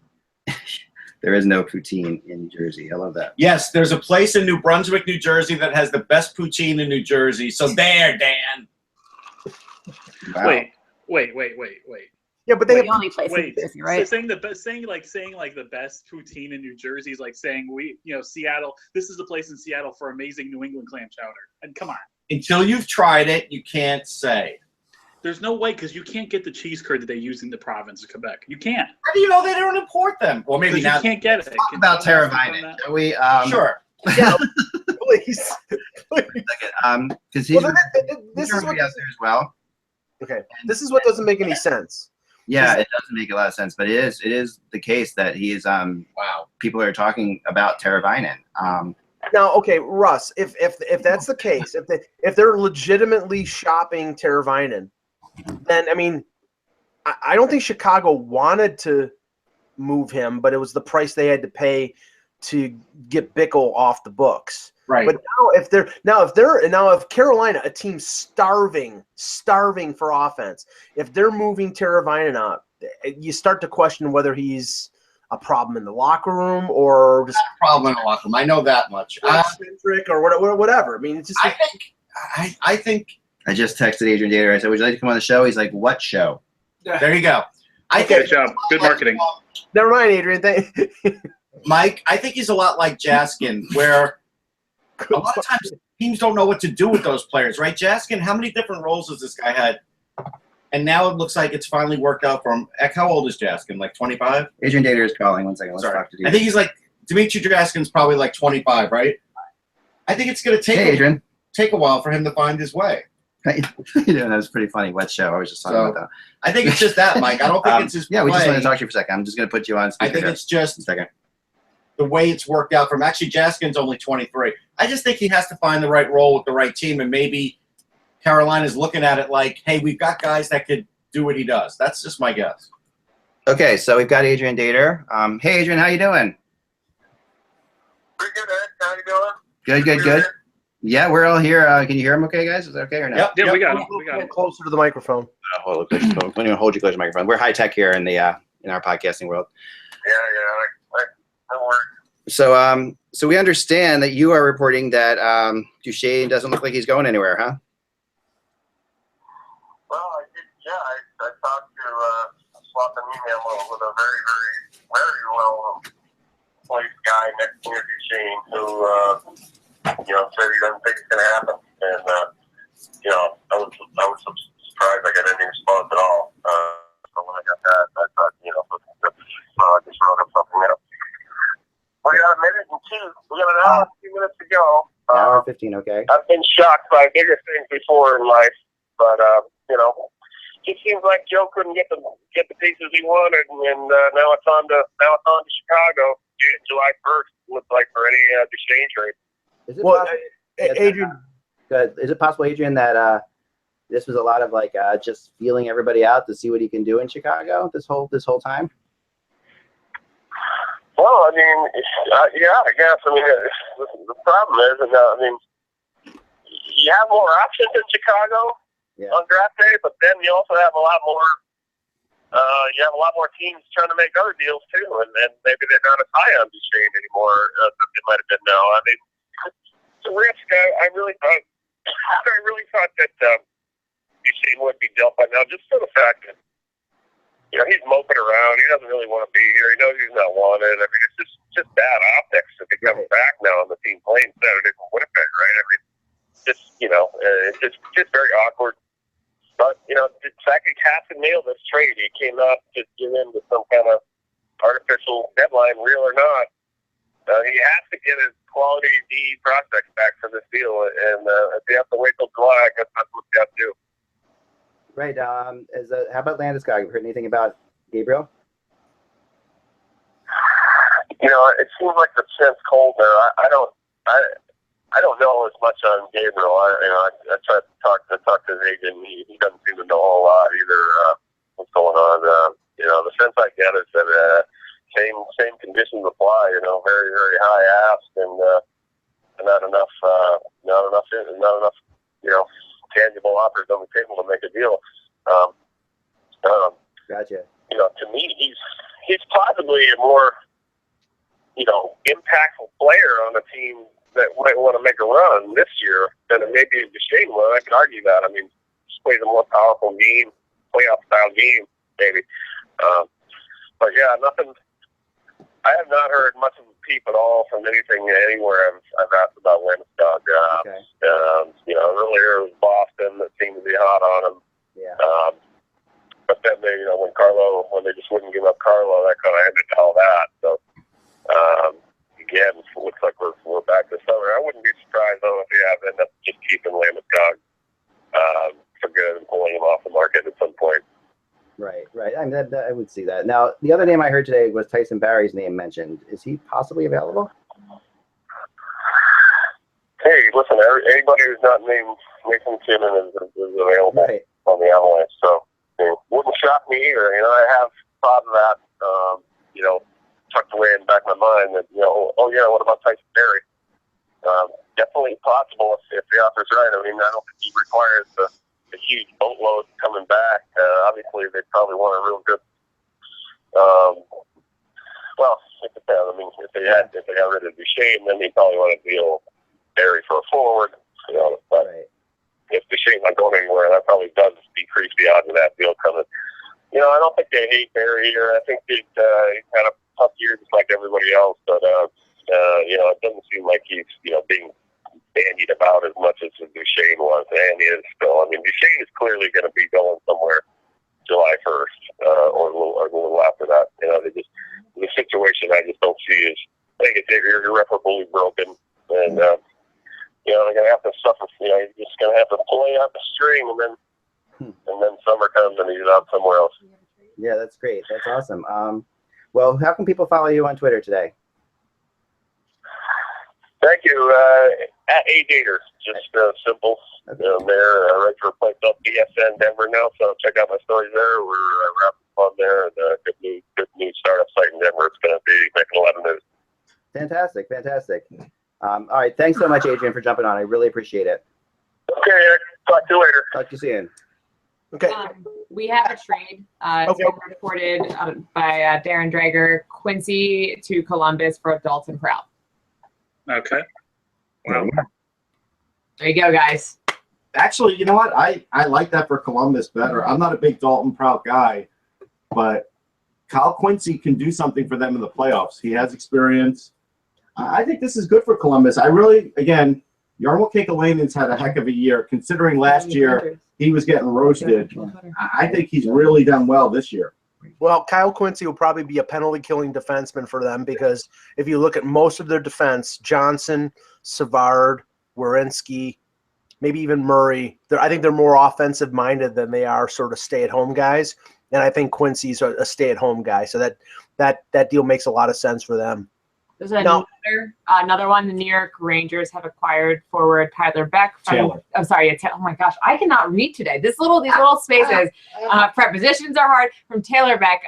There is no poutine in New Jersey. I love that. Yes, there's a place in New Brunswick, New Jersey that has the best poutine in New Jersey. So there, Dan. Wow. Wait. Yeah, but they The only place in Wait, New Jersey, right? saying the best poutine in New Jersey is like saying Seattle. This is the place in Seattle for amazing New England clam chowder. And come on, Until you've tried it, you can't say. there's no way because you can't get the cheese curd that they use in the province of Quebec. You can't. How do you know they don't import them? Well, maybe 'Cause now. you can't get it. Talk Can about someone else Teravainen. confirm that? Shall we? Sure. Yeah, please. Because he's Well, this is going to what be out there as well. okay. This is what doesn't make any sense. Yeah, it doesn't make a lot of sense, but it is the case that he is. Wow. People are talking about Teravainen. Now, okay, Russ, if that's the case, if they're legitimately shopping Teravainen, then I mean, I don't think Chicago wanted to move him, but it was the price they had to pay to get Bickle off the books. Right. But if Carolina, a team starving for offense, if they're moving Teravainen up, you start to question whether he's a problem in the locker room or just Not a problem in the locker room. I know that much. eccentric or whatever. I mean, it's just I think. I just texted Adrian Dater. I said, "Would you like to come on the show?" He's like, "What show?" There you go. Good job. Good marketing. never mind, Adrian. Mike, I think he's a lot like Jaskin, where a lot of times teams don't know what to do with those players, right? Jaskin, how many different roles has this guy had? And now it looks like it's finally worked out for him. How old is Jaskin? Like 25? Adrian Dater is calling. One second. Let's Sorry. talk to you. I think he's like Dimitri Jaskin's probably like 25, right? I think it's going to Hey, Adrian. take a while for him to find his way. That was pretty funny. Wet show. I was just talking about that. I think it's just that, Mike. I don't think it's his Yeah, we just play. want to talk to you for a second. I'm just going to put you on speaker. I think here. it's just a second. the way it's worked out for him. Actually, Jaskin's only 23. I just think he has to find the right role with the right team, and maybe Carolina's looking at it like, hey, we've got guys that could do what he does. That's just my guess. Okay, so we've got Adrian Dater. Hey, Adrian, how you doing? Pretty good, Ed. How you doing? Good. Yeah, we're all here. Can you hear him okay, guys? Is that okay or not? Yeah, we got A it. We got little it. closer to the microphone. Hold you hold you close to the microphone. We're high tech here in the in our podcasting world. Yeah. Don't worry. So we understand that you are reporting that Duchene doesn't look like he's going anywhere, huh? Well, I talked to swap an email with a very, very, very well placed guy next to Duchene who, said he doesn't think it's going to happen. And, I was surprised I got any response at all. So when I got that, I thought, I just wrote up something else. We got a minute and two. We got an hour and 2 minutes to go. Hour 15, okay. I've been shocked by bigger things before in life, but it seems like Joe couldn't get the pieces he wanted, and now it's on to Chicago. July 1st looks like for any Duchene trade. Is it Well, possible, Adrian, is it possible, Adrian, that this was a lot of just feeling everybody out to see what he can do in Chicago this whole time? Well, I mean, I guess. I mean, the problem is, you have more options in Chicago on draft day, but then you also have a lot more. You have a lot more teams trying to make other deals too, and maybe they're not as high on Duchene anymore as they might have been now. I mean, it's a risk. I really thought that Duchene would be dealt by now, just for the fact that he's moping around. He doesn't really want to be here. He knows he's not wanted. I mean, it's just bad optics if he comes back now on the team playing Saturday from Winnipeg, right? I mean, it's just very awkward. But, the fact that Casson nailed this trade, he came out to give in to some kind of artificial deadline, real or not. He has to get his quality D prospects back for this deal. And if they have to wait till July, I guess that's what they have to do. Right. How about Landeskog? Have you heard anything about Gabriel? It seems like the scent's cold there. I don't know as much on Gabriel. I tried to talk to his agent. He doesn't seem to know a whole lot either. What's going on? The sense I get is that same conditions apply. Very, very high ask and not enough. Tangible offers on the table to make a deal. Gotcha. To me, he's possibly a more impactful player on a team that might want to make a run this year than it may be Duchene. Well, I can argue that. I mean, he plays a more powerful game, playoff style game. maybe. But yeah, nothing. I have not heard much of a peep at all from anything anywhere I've asked about Landeskog. Okay. Earlier it was Boston that seemed to be hot on him. Yeah. But then when they just wouldn't give up Carlo, that kind of ended all that. So again, it looks like we're back this summer. I wouldn't be surprised though if they end up just keeping Landeskog for good and pulling him off the market at some point. Right. I mean, I would see that. Now, the other name I heard today was Tyson Barrie's name mentioned. Is he possibly available? Hey, listen, anybody who's not named Nathan McKinnon is available on the Avalanche. So it wouldn't shock me either. I have thought of that, tucked away in the back of my mind that, what about Tyson Barrie? Definitely possible if the offer's right. I mean, I don't think he requires the huge boatload coming back. Obviously, they probably want a real good. It depends. I mean, if they got rid of Duchene, then they probably want to deal Barrie for a forward. But if Duchene's not going anywhere, that probably does decrease the odds of that deal coming. I don't think they hate Barrie here. I think he's had a tough year just like everybody else. But it doesn't seem like he's being bandied about as much as Duchene was, and is still. I mean, Duchene is clearly going to be going somewhere July 1st or a little after that. The situation I just don't see is, I think it's irreparably broken, and they're going to have to suffer. You're just going to have to play out the string, and then summer comes and he's out somewhere else. Yeah, that's great. That's awesome. Well, how can people follow you on Twitter today? Thank you. At ADater, just simple. Okay. There, right for a place up BSN Denver now, so check out my stories there. We're wrapping fun there, and good new startup site in Denver. It's going to be making a lot of news. Fantastic. All right, thanks so much, Adrian, for jumping on. I really appreciate it. Okay, Eric. Talk to you later. Talk to you soon. Okay. We have a trade. It's been reported by Darren Drager, Quincy to Columbus for Dalton Prout. Okay. Wow. There you go, guys. Actually, you know what? I like that for Columbus better. I'm not a big Dalton Prout guy, but Kyle Quincy can do something for them in the playoffs. He has experience. I think this is good for Columbus. Again, Jarmo Kekalainen's had a heck of a year, considering last year he was getting roasted. I think he's really done well this year. Well, Kyle Quincy will probably be a penalty-killing defenseman for them because if you look at most of their defense, Johnson, Savard, Werenski, maybe even Murray, I think they're more offensive-minded than they are sort of stay-at-home guys, and I think Quincy's a stay-at-home guy, so that deal makes a lot of sense for them. There's another one. The New York Rangers have acquired forward Tyler Beck. Oh my gosh, I cannot read today. These little spaces. Prepositions are hard. From Taylor Beck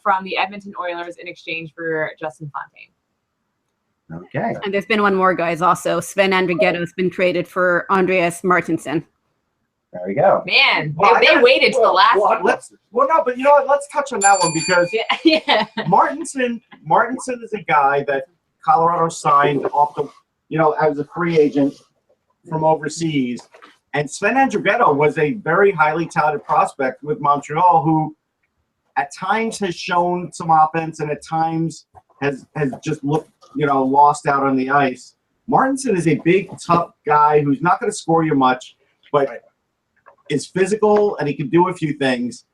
from the Edmonton Oilers in exchange for Justin Fontaine. Okay. And there's been one more, guys. Also, Sven Andrighetto has been traded for Andreas Martinson. There we go. Man, they waited till the last one. But you know what? Let's touch on that one because yeah. Martinson is a guy that Colorado signed off the, as a free agent from overseas. And Sven Andrighetto was a very highly touted prospect with Montreal who at times has shown some offense and at times has just looked, lost out on the ice. Martinson is a big, tough guy who's not going to score you much, but is physical and he can do a few things.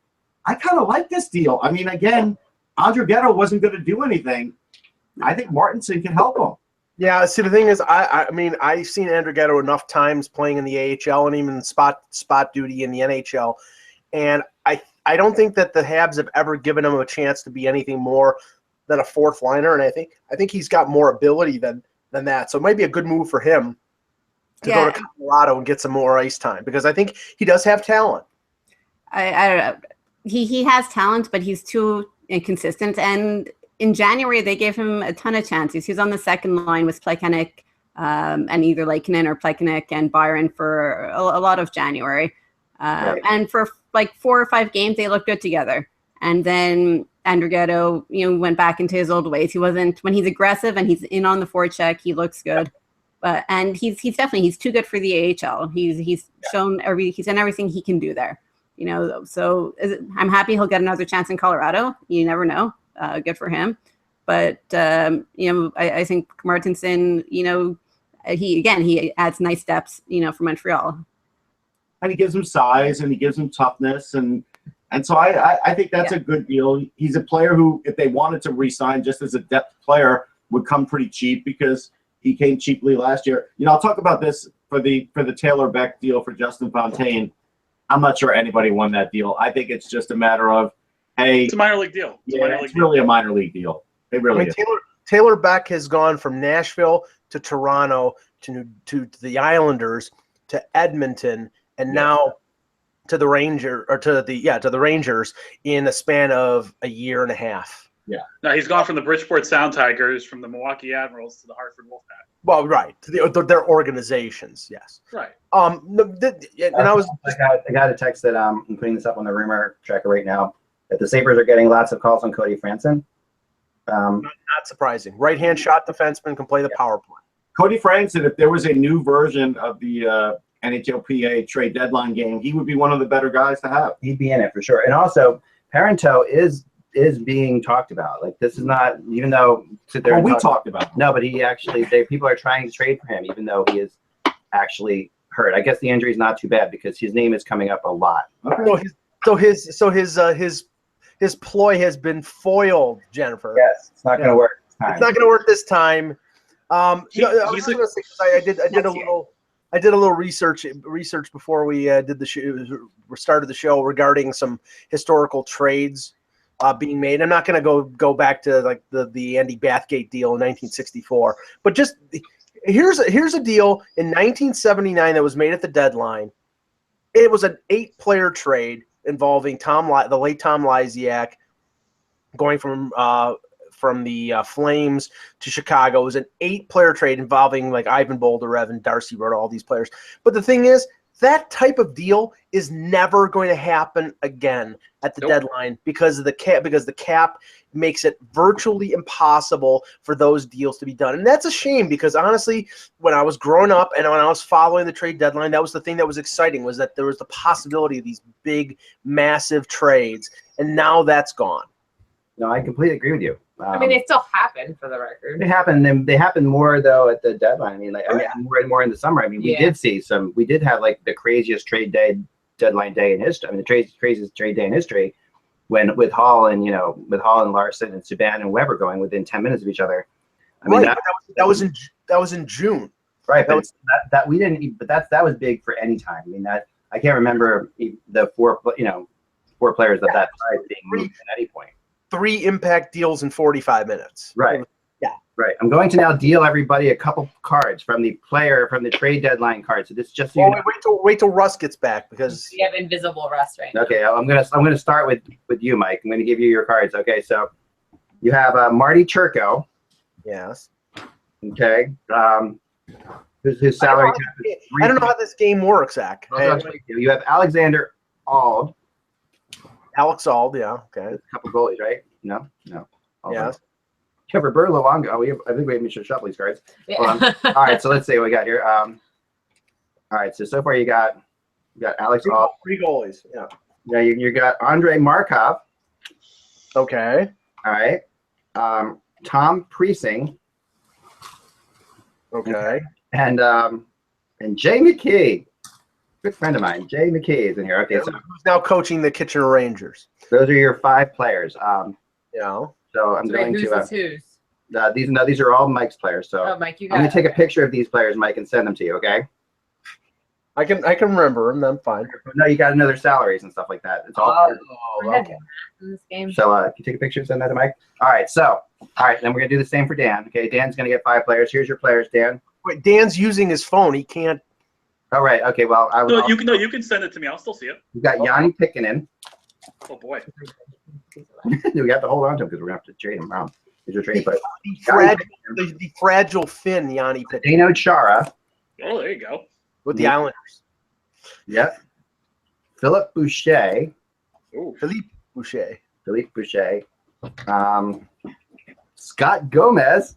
I kind of like this deal. I mean, again, Andrighetto wasn't going to do anything. I think Martinson can help him. Yeah, see, the thing is, I've seen Andrighetto enough times playing in the AHL and even spot duty in the NHL, and I don't think that the Habs have ever given him a chance to be anything more than a fourth liner, and I think he's got more ability than that. So it might be a good move for him to go to Colorado and get some more ice time because I think he does have talent. I don't know. He has talent, but he's too inconsistent. And in January, they gave him a ton of chances. He was on the second line with Plekanec and either Lankinen or Plekanec and Byron for a lot of January. And for like 4 or 5 games, they looked good together. And then Andrighetto, went back into his old ways. He wasn't, when he's aggressive and he's in on the forecheck, he looks good. And he's too good for the AHL. He's done everything he can do there. You know, so I'm happy he'll get another chance in Colorado. You never know. Good for him. But you know, I think Martinson, you know, he adds nice depths, you know, for Montreal. And he gives him size and he gives him toughness, and so I think that's a good deal. He's a player who, if they wanted to re-sign just as a depth player, would come pretty cheap because he came cheaply last year. You know, I'll talk about this for the Taylor Beck deal for Justin Fontaine. I'm not sure anybody won that deal. I think it's just a matter of, hey, it's a minor league deal. It's really a minor league deal. It really is. Taylor Beck has gone from Nashville to Toronto to the Islanders to Edmonton, and now to the Rangers in a span of a year and a half. Yeah. No, he's gone from the Bridgeport Sound Tigers, from the Milwaukee Admirals to the Hartford Wolfpack. Well, right, to their organizations, yes. Right. I got a text that I'm putting this up on the rumor tracker right now that the Sabres are getting lots of calls on Cody Franson. Not surprising. Right-hand shot defenseman can play the power play. Cody Franson, if there was a new version of the NHLPA trade deadline game, he would be one of the better guys to have. He'd be in it for sure. And also, Parento is being talked about. Like, this is not, even though we talked about him. No, but he actually, people are trying to trade for him, even though he is actually hurt. I guess the injury is not too bad because his name is coming up a lot. Okay. His ploy has been foiled, Jennifer. Yes, it's not going to work this time. It's not going to work this time. I did a little research before we started the show regarding some historical trades being made. I'm not going to go back to like the Andy Bathgate deal in 1964, but just here's a deal in 1979 that was made at the deadline. It was an 8-player trade involving the late Tom Lysiak, going from the Flames to Chicago. It was an 8-player trade involving like Ivan Boldarev and Darcy Rhoda, all these players. But the thing is, that type of deal is never going to happen again at the deadline because of the cap. Because the cap makes it virtually impossible for those deals to be done, and that's a shame. Because honestly, when I was growing up and when I was following the trade deadline, that was the thing that was exciting, was that there was the possibility of these big, massive trades, and now that's gone. No, I completely agree with you. I mean, they still happen, for the record. They happen, and they happen more though at the deadline. I mean, more and more in the summer. I mean, we did have like the craziest deadline day in history. I mean, the craziest trade day in history, with Hall and Larson and Subban and Weber going within 10 minutes of each other. I mean, that was in June. Right, but that was big for any time. I mean, that I can't remember the four players of that size being moved at any point. 3 impact deals in 45 minutes. Right. Yeah. Right. I'm going to now deal everybody a couple cards from the trade deadline card. So this is just wait till Russ gets back, because we have invisible Russ right now. Okay, I'm gonna start with you, Mike. I'm gonna give you your cards. Okay, so you have Marty Turco. Yes. Okay. His salary cap is I don't know how this game works, Zach. You have Alexander Auld. Alex Auld, yeah. Okay. A couple goalies, right? No. Yes. You have Roberto Luongo. I think we have Mr. Shuffle these cards. Yeah. All right, so let's see what we got here. All right, so far you got Alex Auld. 3 goalies. Yeah. Yeah, you got Andrei Markov. Okay. All right. Tom Preesing. Okay. And Jay McKee. Good friend of mine. Jay McKee is in here. Okay, so who's now coaching the Kitchener Rangers? Those are your 5 players. Yeah. So I'm going to. Who's? These are all Mike's players. So Mike, I'm going to take a picture of these players, Mike, and send them to you. Okay. I can remember them. I'm fine. No, you got another salaries and stuff like that. It's all. Okay. In this game. So can you take a picture and send that to Mike? All right. Then we're gonna do the same for Dan. Okay, Dan's gonna get 5 players. Here's your players, Dan. Wait, Dan's using his phone. He can't. All right. Okay. Well, you can send it to me. I'll still see it. You got Yanni Pikkinen. Oh boy. We have to hold on to him because we're gonna have to trade him around. He's a trade player. The fragile Finn, Yanni Pikkinen. Dino Chara. Oh, there you go. With the Islanders. Yep. Philippe Boucher. Ooh. Philippe Boucher. Scott Gomez.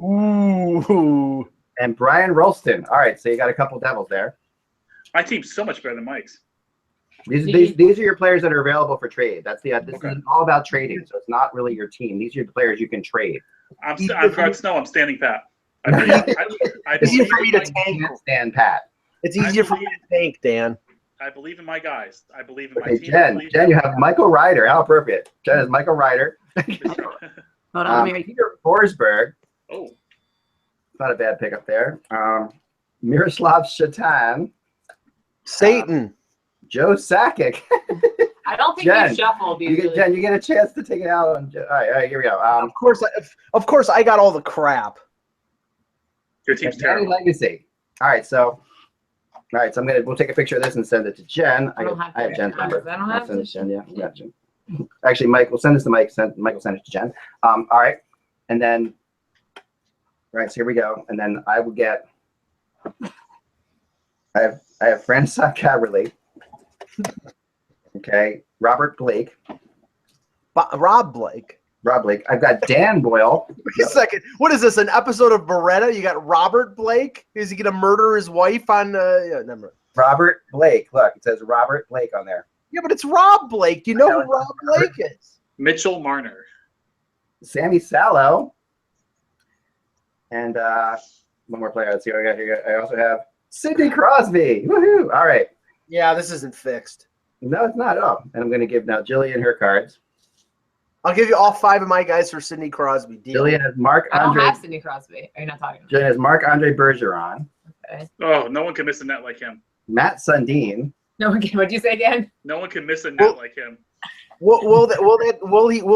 Ooh. And Brian Rolston. All right, so you got a couple Devils there. My team's so much better than Mike's. These are your players that are available for trade. That's this is all about trading, so it's not really your team. These are the players you can trade. I'm standing pat. It's easier for me to tank. Stand pat. It's easier for me to tank, Dan. I believe in my guys. I believe in my team. Jen, you have Michael Ryder. How appropriate. Jen has Michael Ryder. Hold on, Peter Forsberg. Oh, not a bad pickup there. Miroslav Shatan. Satan. Joe Sakic. I don't think Jen, you shuffled these. Jen, you get a chance to take it out. All right, here we go. Of course, I got all the crap. Your team's terrible. Legacy. All right, so we'll take a picture of this and send it to Jen. I have Jen's number. I'll send it to Jen. Yeah, yeah, Jen. Actually, Mike, we'll send this to Mike. Mike will send it to Jen. All right, and then, right. So here we go, and then I will get. I have Francois Caberly. Okay, Robert Blake. Rob Blake. I've got Dan Boyle. Wait a second. What is this? An episode of Beretta? You got Robert Blake? Is he gonna murder his wife on? Never. Robert Blake. Look, it says Robert Blake on there. Yeah, but it's Rob Blake. Do you know who Rob Blake is? Mitchell Marner. Sammy Sallow. And one more player. Let's see what I got here. I also have Sidney Crosby. Woohoo! All right. Yeah, this isn't fixed. No, it's not. Oh, and I'm going to give now Jillian her cards. I'll give you all 5 of my guys for Sidney Crosby. Deal. Jillian has Mark I don't Andre. have Sidney Crosby. Are you not talking about? Jillian has Mark Andre Bergeron. Okay. Oh, no one can miss a net like him. Matt Sundin. No one can. What'd you say again? No one can miss a net like him. Will he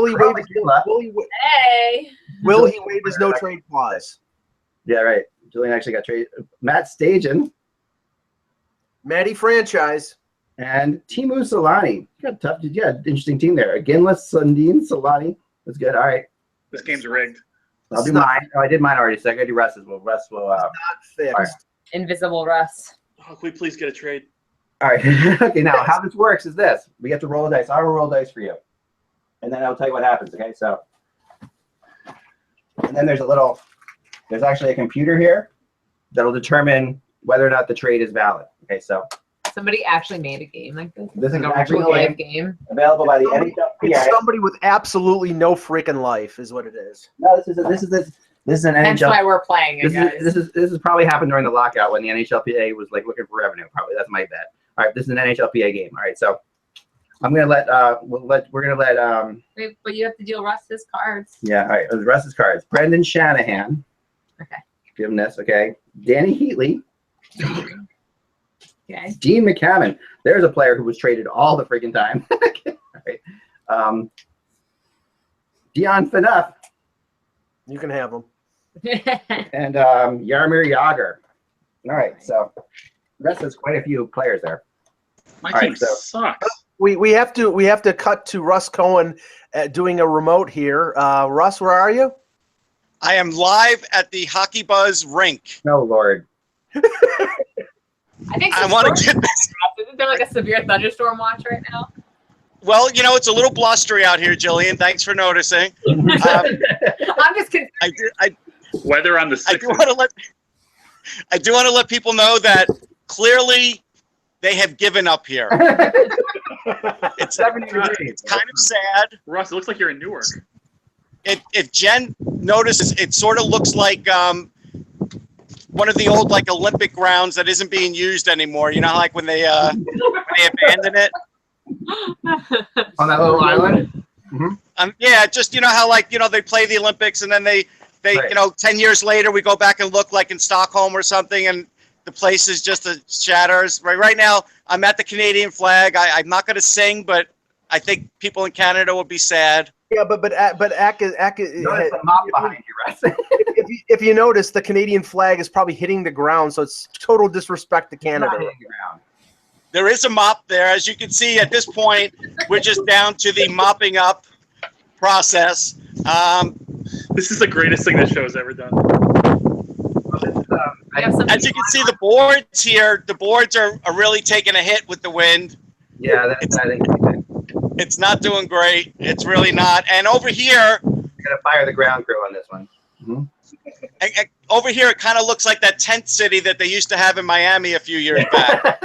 waive his no trade clause? Yeah, right. Jillian actually got traded. Matt Stajan. Matty franchise. And Timu Solani. You got tough. Yeah, interesting team there. Iginla, Sundin, Solani. That's good. All right. This game's rigged. I'll do mine. Oh, I did mine already. So I got to do Russ's. Well, Russ will. Not fixed. Right. Invisible Russ. Oh, can we please get a trade? All right. Okay. Now, how this works is this: we have to roll a dice. I will roll dice for you, and then I'll tell you what happens. Okay. So, and then there's actually a computer here that'll determine whether or not the trade is valid. Okay. So. Somebody actually made a game like this. This is like actually real life game. Available by the NHL. It's somebody with absolutely no freaking life, is what it is. No, this is an NHL. That's why we're playing it, guys. This is probably happened during the lockout when the NHLPA was like looking for revenue. Probably that's my bet. All right, this is an NHLPA game. All right, so I'm gonna let Wait, but you have to deal Russ's cards. Yeah, all right. Russ's cards. Brendan Shanahan. Okay. Give him this. Okay. Danny Heatley. Okay. Dean McCammon. There's a player who was traded all the freaking time. All right. Dion Phaneuf. You can have them. And Jaromir Jagr. All right, so Russ has quite a few players there. My team sucks. We have to cut to Russ Cohen doing a remote here. Russ, where are you? I am live at the HockeyBuzz rink. Oh Lord. I think I want to get this. Isn't there like a severe thunderstorm watch right now? Well, you know, it's a little blustery out here, Jillian. Thanks for noticing. I'm just kidding. Weather on the 6th. I do want to let people know that clearly they have given up here. It's 70 degrees. It's kind of sad. Russ, it looks like you're in Newark. If Jen notices, it sort of looks like one of the old like Olympic grounds that isn't being used anymore. You know, like when they abandon it. On that little island. Mm-hmm. Yeah, just you know how like they play the Olympics and then they right. 10 years later we go back and look like in Stockholm or something and the place is just a shatters. Right now I'm at the Canadian flag. I'm not going to sing, but I think people in Canada will be sad. Yeah, but Ack is a mop behind you, Russ. if you notice, the Canadian flag is probably hitting the ground, so it's total disrespect to Canada. There is a mop there. As you can see, at this point, we're just down to the mopping up process. This is the greatest thing this show's ever done. As you can see, the boards here, the boards are really taking a hit with the wind. Yeah, it's not doing great. It's really not. And over here, I'm gonna fire the ground crew on this one. Mm-hmm. Over here, it kind of looks like that tent city that they used to have in Miami a few years back.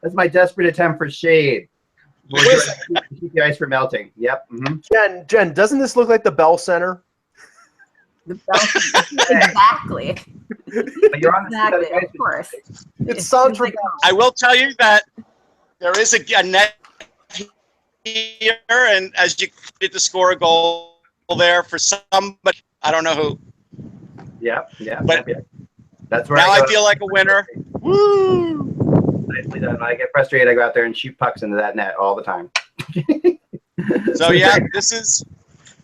That's my desperate attempt for shade. Keep the ice from melting. Yep. Jen, doesn't this look like the Bell Center? The exactly. But you're on the Exactly, of course. It sounds like I will tell you that there is a net here, and as you get to score a goal there for somebody, I don't know who. Yeah. But that's where now I I feel like a winner. Woo! Nicely done. When I get frustrated, I go out there and shoot pucks into that net all the time. So yeah, this is.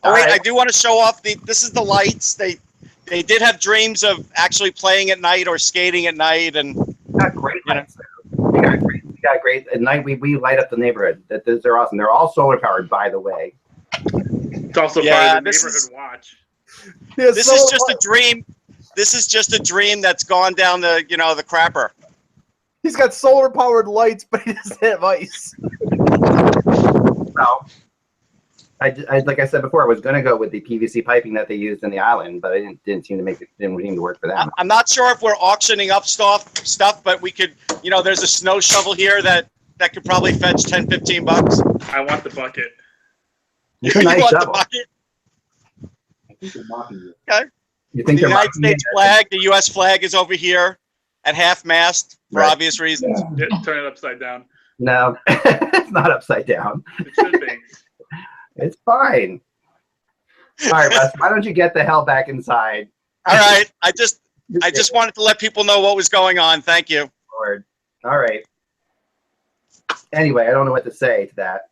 Oh wait, I do want to show off this is the lights. They did have dreams of actually playing at night or skating at night, and we got great lights. We got great at night. We light up the neighborhood. They're awesome. They're all solar powered, by the way. It's also part of the neighborhood watch. Yeah, this is just a dream. This is just a dream that's gone down the the crapper. He's got solar powered lights, but he doesn't have ice. Well, I like I said before, I was going to go with the PVC piping that they used in the island, but it didn't seem to work for them. I'm not sure if we're auctioning up stuff, but we could, there's a snow shovel here that could probably fetch $10-15. I want the bucket. It's a nice want shovel. the bucket? I think they're mocking you. Okay. You think The they're United mocking you? States flag, the U.S. flag is over here at half mast for obvious reasons. Turn it upside down. No, it's not upside down. It should be. It's fine. All right, Russ, why don't you get the hell back inside? All right. I just wanted to let people know what was going on. Thank you. Lord. All right. Anyway, I don't know what to say to that.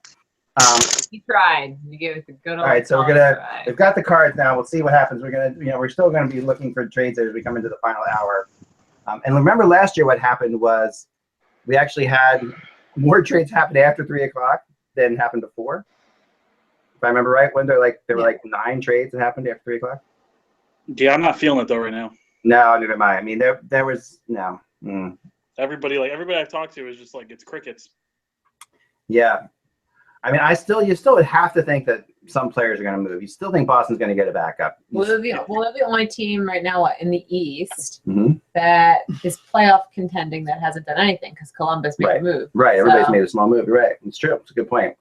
You tried. You gave it the good old. All right, so we've got the cards now. We'll see what happens. We're still gonna be looking for trades as we come into the final hour. And remember last year what happened was we actually had more trades happen after 3 o'clock than happened before. If I remember right, when there were like 9 trades that happened after 3 o'clock. Yeah, I'm not feeling it though right now. No, neither am I. I mean, there was no. Everybody I've talked to is just like it's crickets. Yeah, I mean, you still would have to think that some players are going to move. You still think Boston's going to get a backup. Well, they're the only team right now in the East that is playoff contending that hasn't done anything because Columbus made a move. Right, everybody's made a small move. Right, it's true. It's a good point.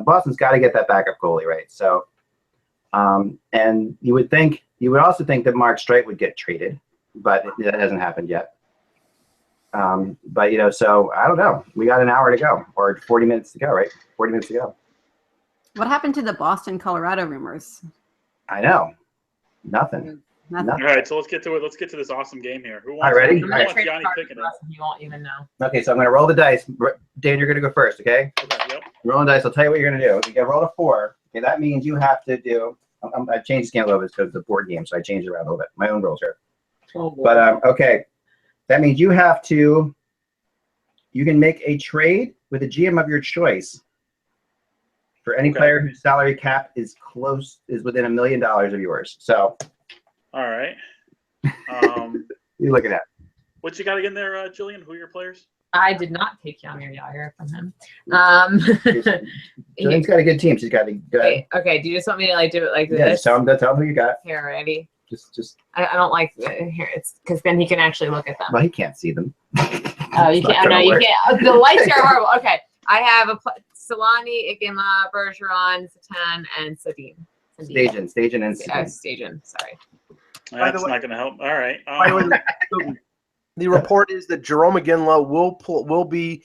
Boston's got to get that backup goalie, right? So, and you would also think that Mark Streit would get traded, but that hasn't happened yet. But so I don't know. We got an hour to go, or 40 minutes to go, right? 40 minutes to go. What happened to the Boston, Colorado rumors? I know. Nothing. All right, so let's get to it. Let's get to this awesome game here. Who wants? All right, ready? Who wants Johnny picking it? You won't even know. Okay, so I'm going to roll the dice. Dan, you're going to go first, okay? Okay, yep. Rolling dice. I'll tell you what you're going to do. You got to roll a 4. Okay, that means you have to do. I changed the scale a little bit because it's a board game, so I changed it around a little bit. My own rules here. But okay, that means you have to. You can make a trade with a GM of your choice for any player whose salary cap is within $1 million of yours. So. All right. You looking at? What you got again there, Jillian? Who are your players? I did not take Jaromir Jagr from him. Jillian's got a good team. She's got a good. Okay. Do you just want me to do it like this? Yeah, just tell him who you got. Here, ready? Just. I don't like here. It's because then he can actually look at them. Well, he can't see them. Oh, you can't. No, you can't. The lights are horrible. Okay, I have Solani, Iginla, Bergeron, Satan, and Sadine. Stajan, and Stajan. Sorry. That's not going to help. All right. The report is that Jarome Iginla will be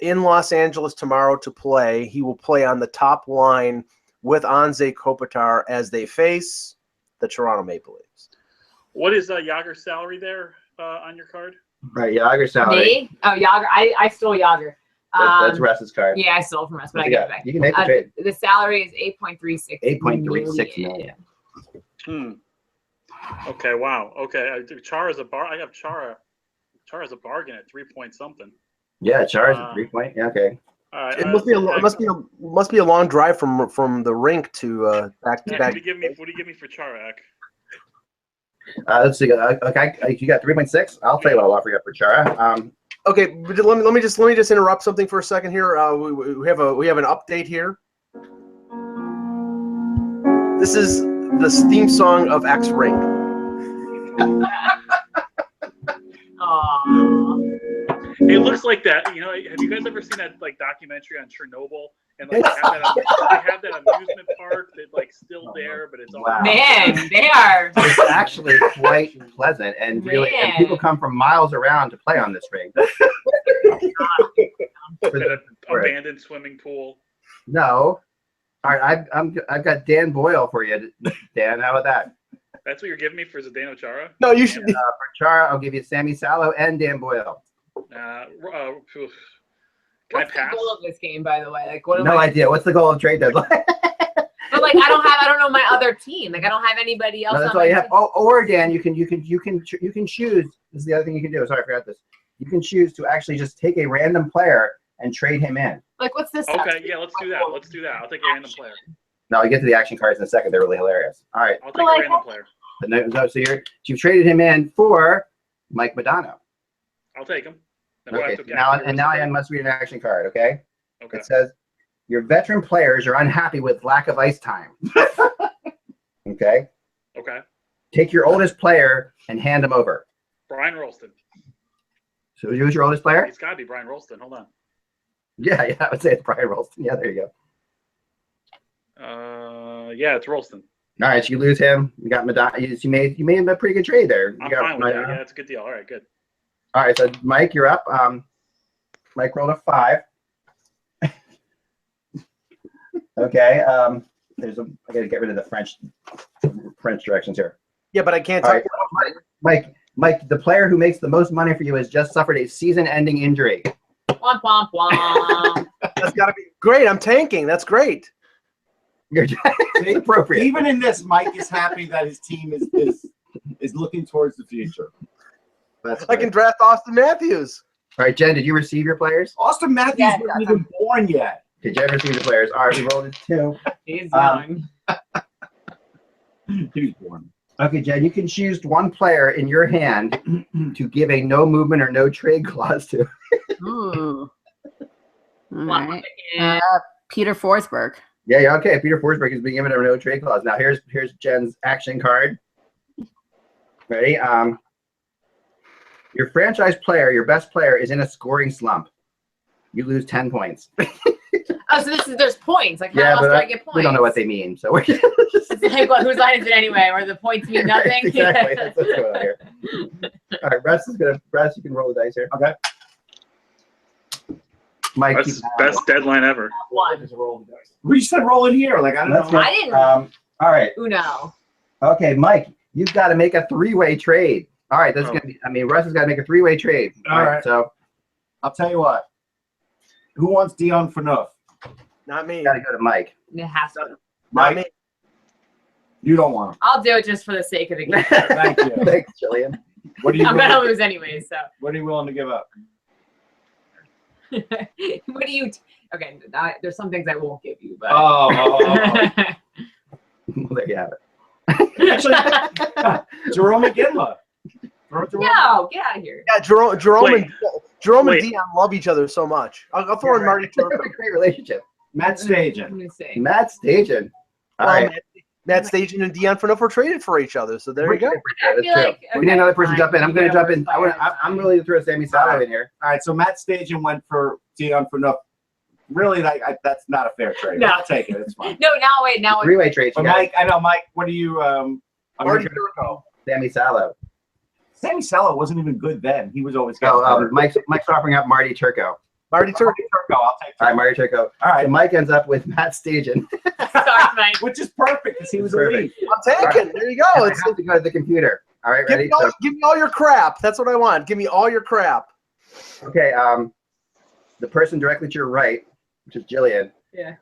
in Los Angeles tomorrow to play. He will play on the top line with Anze Kopitar as they face the Toronto Maple Leafs. What is Jagr's salary there on your card? Right, Jagr's salary. Me? Oh, Jagr. I stole Jagr. That's Russ's card. Yeah, I stole it from Russ, but I get it back. You can make the trade. The salary is $8.36 million. Okay, wow. Okay, Chara's a bar. I have Chara. Chara's a bargain at 3 point something. Yeah, Chara's a 3 point. Yeah, okay. It must be a long drive from the rink to back to back. What do you give me for Chara? Let's see. Okay, you got 3.6. I'll tell you what I'll offer you for Chara. Okay, but let me just interrupt something for a second here. We have an update here. This is the theme song of X Ring. Aww. It looks like that. Have you guys ever seen that documentary on Chernobyl? And like they have that amusement park that's like still there, but it's all Wow. Man, they are. It's actually quite pleasant, and really, and people come from miles around to play on this rink. an abandoned swimming pool. No. All right, I've got Dan Boyle for you, Dan. How about that? That's what you're giving me for Zdeno Chara? No, you should. For Chara, I'll give you Sammy Salo and Dan Boyle. Can What's I pass? the goal of this game, by the way? Like, what am No I? idea. What's the goal of trade deadline? But like, I don't know my other team. Like, I don't have anybody else. No, that's on all my you have. team. Oh, or Dan, you can choose. This is the other thing you can do. Sorry, I forgot this. You can choose to actually just take a random player and trade him in. Like, what's this? Okay, yeah, let's do that. Let's do that. I'll take a random player. Now I'll get to the action cards in a second. They're really hilarious. All right. I'll take a random player. So you've traded him in for Mike Modano. I'll take him. Okay. Now I must read an action card. Okay. Okay. It says your veteran players are unhappy with lack of ice time. Okay. Okay. Take your oldest player and hand him over. Brian Rolston. So who's your oldest player? It's got to be Brian Rolston. Hold on. Yeah, I would say it's Brian Rolston. Yeah, there you go. Yeah, it's Rolston. All right, so you lose him. You got Madonna. You made a pretty good trade there. I'm fine with that. Yeah, it's a good deal. All right, good. All right, so Mike, you're up. Mike rolled a 5. Okay. I got to get rid of the French directions here. Yeah, but I can't All talk. right. Mike, the player who makes the most money for you has just suffered a season-ending injury. Womp womp womp. That's got to be great. I'm tanking. That's great. It's appropriate. Even in this, Mike is happy that his team is looking towards the future. I can draft Austin Matthews. All right, Jen, did you receive your players? Austin Matthews wasn't even born yet. Did Jen receive the players? All right, we rolled a 2. He's young. He was born. Okay, Jen, you can choose one player in your hand to give a no movement or no trade clause to. Ooh. All Wow. right. Peter Forsberg. Yeah, okay. Peter Forsberg is being given a no trade clause. Now here's Jen's action card. Ready? Your franchise player, your best player, is in a scoring slump. You lose 10 points. Oh, so there's points. Like, how Yeah, else but do I get points? we don't know what they mean, so we're It's like, what, whose line is it anyway? Or the points mean nothing? exactly. That's what's going on here. All right, Russ, you can roll the dice here. Okay. Mike, That's the best deadline ever. One. We said roll in here. Like, I don't know. I didn't. All right. Uno. Okay, Mike, you've got to make a 3-way trade. All right, that's gonna be. Russ has got to make a 3-way trade. All right. So I'll tell you what. Who wants Dion Phaneuf? Not me. got to go to Mike. It has to. Not me. You don't want him. I'll do it just for the sake of the game. Thank you. Thanks, Jillian. What are you I'm willing gonna to- lose anyway, so. What are you willing to give up? What do you? Okay, there's some things I won't give you, but. Well, there you have it. Actually, Jerome Iginla. No, get out of here. Yeah, Jerome Wait. and Dion love each other so much. I'll throw in Marty Turco. Great relationship. Matt Let Stajan. me see. Matt Stajan. All right. Matt Stajan and Dion Phaneuf were traded for each other, so there you go. I feel like, We need another person fine. jump in. I'm going to jump in. I'm really to throw Sammy Salo in here. All right, so Matt Stajan went for Dion Phaneuf. Really, that's not a fair trade. No. I'll take it. It's fine. No, now wait, now wait. 3-way trade. But Mike, I know, Mike. What do you? Marty Turco. Sammy Salo. Sammy Salo wasn't even good then. He was always good. So Mike's offering up Marty Turco. Marty Turco. I'll take. All right, Marty Turco. All right, So Mike ends up with Matt Stajan. Sorry, Mike. which is perfect because he was Perfect. elite. I'm taking. There you go. I It's, have to go to the computer. All right, ready? give me all your crap. That's what I want. Give me all your crap. Okay. The person directly to your right, which is Jillian. Yeah.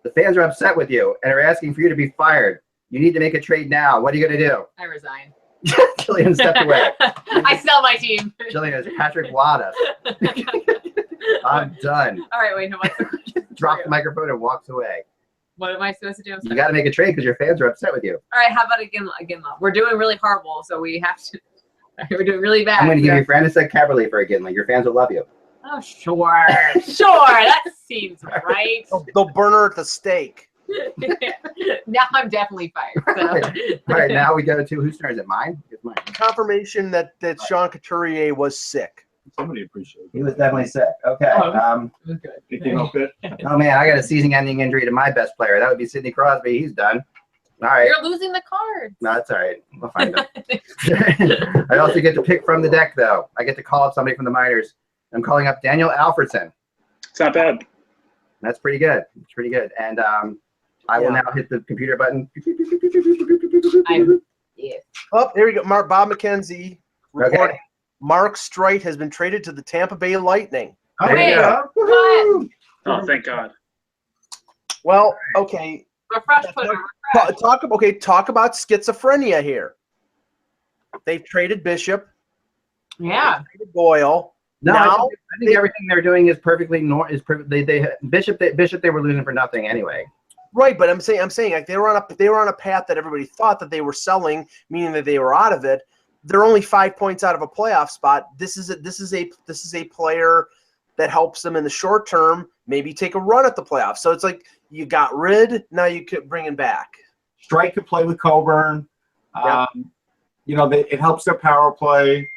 The fans are upset with you and are asking for you to be fired. You need to make a trade now. What are you going to do? I resign. Jillian stepped away. I sell my team. Jillian is Patrick Wada. I'm done. All right, wait, no, what's the Drops the microphone and walks away. What am I supposed to do? I'm You sorry. got to make a trade because your fans are upset with you. All right, how about Iginla? We're doing really horrible, so we have to. We're doing really bad. I'm going to give you Frantisek Caberly for Iginla. Your fans will love you. Oh, sure. Sure, that seems right. They'll burn her at the stake. Now I'm definitely fired. So. All right, now we go to whose turn is it? Mine? It's mine. Confirmation that Sean Couturier was sick. Somebody appreciated it. He was definitely sick. Okay. It was good. It came out good. Oh man, I got a season-ending injury to my best player. That would be Sidney Crosby. He's done. All right. You're losing the cards. No, that's all right. We'll find him. I also get to pick from the deck, though. I get to call up somebody from the minors. I'm calling up Daniel Alfredson. It's not bad. That's pretty good. It's pretty good. And I will now hit the computer button. Yeah. Oh, here we go. Bob McKenzie reporting. Okay. Mark Streit has been traded to the Tampa Bay Lightning. There Wait, you go. what? Oh, thank God. Well, okay. Refresh Twitter. Talk about schizophrenia here. They've traded Bishop. Yeah. Traded Boyle. No, Now I think everything they're doing is perfectly Bishop they were losing for nothing anyway. Right, but I'm saying like they were on a path that everybody thought that they were selling, meaning that they were out of it. They're only 5 points out of a playoff spot. This is a player that helps them in the short term, maybe take a run at the playoffs. So it's like you got rid, now you could bring him back. Strike could play with Coburn. Yep. It helps their power play.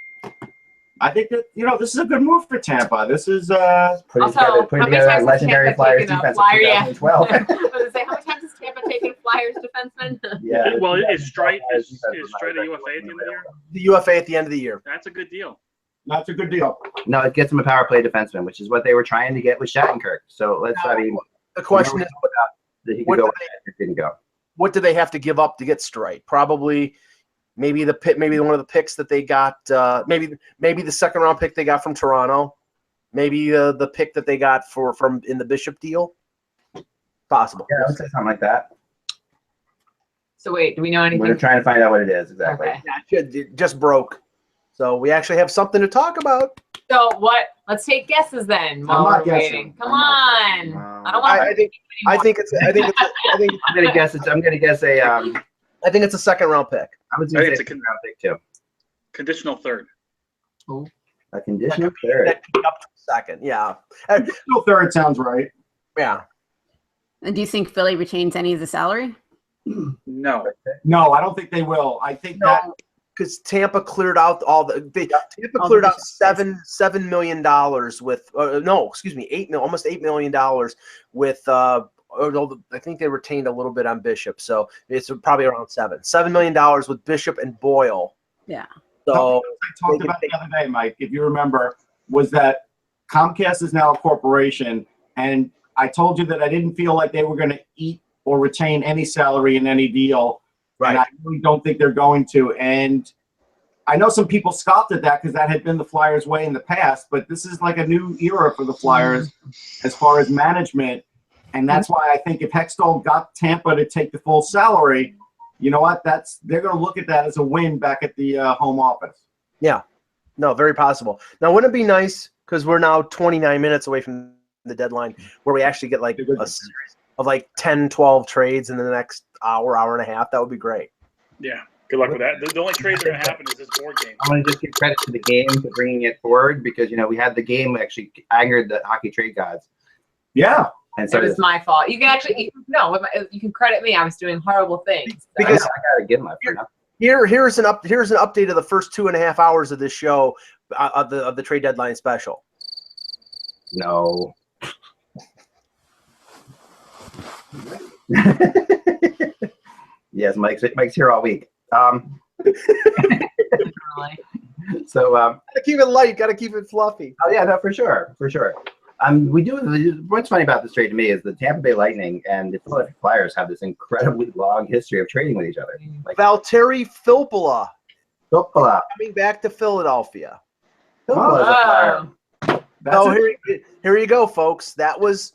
I think that this is a good move for Tampa. This is Putting together a legendary Flyers defense of 2012. I was gonna say, how many times has Tampa taken Flyers defenseman? Yeah. Well, is Streit a UFA at the end of the year? The UFA at the end of the year. That's a good deal. That's a good deal. No, it gets them a power play defenseman, which is what they were trying to get with Shattenkirk. So The question is, didn't go. what do they have to give up to get Streit? Probably maybe one of the picks that they got, maybe the second round pick they got from Toronto, maybe the pick that they got from in the Bishop deal. Possible. Yeah, I would say something like that. So wait, do we know anything? We're trying to find out what it is exactly. Okay. Yeah, it just broke. So we actually have something to talk about. So what? Let's take guesses then while we're waiting. Come on. I don't want. I think it's I'm gonna guess a I think it's a second round pick. I would say it's a second round pick too. Conditional third. A conditional third. That could be up to second. Yeah. Conditional third sounds right. Yeah. And do you think Philly retains any of the salary? No. No, I don't think they will. I think that because Tampa cleared out Tampa cleared out $7 million with almost $8 million with I think they retained a little bit on Bishop, so it's probably around $7 million with Bishop and Boyle. Yeah. So I talked about the other day, Mike, if you remember, was that Comcast is now a corporation, and I told you that I didn't feel like they were going to eat or retain any salary in any deal. Right. And I really don't think they're going to. And I know some people scoffed at that because that had been the Flyers' way in the past, but this is like a new era for the Flyers as far as management. And that's why I think if Hextall got Tampa to take the full salary, you know what? They're going to look at that as a win back at the home office. Yeah. No, very possible. Now, wouldn't it be nice, because we're now 29 minutes away from the deadline, where we actually get like a series of like 10, 12 trades in the next hour and a half? That would be great. Yeah. Good luck with that. The only trades that are going to happen is this board game. I want to just give credit to the game for bringing it forward because, we had the game actually angered the hockey trade gods. Yeah. And so it was my fault. You can actually you can credit me. I was doing horrible things. So. Because I gotta give my here's an update of the first 2.5 hours of this show of the trade deadline special. No. Yes, Mike's here all week. So gotta keep it light, gotta keep it fluffy. Oh yeah, no, for sure. We do. What's funny about this trade to me is the Tampa Bay Lightning and the Philadelphia Flyers have this incredibly long history of trading with each other. Like Valtteri Filppula Filppula coming back to Philadelphia. Filppula's a Flyer. So here you go, folks. That was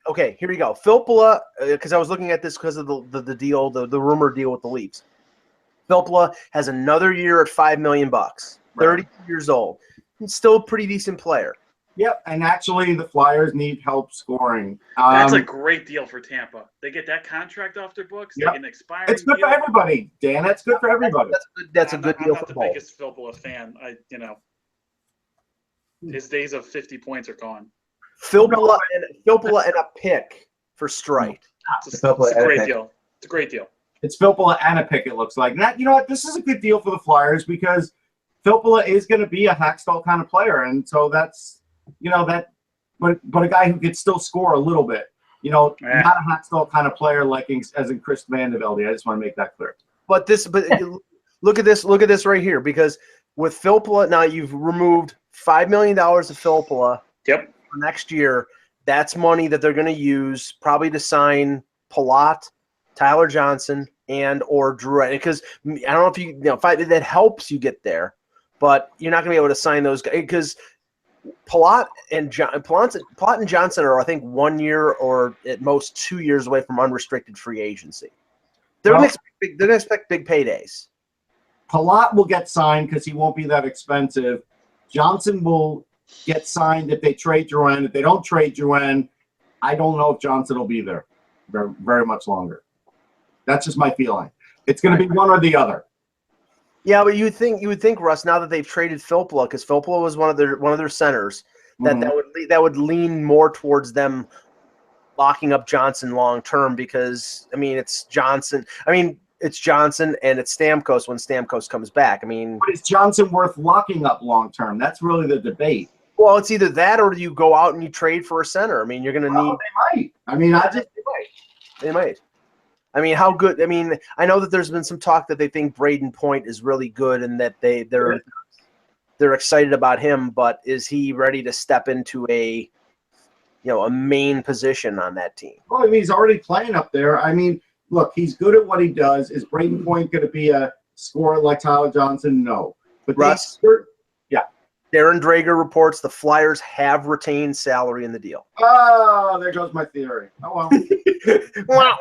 okay. Here we go. Filppula, because I was looking at this because of the deal, the rumor deal with the Leafs. Filppula has another year at $5 million. 32 years old. He's still a pretty decent player. Yep, and actually the Flyers need help scoring. That's a great deal for Tampa. They get that contract off their books. Yep. They get an expiring It's good deal. for everybody, Dan. That's good for everybody. That's a good deal I'm for not the both. biggest Filppula fan. His days of 50 points are gone. Filppula and a pick for Streit. It's a great deal. It's a great deal. It's Filppula and a pick, it looks like. Now, you know what? This is a good deal for the Flyers because Filppula is going to be a Hackstall kind of player, and so that's but a guy who could still score a little bit. Not a Hackstall kind of player like as in Chris Vandevelde. I just want to make that clear. But look at this right here, because with Filppula now you've removed $5 million of Filppula. Yep. For next year. That's money that they're going to use probably to sign Palat, Tyler Johnson, and or Drew. Because I don't know if that helps you get there, but you're not going to be able to sign those guys because Palat and Johnson are, I think, 1 year or at most 2 years away from unrestricted free agency. They're going to expect big paydays. Palat will get signed because he won't be that expensive. Johnson will get signed if they trade Duchene. If they don't trade Duchene, I don't know if Johnson will be there very, very much longer. That's just my feeling. It's going to be one or the other. Yeah, but you would think, Russ, now that they've traded Filppula, because Filppula was one of their centers, that would lean more towards them locking up Johnson long term, because it's Johnson. It's Johnson and it's Stamkos when Stamkos comes back. But is Johnson worth locking up long term? That's really the debate. Well, it's either that or you go out and you trade for a center. You're going to need. They might. They might. How good? I know that there's been some talk that they think Braden Point is really good and that they're excited about him. But is he ready to step into a main position on that team? Well, he's already playing up there. Look, he's good at what he does. Is Braden Point going to be a scorer like Tyler Johnson? No. But Russ, Darren Drager reports the Flyers have retained salary in the deal. Oh, there goes my theory. Oh, well.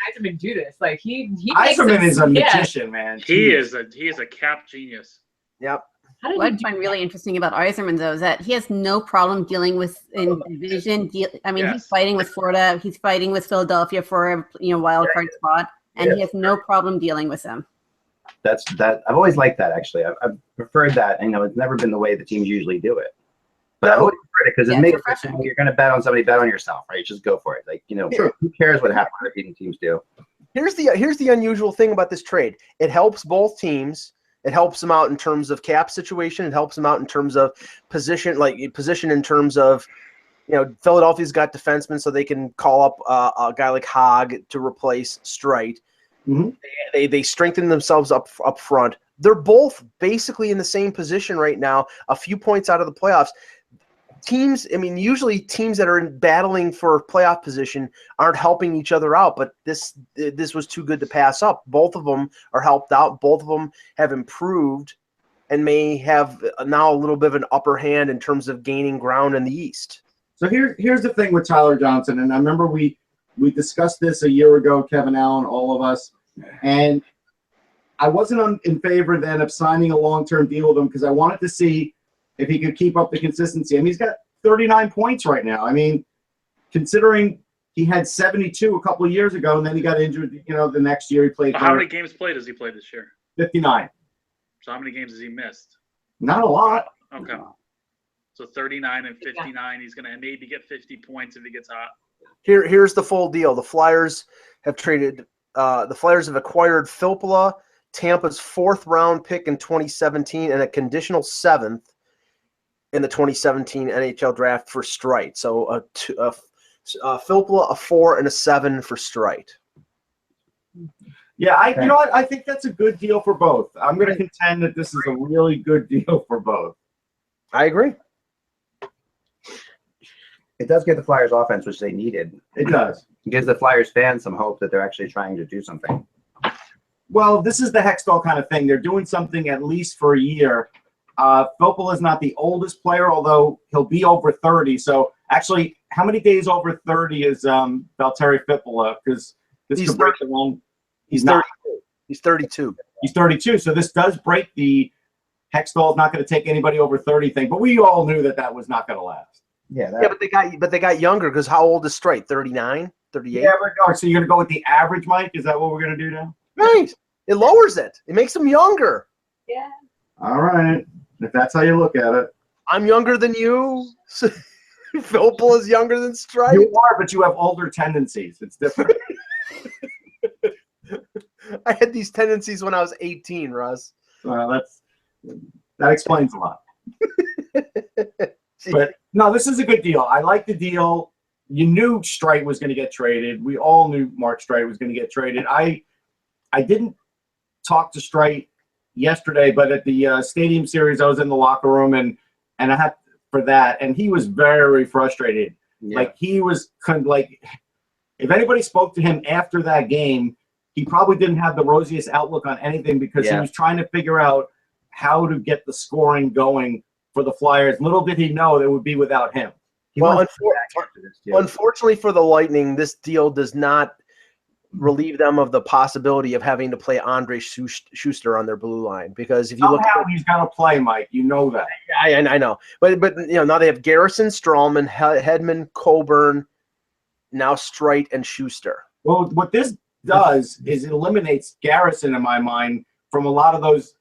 Yzerman do this. He Yzerman is a magician, man. He is a cap genius. Yep. What I find really interesting about Yzerman, though, is that he has no problem dealing with in division. He's fighting with Florida. He's fighting with Philadelphia for a wild card spot, and he has no problem dealing with them. That's I've always liked that, actually. I've preferred that. It's never been the way the teams usually do it. But I've always preferred it because it makes it, you're going to bet on somebody, bet on yourself, right? Just go for it. Who cares what half of the teams do? Here's the unusual thing about this trade. It helps both teams. It helps them out in terms of cap situation. It helps them out in terms of position in terms of, Philadelphia's got defensemen, so they can call up a guy like Hogg to replace Streit. Mm-hmm. They strengthen themselves up front. They're both basically in the same position right now, a few points out of the playoffs. Teams, usually teams that are battling for playoff position aren't helping each other out, but this was too good to pass up. Both of them are helped out. Both of them have improved and may have now a little bit of an upper hand in terms of gaining ground in the East. So here's the thing with Tyler Johnson, and I remember we discussed this a year ago, Kevin Allen, all of us, and I wasn't in favor then of signing a long-term deal with him because I wanted to see if he could keep up the consistency. He's got 39 points right now. Considering he had 72 a couple of years ago, and then he got injured, the next year he played. How many games played has he played this year? 59. So how many games has he missed? Not a lot. Okay. So 39 and 59, he's going to maybe get 50 points if he gets hot. Here's the full deal. The Flyers have acquired Filppula, Tampa's 4th round pick in 2017, and a conditional 7th in the 2017 NHL draft for Streit. So Filppula, a 4 and a 7 for Streit. Yeah, I think that's a good deal for both. I'm going to contend that this is a really good deal for both. I agree. It does give the Flyers offense, which they needed. It does. It gives the Flyers fans some hope that they're actually trying to do something. Well, this is the Hextall kind of thing. They're doing something at least for a year. Filppula is not the oldest player, although he'll be over 30. So, actually, how many days over 30 is Valtteri Filppula? Because this could break the long. He's 32. He's 32. He's 32. So this does break the Hextall is not going to take anybody over 30 thing. But we all knew that was not going to last. Yeah, but they got younger because how old is Streit? 39, 38. Yeah, so you're going to go with the average, Mike? Is that what we're going to do now? Right. It lowers it. It makes them younger. Yeah. All right. If that's how you look at it. I'm younger than you. Filppula is younger than Streit. You are, but you have older tendencies. It's different. I had these tendencies when I was 18, Russ. Well, that explains a lot. But no, this is a good deal. I like the deal. You knew Streit was going to get traded. We all knew Mark Streit was going to get traded. I didn't talk to Streit yesterday, but at the Stadium Series, I was in the locker room and I had for that, and he was very frustrated. Yeah. Like he was like, if anybody spoke to him after that game, he probably didn't have the rosiest outlook on anything because he was trying to figure out how to get the scoring going for the Flyers. Little did he know it would be without him. Unfortunately for the Lightning, this deal does not relieve them of the possibility of having to play Andre Schuster on their blue line, because if you look at he's got to play, Mike, you know that. I know, but now they have Garrison, Strawman, Hedman, Coburn, now Streit and Schuster. Well, what this does is it eliminates Garrison in my mind from a lot of those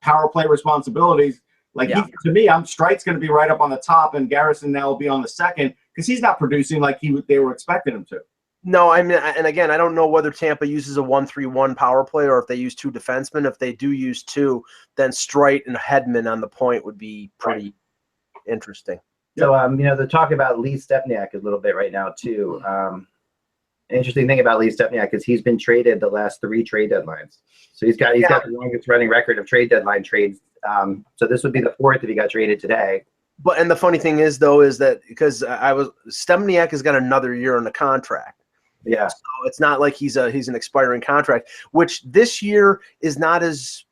power play responsibilities. Like to me, Streit's going to be right up on the top, and Garrison now will be on the second because he's not producing like they were expecting him to. No, I mean, and again, I don't know whether Tampa uses a 1-3-1 power play or if they use two defensemen. If they do use two, then Streit and Hedman on the point would be pretty interesting. So, they're talking about Lee Stepniak a little bit right now too. Interesting thing about Lee Stepniak is he's been traded the last 3 trade deadlines. So he's got the longest running record of trade deadline trades. So this would be the 4th if he got traded today. And the funny thing is that because Stepniak has got another year on the contract. Yeah. So it's not like he's an expiring contract, which this year is not as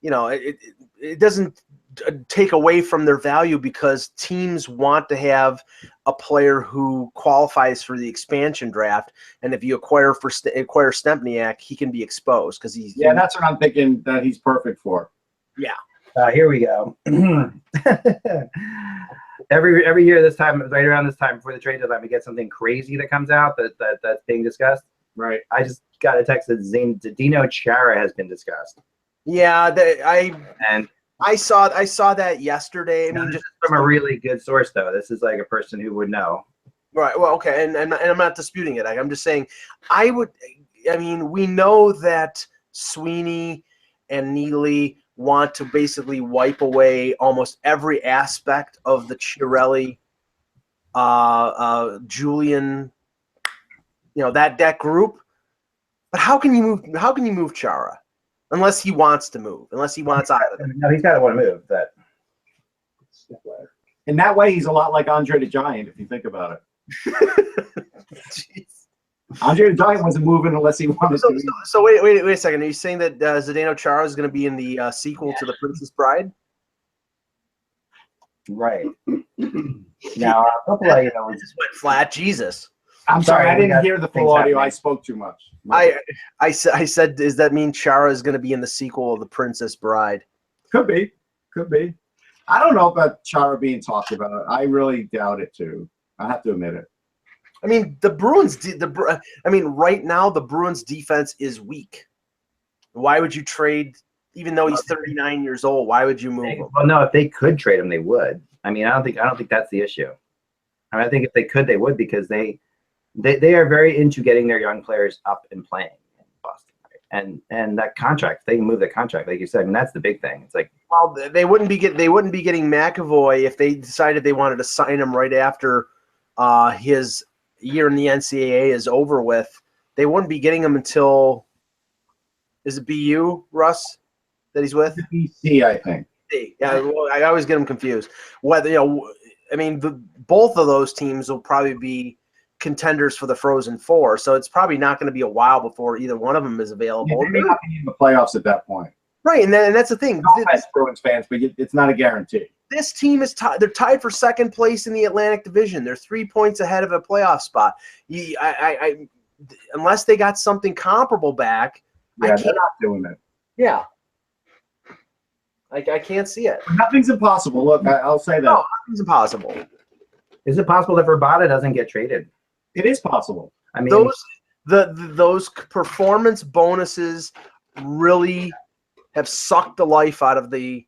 it doesn't take away from their value because teams want to have a player who qualifies for the expansion draft, and if you acquire Stepniak, he can be exposed because he's that's what I'm thinking that he's perfect for. Yeah. Here we go. Every year this time, right around this time before the trade deadline, we get something crazy that comes out that's being discussed. Right. I just got a text that Zdeno Chara has been discussed. Yeah, I saw that yesterday. I mean, just from a really good source, though. This is like a person who would know. Right. Well, okay, and I'm not disputing it. I'm just saying, we know that Sweeney and Neely want to basically wipe away almost every aspect of the Chiarelli, Julian, that group. But how can you move Chara? Unless he wants to move, unless he wants out of it. No, he's got to want to move. In that way, he's a lot like Andre the Giant, if you think about it. Andre the Giant wasn't moving unless he wanted to. So wait a second. Are you saying that Zdeno Chara is going to be in the sequel to The Princess Bride? Right. Now, a couple of, we just went flat. Jesus. I'm sorry, I didn't hear the full audio. I spoke too much. I said, does that mean Chara is going to be in the sequel of The Princess Bride? Could be. I don't know about Chara being talked about. I really doubt it too. I have to admit it. I mean, the Bruins. Right now the Bruins' defense is weak. Why would you trade? Even though he's 39 years old, why would you move him? Well, no, if they could trade him, they would. I mean, I don't think that's the issue. I think if they could, they would, because they are very into getting their young players up and playing in Boston, right? And that contract, they can move the contract, like you said, and that's the big thing. It's like, well, they wouldn't be getting McAvoy if they decided they wanted to sign him right after his year in the NCAA is over with. They wouldn't be getting him until, is it BU, Russ, that he's with? BC, I think. Yeah, well, I always get them confused. Whether both of those teams will probably be contenders for the Frozen Four, so it's probably not going to be a while before either one of them is available. Yeah, they may not be in the playoffs at that point, right? And that's the thing. Bruins fans, but it's not a guarantee. This team is tied. They're tied for second place in the Atlantic Division. They're 3 points ahead of a playoff spot. Unless they got something comparable back, they're not doing it. Yeah. I can't see it. Nothing's impossible. Look, I'll say that. No, nothing's impossible. Is it possible that Verbata doesn't get traded? It is possible. I mean, those performance bonuses really have sucked the life out of the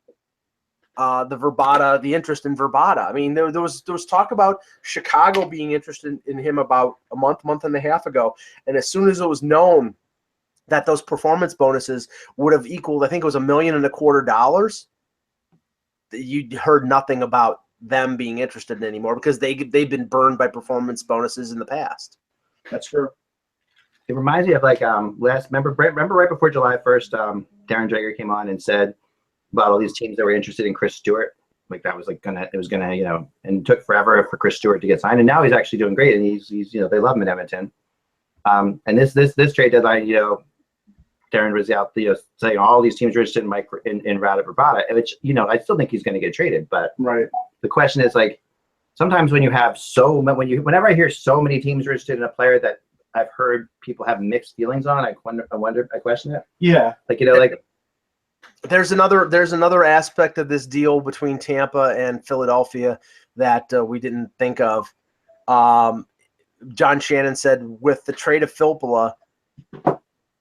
Verbata, the interest in Verbata. I mean, there was talk about Chicago being interested in him about a month and a half ago, and as soon as it was known that those performance bonuses would have equaled, I think it was $1.25 million. You heard nothing about them being interested in anymore because they've been burned by performance bonuses in the past. That's true. It reminds me of like remember right before July 1st, Darren Dreger came on and said about all these teams that were interested in Chris Stewart. Like that was like and it took forever for Chris Stewart to get signed, and now he's actually doing great, and he's they love him in Edmonton. And this trade deadline, Darren was out saying all these teams are interested in Rada Bravada, which I still think he's going to get traded. But right, the question is like sometimes when you have whenever I hear so many teams are interested in a player that I've heard people have mixed feelings on, I question it. Yeah, There's another aspect of this deal between Tampa and Philadelphia that we didn't think of. John Shannon said with the trade of Filppula,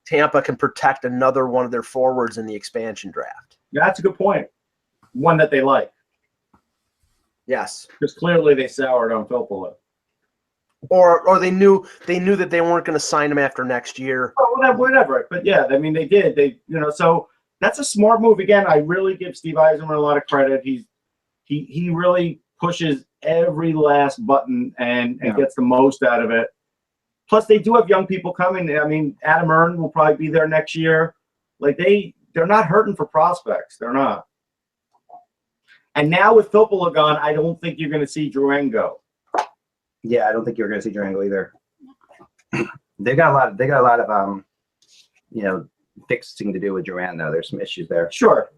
Tampa can protect another one of their forwards in the expansion draft. Yeah, that's a good point. One that they like. Yes. Because clearly they soured on Filppula. Or they knew that they weren't going to sign him after next year. Oh, whatever. But yeah, I mean they did. So that's a smart move. Again, I really give Steve Eisenman a lot of credit. He really pushes every last button and gets the most out of it. Plus, they do have young people coming. I mean, Adam Earn will probably be there next year. Like they're not hurting for prospects. They're not. And now with Filppula gone, I don't think you're going to see Drouin go. Yeah, I don't think you're going to see Drouin go either. They got a lot of fixing to do with Drouin though. There's some issues there. Sure,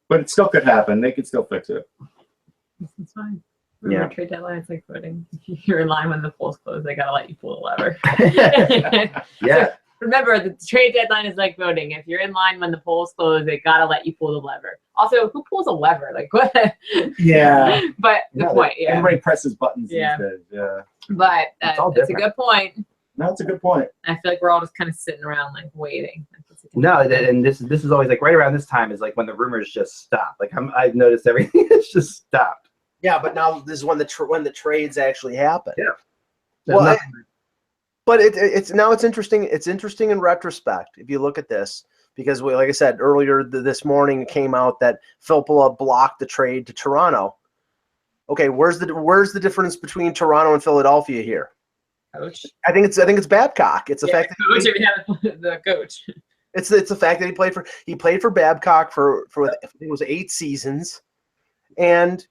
but it still could happen. They could still fix it. It's fine. Remember, trade deadline, it's like voting. If you're in line when the polls close, they gotta let you pull the lever. Yeah. Remember, the trade deadline is like voting. If you're in line when the polls close, they gotta let you pull the lever. Also, who pulls a lever? Like what? Yeah. But the point, yeah. Everybody presses buttons these days. Yeah. But that's a good point. No, that's a good point. I feel like we're all just kind of sitting around like waiting. No, and this is always like right around this time is like when the rumors just stop. Like I've noticed everything has just stopped. Yeah, but now this is when the trades actually happen. Yeah. But it's interesting. It's interesting in retrospect if you look at this because like I said earlier this morning, it came out that Filppula blocked the trade to Toronto. Okay, where's the difference between Toronto and Philadelphia here? Coach. I think it's Babcock. It's the fact that the coach. It's the fact that he played for Babcock for I think it was 8 seasons, and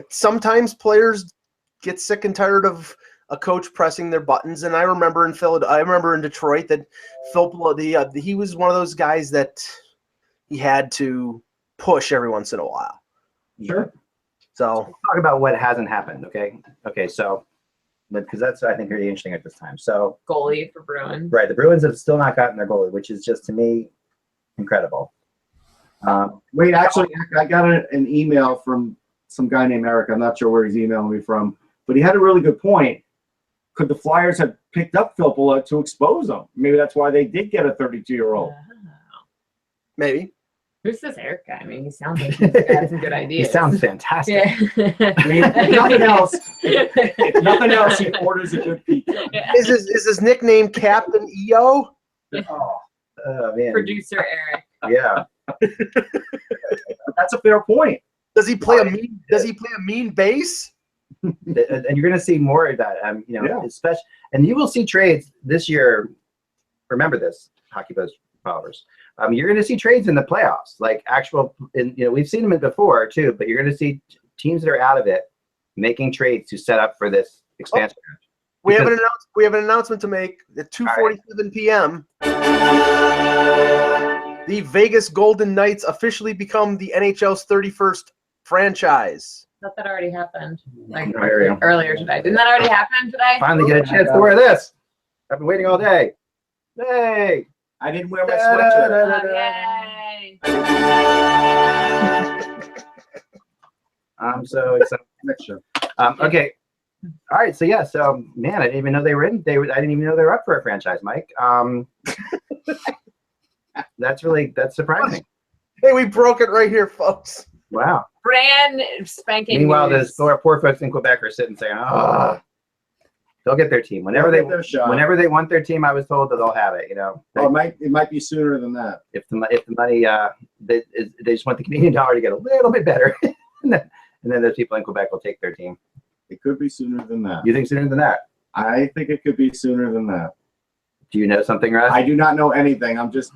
sometimes players get sick and tired of a coach pressing their buttons. And I remember in Detroit that Filppula, he was one of those guys that he had to push every once in a while. Sure. So let's talk about what hasn't happened. Okay. So, because that's I think really interesting at this time. So goalie for Bruins. Right. The Bruins have still not gotten their goalie, which is just to me incredible. Wait, actually, I got an email from some guy named Eric. I'm not sure where he's emailing me from, but he had a really good point. Could the Flyers have picked up Filppula to expose him? Maybe that's why they did get a 32-year-old. Maybe. Who's this Eric guy? I mean, he sounds like he's got some good ideas. He sounds fantastic. Yeah. I mean, if nothing else, he orders a good pizza. Yeah. Is his nickname Captain EO? Oh man. Producer Eric. Yeah. That's a fair point. Does he play a mean bass? And you're going to see more of that. Especially, and you will see trades this year. Remember this, HockeyBuzz followers. You're going to see trades in the playoffs, like we've seen them before too. But you're going to see teams that are out of it making trades to set up for this expansion. We have an announcement to make at 2:47 p.m. The Vegas Golden Knights officially become the NHL's 31st franchise. I thought that already happened Earlier today. Didn't that already happen today? Finally get a chance to wear this. I've been waiting all day. Hey! I didn't wear my sweatshirt. Yay! I'm so excited. Okay. All right. So yeah. So man, I didn't even know they were in. I didn't even know they were up for a franchise, Mike. That's surprising. Hey, we broke it right here, folks. Wow. Brand spanking. Meanwhile, news. those poor folks in Quebec are sitting saying, "Oh." They'll get their team whenever They'll get their shot. whenever they want their team. I was told that they'll have it. Oh, it might be sooner than that. If the money they just want the Canadian dollar to get a little bit better, and then those people in Quebec will take their team. It could be sooner than that. You think sooner than that? I think it could be sooner than that. Do you know something, Russ? I do not know anything. I'm just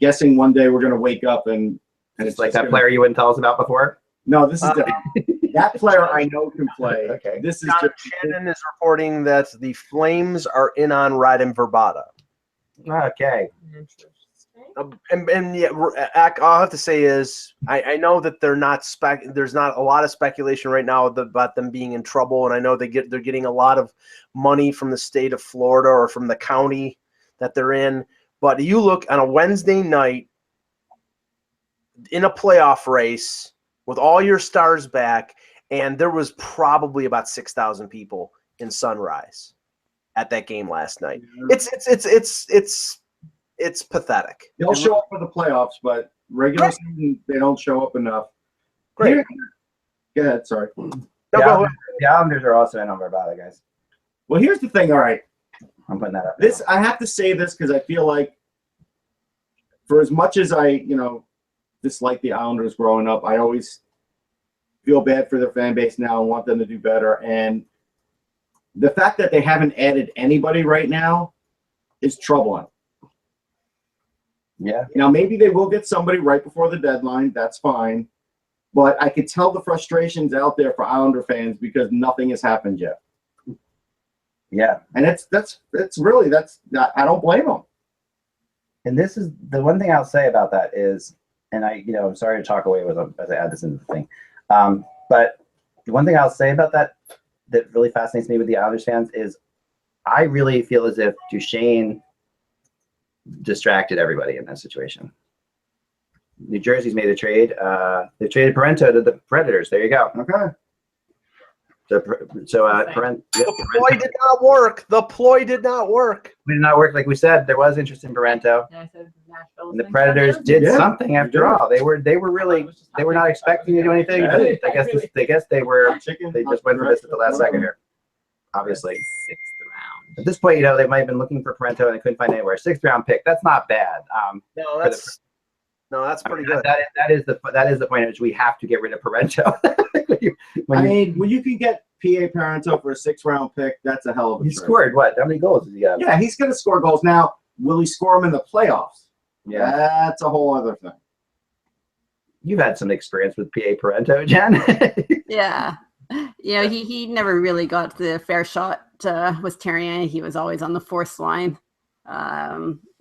guessing one day we're going to wake up and it's like that player you wouldn't tell us about before. No, this is different. That player I know can play. Okay. This is John Shannon is reporting that the Flames are in on Radim Verbata. Okay. And yeah, I'll have to say is I know that they're not there's not a lot of speculation right now about them being in trouble, and I know they're getting a lot of money from the state of Florida or from the county that they're in. But you look on a Wednesday night in a playoff race with all your stars back, and there was probably about 6,000 people in Sunrise at that game last night. It's pathetic. They'll show up for the playoffs, but regular season they don't show up enough. Great. Go ahead. Sorry. The Islanders are also in on Verbata, guys. Well, here's the thing. All right, I'm putting that up. I have to say this because I feel like, for as much as I dislike the Islanders growing up, I always feel bad for their fan base now and want them to do better. And the fact that they haven't added anybody right now is troubling. Yeah. Now, maybe they will get somebody right before the deadline. That's fine. But I could tell the frustrations out there for Islander fans because nothing has happened yet. Yeah. And I don't blame them. And this is the one thing I'll say about that is, and I'm sorry to talk away with them as I add this into the thing. But the one thing I'll say about that really fascinates me with the Islanders fans is I really feel as if Duchene distracted everybody in that situation. New Jersey's made a trade. They traded Parento to the Predators. There you go. Okay. The ploy did not work. The ploy did not work. It did not work. Like we said, there was interest in Parento. Yeah, I said Nashville. And the Predators did something after all. They were not expecting to do anything. But I guess they just went for this at the last second here. Obviously. 6th round. At this point, they might have been looking for Parento and they couldn't find anywhere. 6th round pick. That's not bad. That's pretty good. That is the point at which we have to get rid of Parento. when you can get P.A. Parento for a 6th round pick, that's a hell of a trade. He scored what? How many goals did he have? Yeah, he's going to score goals. Now, will he score them in the playoffs? Yeah. That's a whole other thing. You've had some experience with P.A. Parento, Jen. Yeah. He never really got the fair shot with Terrien. He was always on the fourth line.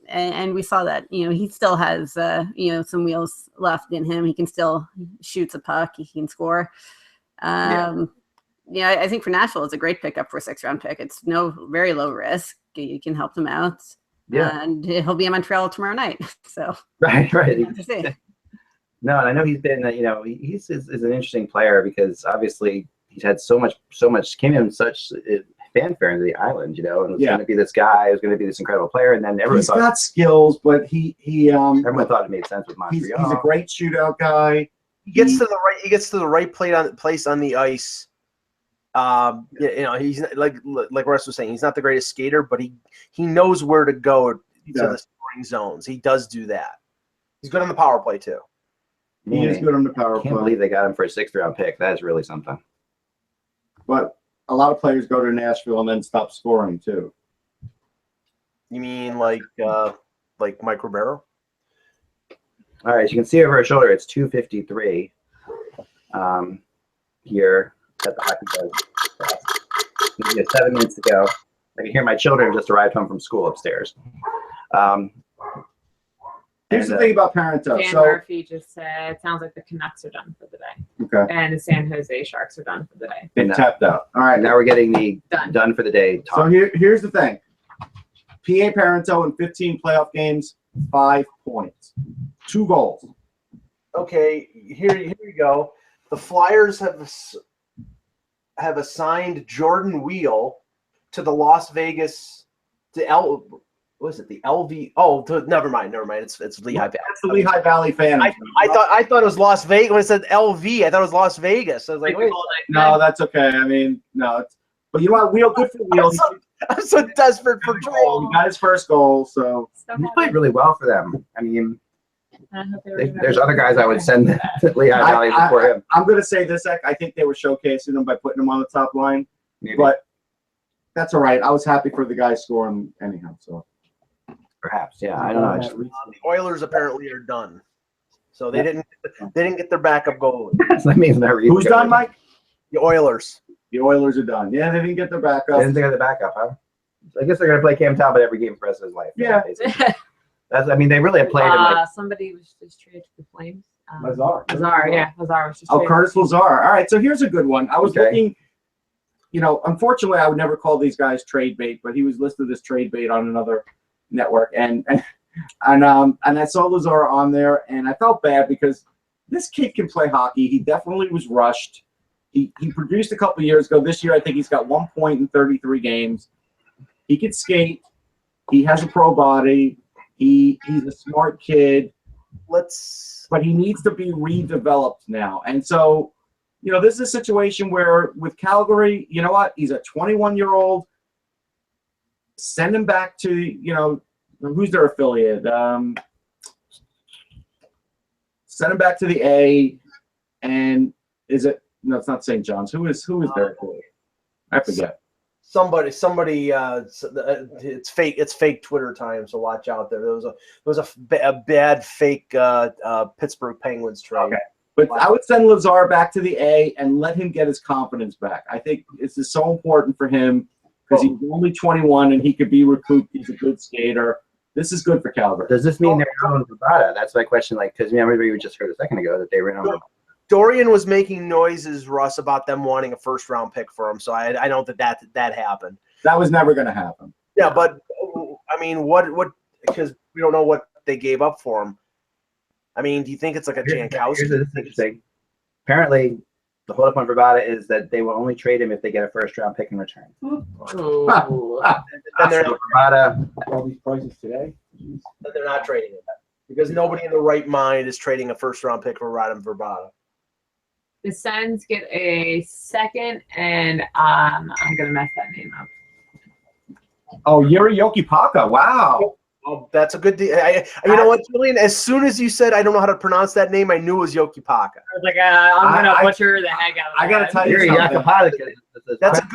And we saw that, he still has, some wheels left in him. He can still shoot a puck. He can score. I think for Nashville, it's a great pickup for a 6th round pick. It's very low risk. You can help them out. Yeah. And he'll be in Montreal tomorrow night. So right. No, and I know he's been, he's an interesting player because obviously he's had so much came in such fanfare into the island, and was going to be this guy, who's going to be this incredible player, and then everyone thought got skills, but everyone thought it made sense with Montreal. He's a great shootout guy. He gets to the right place on the ice. He's like Russ was saying, he's not the greatest skater, but he knows where to go to the scoring zones. He does do that. He's good on the power play too. He is good on the power play. I can't believe they got him for a 6th round pick. That is really something. But a lot of players go to Nashville and then stop scoring too. You mean like Mike Ribeiro? All right, as you can see over our shoulder, it's 2:53 here at the HockeyBuzz. We have 7 minutes to go. I can hear my children just arrived home from school upstairs. Here's the thing about Parento. Dan Murphy just said, it sounds like the Canucks are done for the day. Okay. And the San Jose Sharks are done for the day. They tapped out. All right. Now we're getting the done for the day talk. So here's the thing. P.A. Parento in 15 playoff games, 5 points. 2 goals. Okay, here you go. The Flyers have assigned Jordan Wheel to the Las Vegas the LV? Oh, never mind. It's Lehigh Valley. That's the Lehigh Valley fan. I thought it was Las Vegas. When it said LV, I thought it was Las Vegas. I was like, wait. No, that's okay. I mean, no. But you know what? Wheel, good for Wheel. I'm so desperate for trade. He got his first goal, so He played really well for them. I mean, I hope they were there's other guys I would send to Lehigh Valley before him. I'm going to say this, I think they were showcasing him by putting him on the top line. Maybe. But that's all right. I was happy for the guy scoring anyhow. So perhaps, yeah. I don't know. The Oilers apparently are done, so they didn't get their backup goalie. That means they're who's done, Mike? The Oilers. The Oilers are done. Yeah, they didn't get their backup. They didn't get the backup, huh? I guess they're going to play Cam Talbot every game for the rest of his life. Yeah. That's. I mean, they really have played him like. Somebody was just traded to the Flames. Lazar. Lazar was just. Oh, traded. Curtis Lazar. All right, so here's a good one. I was looking. You know, unfortunately, I would never call these guys trade bait, but he was listed as trade bait on another network, and I saw Lazar on there, and I felt bad because this kid can play hockey. He definitely was rushed. He produced a couple years ago. This year, I think he's got 1 point in 33 games. He can skate. He has a pro body. He's a smart kid. But he needs to be redeveloped now, and so. You know, this is a situation where with Calgary, you know what? He's a 21-year-old. Send him back to, you know, who's their affiliate? Send him back to the A. And is it? No, it's not St. John's. Who is their affiliate? I forget. Somebody. It's fake. It's fake Twitter time. So watch out there. There was a bad fake Pittsburgh Penguins trade. Okay. But I would send Lazar back to the A and let him get his confidence back. I think this is so important for him because he's only 21 and he could be recouped. He's a good skater. This is good for Calgary. Does this mean they're on Verbata? That's my question. Like, because everybody we just heard a second ago that they were on. Dorian was making noises, Russ, about them wanting a first-round pick for him. So I know that happened. That was never going to happen. Yeah, but I mean, what? Because we don't know what they gave up for him. I mean, do you think it's like a Jankowski? Here's the interesting. Apparently, the holdup on Verbata is that they will only trade him if they get a first-round pick in return. Verbata, all these prices today. Then they're not trading him because nobody in the right mind is trading a first-round pick for Radim Verbata. The Sens get a second, and I'm gonna mess that name up. Oh, Yuri Yokipaka! Wow. Oh, that's a good deal. You know what, Julian? As soon as you said I don't know how to pronounce that name, I knew it was Yokipaka. I was like, I'm gonna butcher the heck out of it. I gotta tell you something. That's a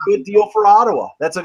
good deal for Ottawa. It's a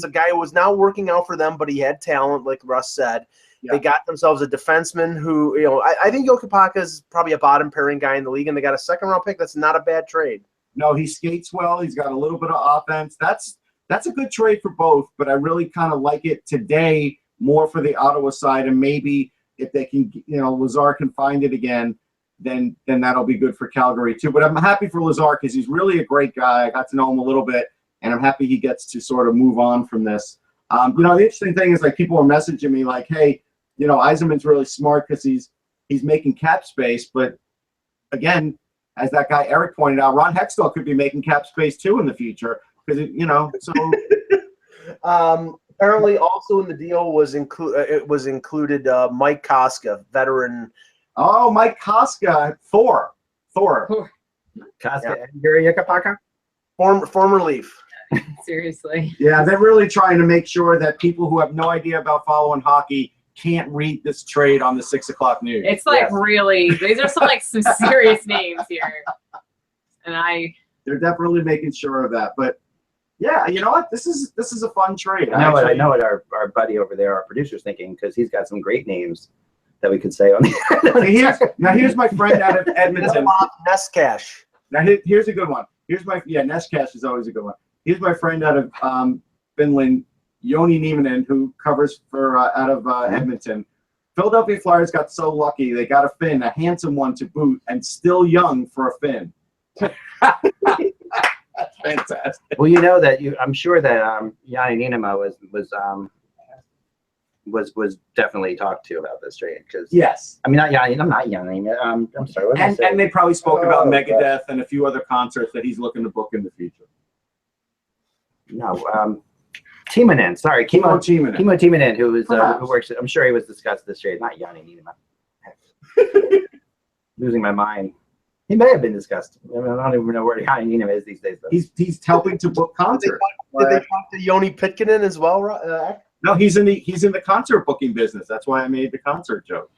guy who was not working out for them, but he had talent, like Russ said. Yeah. They got themselves a defenseman who, I think Yokipaka is probably a bottom pairing guy in the league, and they got a second-round pick. That's not a bad trade. No, he skates well. He's got a little bit of offense. That's a good trade for both, but I really kind of like it today more for the Ottawa side, and maybe if they can, Lazar can find it again, then that'll be good for Calgary too. But I'm happy for Lazar because he's really a great guy. I got to know him a little bit, and I'm happy he gets to sort of move on from this. The interesting thing is, like, people are messaging me like, hey, Yzerman's really smart because he's making cap space, but again, as that guy Eric pointed out, Ron Hextall could be making cap space too in the future. Because so apparently also in the deal was included Mike Koska, veteran. Oh, Mike Koska, Thor. Koska and Yuri Yokipaka? Former Leaf. Seriously. Yeah, they're really trying to make sure that people who have no idea about following hockey can't read this trade on the 6 o'clock news. It's like really, these are some serious names here, and they're definitely making sure of that, but. Yeah, you know what? This is a fun trade. I know what our buddy over there, our producer's thinking, because he's got some great names that we could say on the Here's my friend out of Edmonton. Nescash. Now here's a good one. Nescash is always a good one. Here's my friend out of Finland, Joni Nieminen, who covers for out of Edmonton. Philadelphia Flyers got so lucky they got a Finn, a handsome one to boot, and still young for a Finn. That's fantastic. Well, I'm sure that Yanni Nienema was definitely talked to about this trade because yes, I mean not Yanni. I'm not Yanni. I'm sorry. And they probably spoke about Megadeth and a few other concerts that he's looking to book in the future. No, Timonen. Sorry, Kimmo Timonen, who works. I'm sure he was discussed this trade. Not Yanni Nienema. Losing my mind. He may have been discussed. I don't even know where Iginla is these days. Though. He's helping to book concert. Did they talk to Yoni Pitkinen as well? No, he's in the concert booking business. That's why I made the concert joke.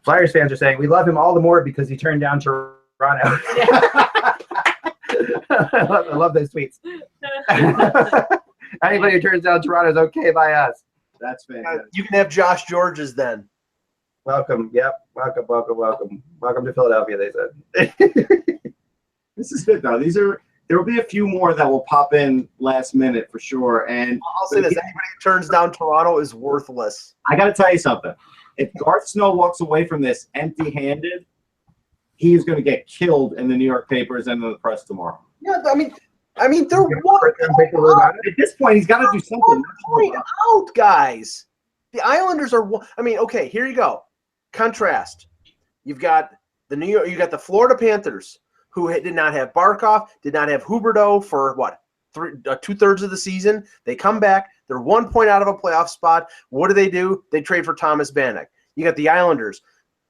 Flyers fans are saying we love him all the more because he turned down Toronto. I love those tweets. Anybody who turns down Toronto is okay by us. That's fantastic. You can have Josh George's then. Welcome. Yep. Welcome to Philadelphia, they said. This is good though. There will be a few more that will pop in last minute for sure. And I'll say this: anybody who turns down Toronto is worthless. I got to tell you something. If Garth Snow walks away from this empty-handed, he is going to get killed in the New York papers and in the press tomorrow. Yeah, I mean, they're one at this point. He's got to do something. Point out, guys. The Islanders are one. I mean, okay, here you go. Contrast. You've got you got the Florida Panthers, who did not have Barkov, did not have Huberdeau for what, 2/3 of the season. They come back. They're 1 point out of a playoff spot. What do? They trade for Thomas Vanek. You got the Islanders,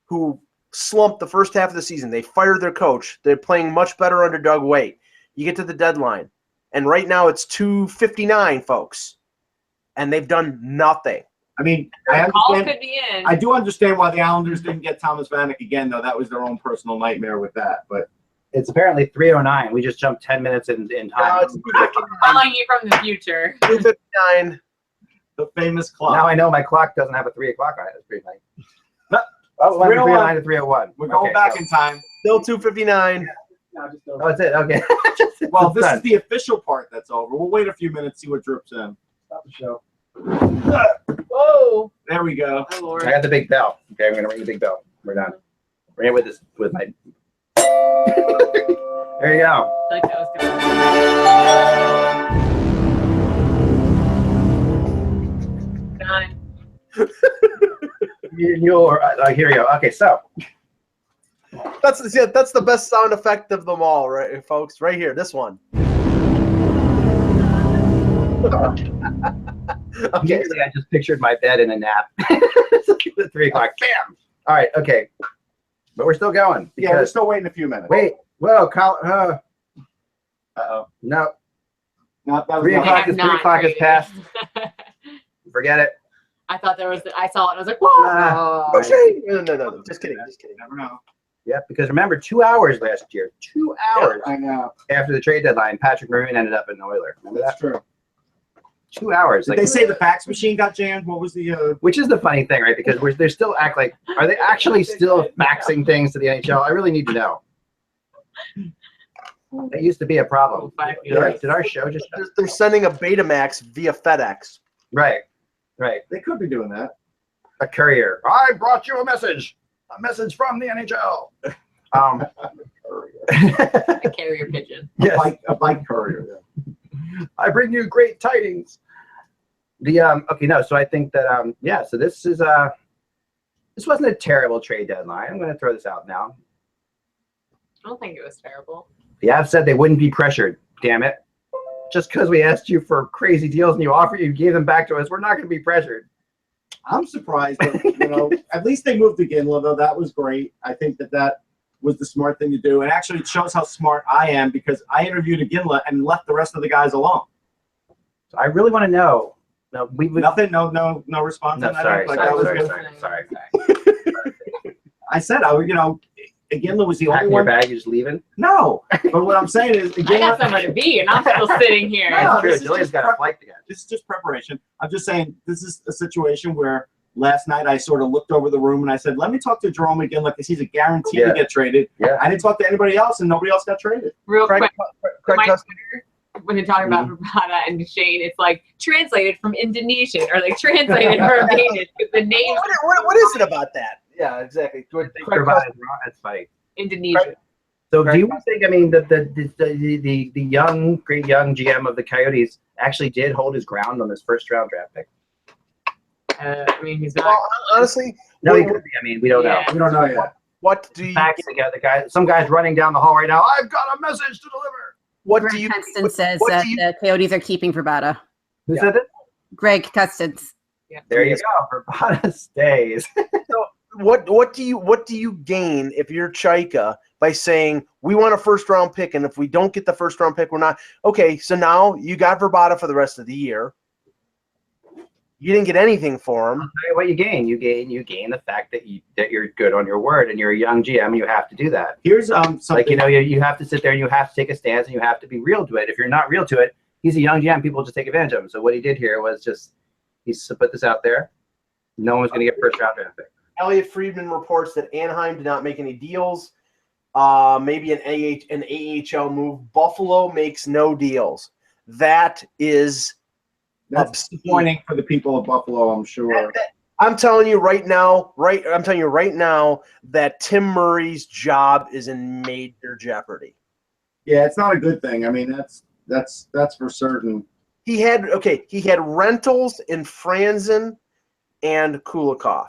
who slumped the first half of the season. They fired their coach. They're playing much better under Doug Weight. You get to the deadline, and right now it's 2:59, folks, and they've done nothing. I mean, I do understand why the Islanders didn't get Thomas Vanek again, though. That was their own personal nightmare with that. But it's apparently 3:09. We just jumped 10 minutes in time. No, it's calling you from the future. 2:59. The famous clock. Now I know my clock doesn't have a 3 o'clock on it. It's pretty nice. Oh, 3:09 to 3:01. We're going back in time. Still 2:59. Oh, that's it. Okay. Well, this is the official part that's over. We'll wait a few minutes, see what drips in. Stop the show. Whoa. There we go. Oh, Lord. I got the big bell. Okay, I'm going to ring the big bell. We're done. Ring it with my... There you go. I feel like that was good. Here we go. Okay, so... That's the best sound effect of them all, right, folks? Right here, this one. Okay, I just pictured my bed in a nap. At 3 o'clock. Bam! All right, okay. But we're still going. Yeah, we're still waiting a few minutes. Wait. Whoa, Uh-oh. No. No, 3 o'clock is 3 o'clock is past. Forget it. I thought I saw it and I was like, whoa. No. Just kidding. Never know. Yeah, because remember, 2 hours last year. 2 hours. I know. After the trade deadline, Patrick Maroon ended up in the Oilers. Remember That's that? true. 2 hours. Did they say the fax machine got jammed? What was the... Which is the funny thing, right? Because they still act like... Are they actually still faxing things to the NHL? I really need to know. That used to be a problem. Did our show just... They're sending a Betamax via FedEx. Right. They could be doing that. A courier. I brought you a message. A message from the NHL. A carrier pigeon. Yes. A bike courier. I bring you great tidings. Okay, no, so I think that so this wasn't a terrible trade deadline. I'm going to throw this out now. I don't think it was terrible. The Avs said they wouldn't be pressured. Damn it! Just because we asked you for crazy deals and you gave them back to us, we're not going to be pressured. I'm surprised. That, at least they moved Iginla, though. That was great. I think that was the smart thing to do, and actually it shows how smart I am because I interviewed Iginla and left the rest of the guys alone. So I really want to know. No, nothing. No response. No, on that. Sorry. I said Iginla was the only one. Your baggage leaving? No, but what I'm saying is, Iginla, I got somewhere to be, and I'm still sitting here. No, Julia's got a flight to get. This is just preparation. I'm just saying this is a situation where last night I sort of looked over the room and I said, "Let me talk to Jerome Iginla because he's a guarantee to get traded." Yeah. I didn't talk to anybody else, and nobody else got traded. Real quick, Craig when you're talking about Verpada and Duchene, it's like translated from Indonesian or like translated from Danish because the names. What is it about that? Yeah, exactly. That's funny. Indonesian. So do you think, I mean, the young, great young GM of the Coyotes actually did hold his ground on this first round draft pick? I mean, he's not. Well, honestly, no, he could be. I mean, we don't know. We don't know yet. What do you? Some guy's running down the hall right now. I've got a message to deliver. Greg Custance says that the Coyotes are keeping Verpada. Who said it? Greg Custance. Yeah. There you go. Verpada stays. So what do you gain if you're Chaika by saying we want a first round pick, and if we don't get the first round pick, we're not okay. So now you got Verbata for the rest of the year. You didn't get anything for him. I'll tell you what you gain. You gain the fact that you're good on your word, and you're a young GM. You have to do that. Here's something. Like, you have to sit there and you have to take a stance and you have to be real to it. If you're not real to it, he's a young GM. People just take advantage of him. So what he did here was just he's put this out there. No one's going to get first round draft pick. Elliot Friedman reports that Anaheim did not make any deals. Maybe an AHL move. Buffalo makes no deals. That's disappointing for the people of Buffalo, I'm sure. I'm telling you right now that Tim Murray's job is in major jeopardy. Yeah, it's not a good thing. I mean, that's for certain. He had rentals in Franzen and Kulikov.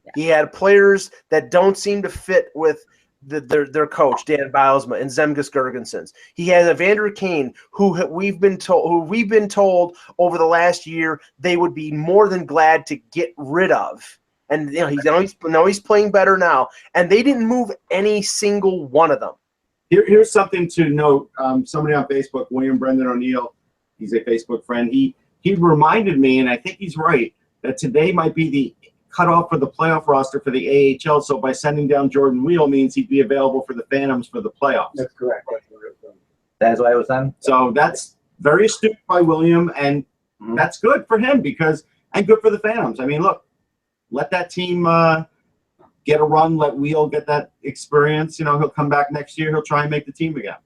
Yeah. He had players that don't seem to fit with their coach, Dan Bilesma, and Zemgus Girgensons. He has Evander Kane, who we've been told over the last year they would be more than glad to get rid of. And he's playing better now. And they didn't move any single one of them. Here's something to note. Somebody on Facebook, William Brendan O'Neill, he's a Facebook friend. He reminded me, and I think he's right, that today might be the cutoff for the playoff roster for the AHL. So by sending down Jordan Wheel means he'd be available for the Phantoms for the playoffs. That's correct. That's why it was done. So that's very astute by William, and that's good for him and good for the Phantoms. I mean, look, let that team get a run. Let Wheel get that experience. He'll come back next year. He'll try and make the team again.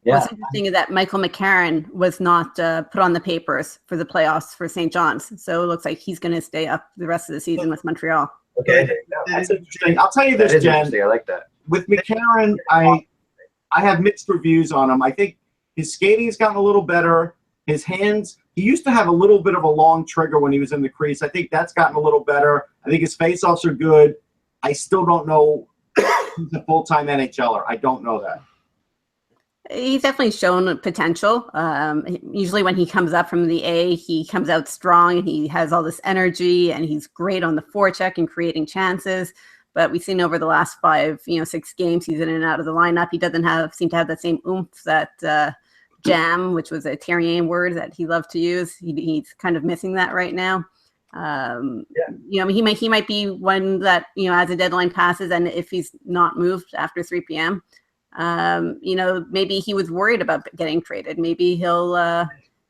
Yeah. What's interesting is that Michael McCarron was not put on the papers for the playoffs for St. John's. So it looks like he's going to stay up the rest of the season with Montreal. Okay. That's interesting. I'll tell you this, Jen. I like that. With McCarron, I have mixed reviews on him. I think his skating has gotten a little better. His hands, he used to have a little bit of a long trigger when he was in the crease. I think that's gotten a little better. I think his faceoffs are good. I still don't know he's a full-time NHLer. I don't know that. He's definitely shown potential. Usually when he comes up from the A, he comes out strong and he has all this energy and he's great on the forecheck and creating chances. But we've seen over the last 6 games, he's in and out of the lineup. He doesn't seem to have that same oomph, that jam, which was a Terrien word that he loved to use. He's kind of missing that right now. He might be one that, as the deadline passes and if he's not moved after 3 p.m., maybe he was worried about getting traded. Maybe he'll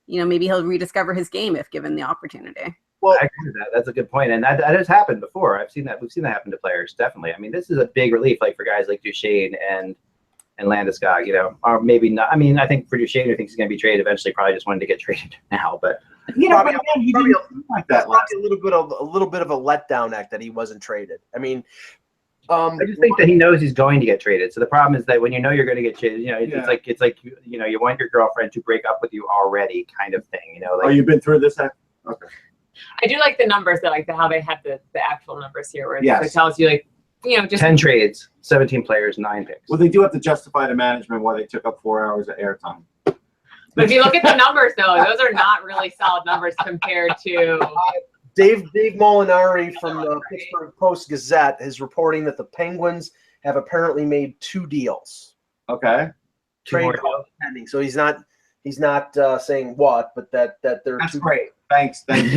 rediscover his game if given the opportunity. Well, I agree with that. That's a good point. And that has happened before. We've seen that happen to players. Definitely. I mean, this is a big relief, like for guys like Duchene and Landeskog, or maybe not. I mean, I think for Duchene, who thinks he's going to be traded eventually, probably just wanted to get traded now, but probably like that. A little bit of a letdown act that he wasn't traded. I mean, I just think that he knows he's going to get traded. So the problem is that when you're going to get traded, it's like you want your girlfriend to break up with you already, kind of thing. You've been through this. Okay. I do like the numbers, though, like how they have the actual numbers here, where it tells you just 10 trades, 17 players, 9 picks. Well, they do have to justify to management why they took up 4 hours of airtime. But if you look at the numbers, though, those are not really solid numbers compared to. Dave Molinari from the Pittsburgh Post-Gazette is reporting that the Penguins have apparently made 2 deals. Okay. Trade pending. So he's not saying what, but that they're. That's great. Thanks, Dave.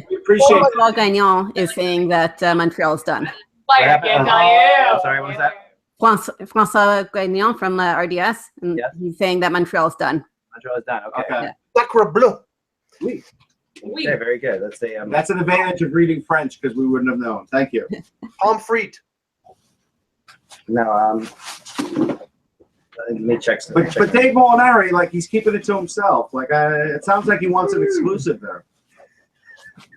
We appreciate it. François Gagnon is saying that Montreal is done. I can't tell you. Sorry, what was that? François Gagnon from RDS, and he's saying that Montreal is done. Montreal is done. Okay. Sacre bleu. Oui. Okay, very good. That's an advantage of reading French because we wouldn't have known. Thank you. Pomfret. No, let me check. But Dave Molinari, he's keeping it to himself. It sounds like he wants an exclusive there.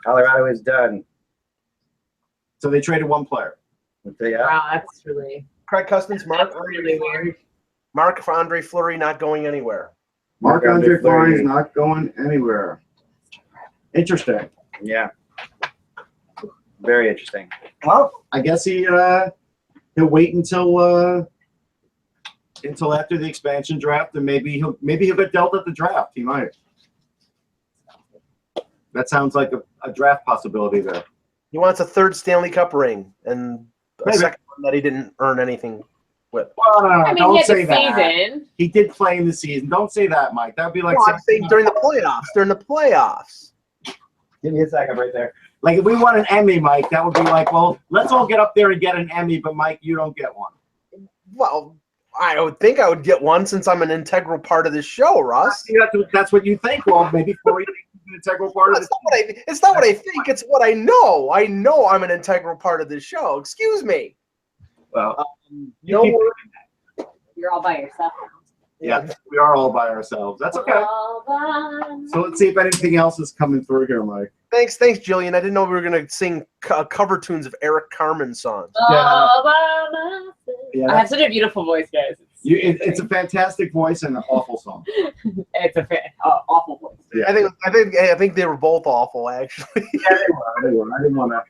Colorado is done. So they traded 1 player. Yeah. Wow, that's really. Craig Custance, That's really weird. Marc-Andre Fleury not going anywhere. Marc-Andre Fleury is not going anywhere. Interesting. Yeah. Very interesting. Well, I guess he'll wait until after the expansion draft, and maybe he'll get dealt at the draft. He might. That sounds like a draft possibility there. He wants a third Stanley Cup ring and a Maybe. second one that he didn't earn anything with. Well, no, I mean, he don't had say the that. season. He did play in the season. Don't say that, Mike. That'd be like No, I'm saying during the playoffs. During the playoffs. Give me a second right there. Like if we won an Emmy, Mike, that would be like, well, let's all get up there and get an Emmy, but Mike, you don't get one. Well, I would think I would get one since I'm an integral part of this show, Russ. That's what you think. Well, maybe Corey is an integral part of It's not what I think. It's what I know. I know I'm an integral part of this show. Excuse me. Well, No worries. You're all by yourself. Yeah, we are all by ourselves. That's okay. So let's see if anything else is coming through here, Mike. Thanks, Jillian. I didn't know we were gonna sing cover tunes of Eric Carmen songs. Yeah, I have such a beautiful voice, guys. it's a fantastic voice and an awful song. It's a awful voice. Yeah. I think they were both awful, actually. Yeah, they were. I didn't want to.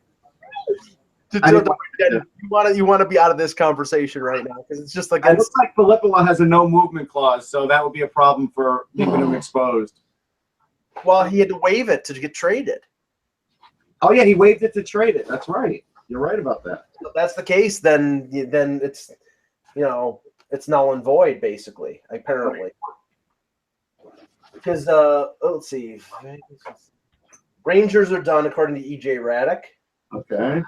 You want to be out of this conversation right now because it's just like It looks like Filippola has a no movement clause, so that would be a problem for leaving him exposed. Well, he had to waive it to get traded. Oh yeah, he waived it to trade it. That's right. You're right about that. If that's the case, then it's it's null and void basically. Apparently, because let's see, Rangers are done according to EJ Radick. Okay.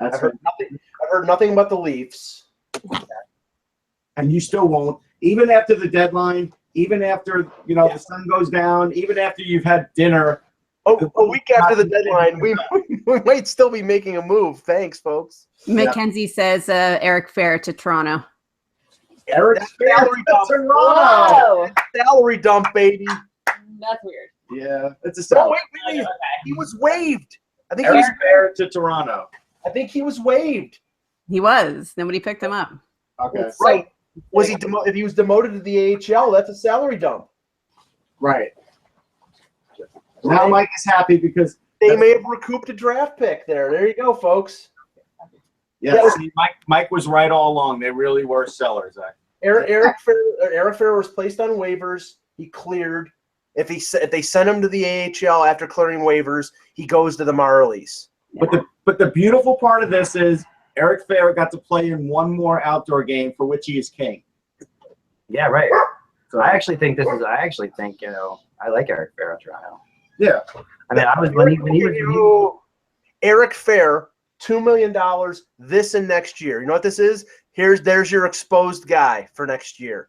I've heard nothing about the Leafs. And you still won't, even after the deadline, even after the sun goes down, even after you've had dinner. Oh, a week after the deadline, we might still be making a move. Thanks, folks. Mackenzie says Eric Fair to Toronto. Eric Fair salary dump. Whoa. Salary dump, baby. That's weird. Yeah, it's a No, salary. wait. Okay. He was waived. I think Eric Fair to Toronto. he was waived. He was. Nobody picked him up. Okay. Right. Was he if he was demoted to the AHL, that's a salary dump. Right. Now Mike is happy because They may have recouped a draft pick there. There you go, folks. yeah, see, Mike was right all along. They really were sellers. Eric Fair was placed on waivers. He cleared. If they sent him to the AHL after clearing waivers, he goes to the Marlies. But the beautiful part of this is Eric Fair got to play in one more outdoor game for which he is king. Yeah, right. So I actually think I like Eric Fair in Toronto. Yeah. I mean, I was when he was Eric Fair, $2 million this and next year. You know what this is? There's your exposed guy for next year.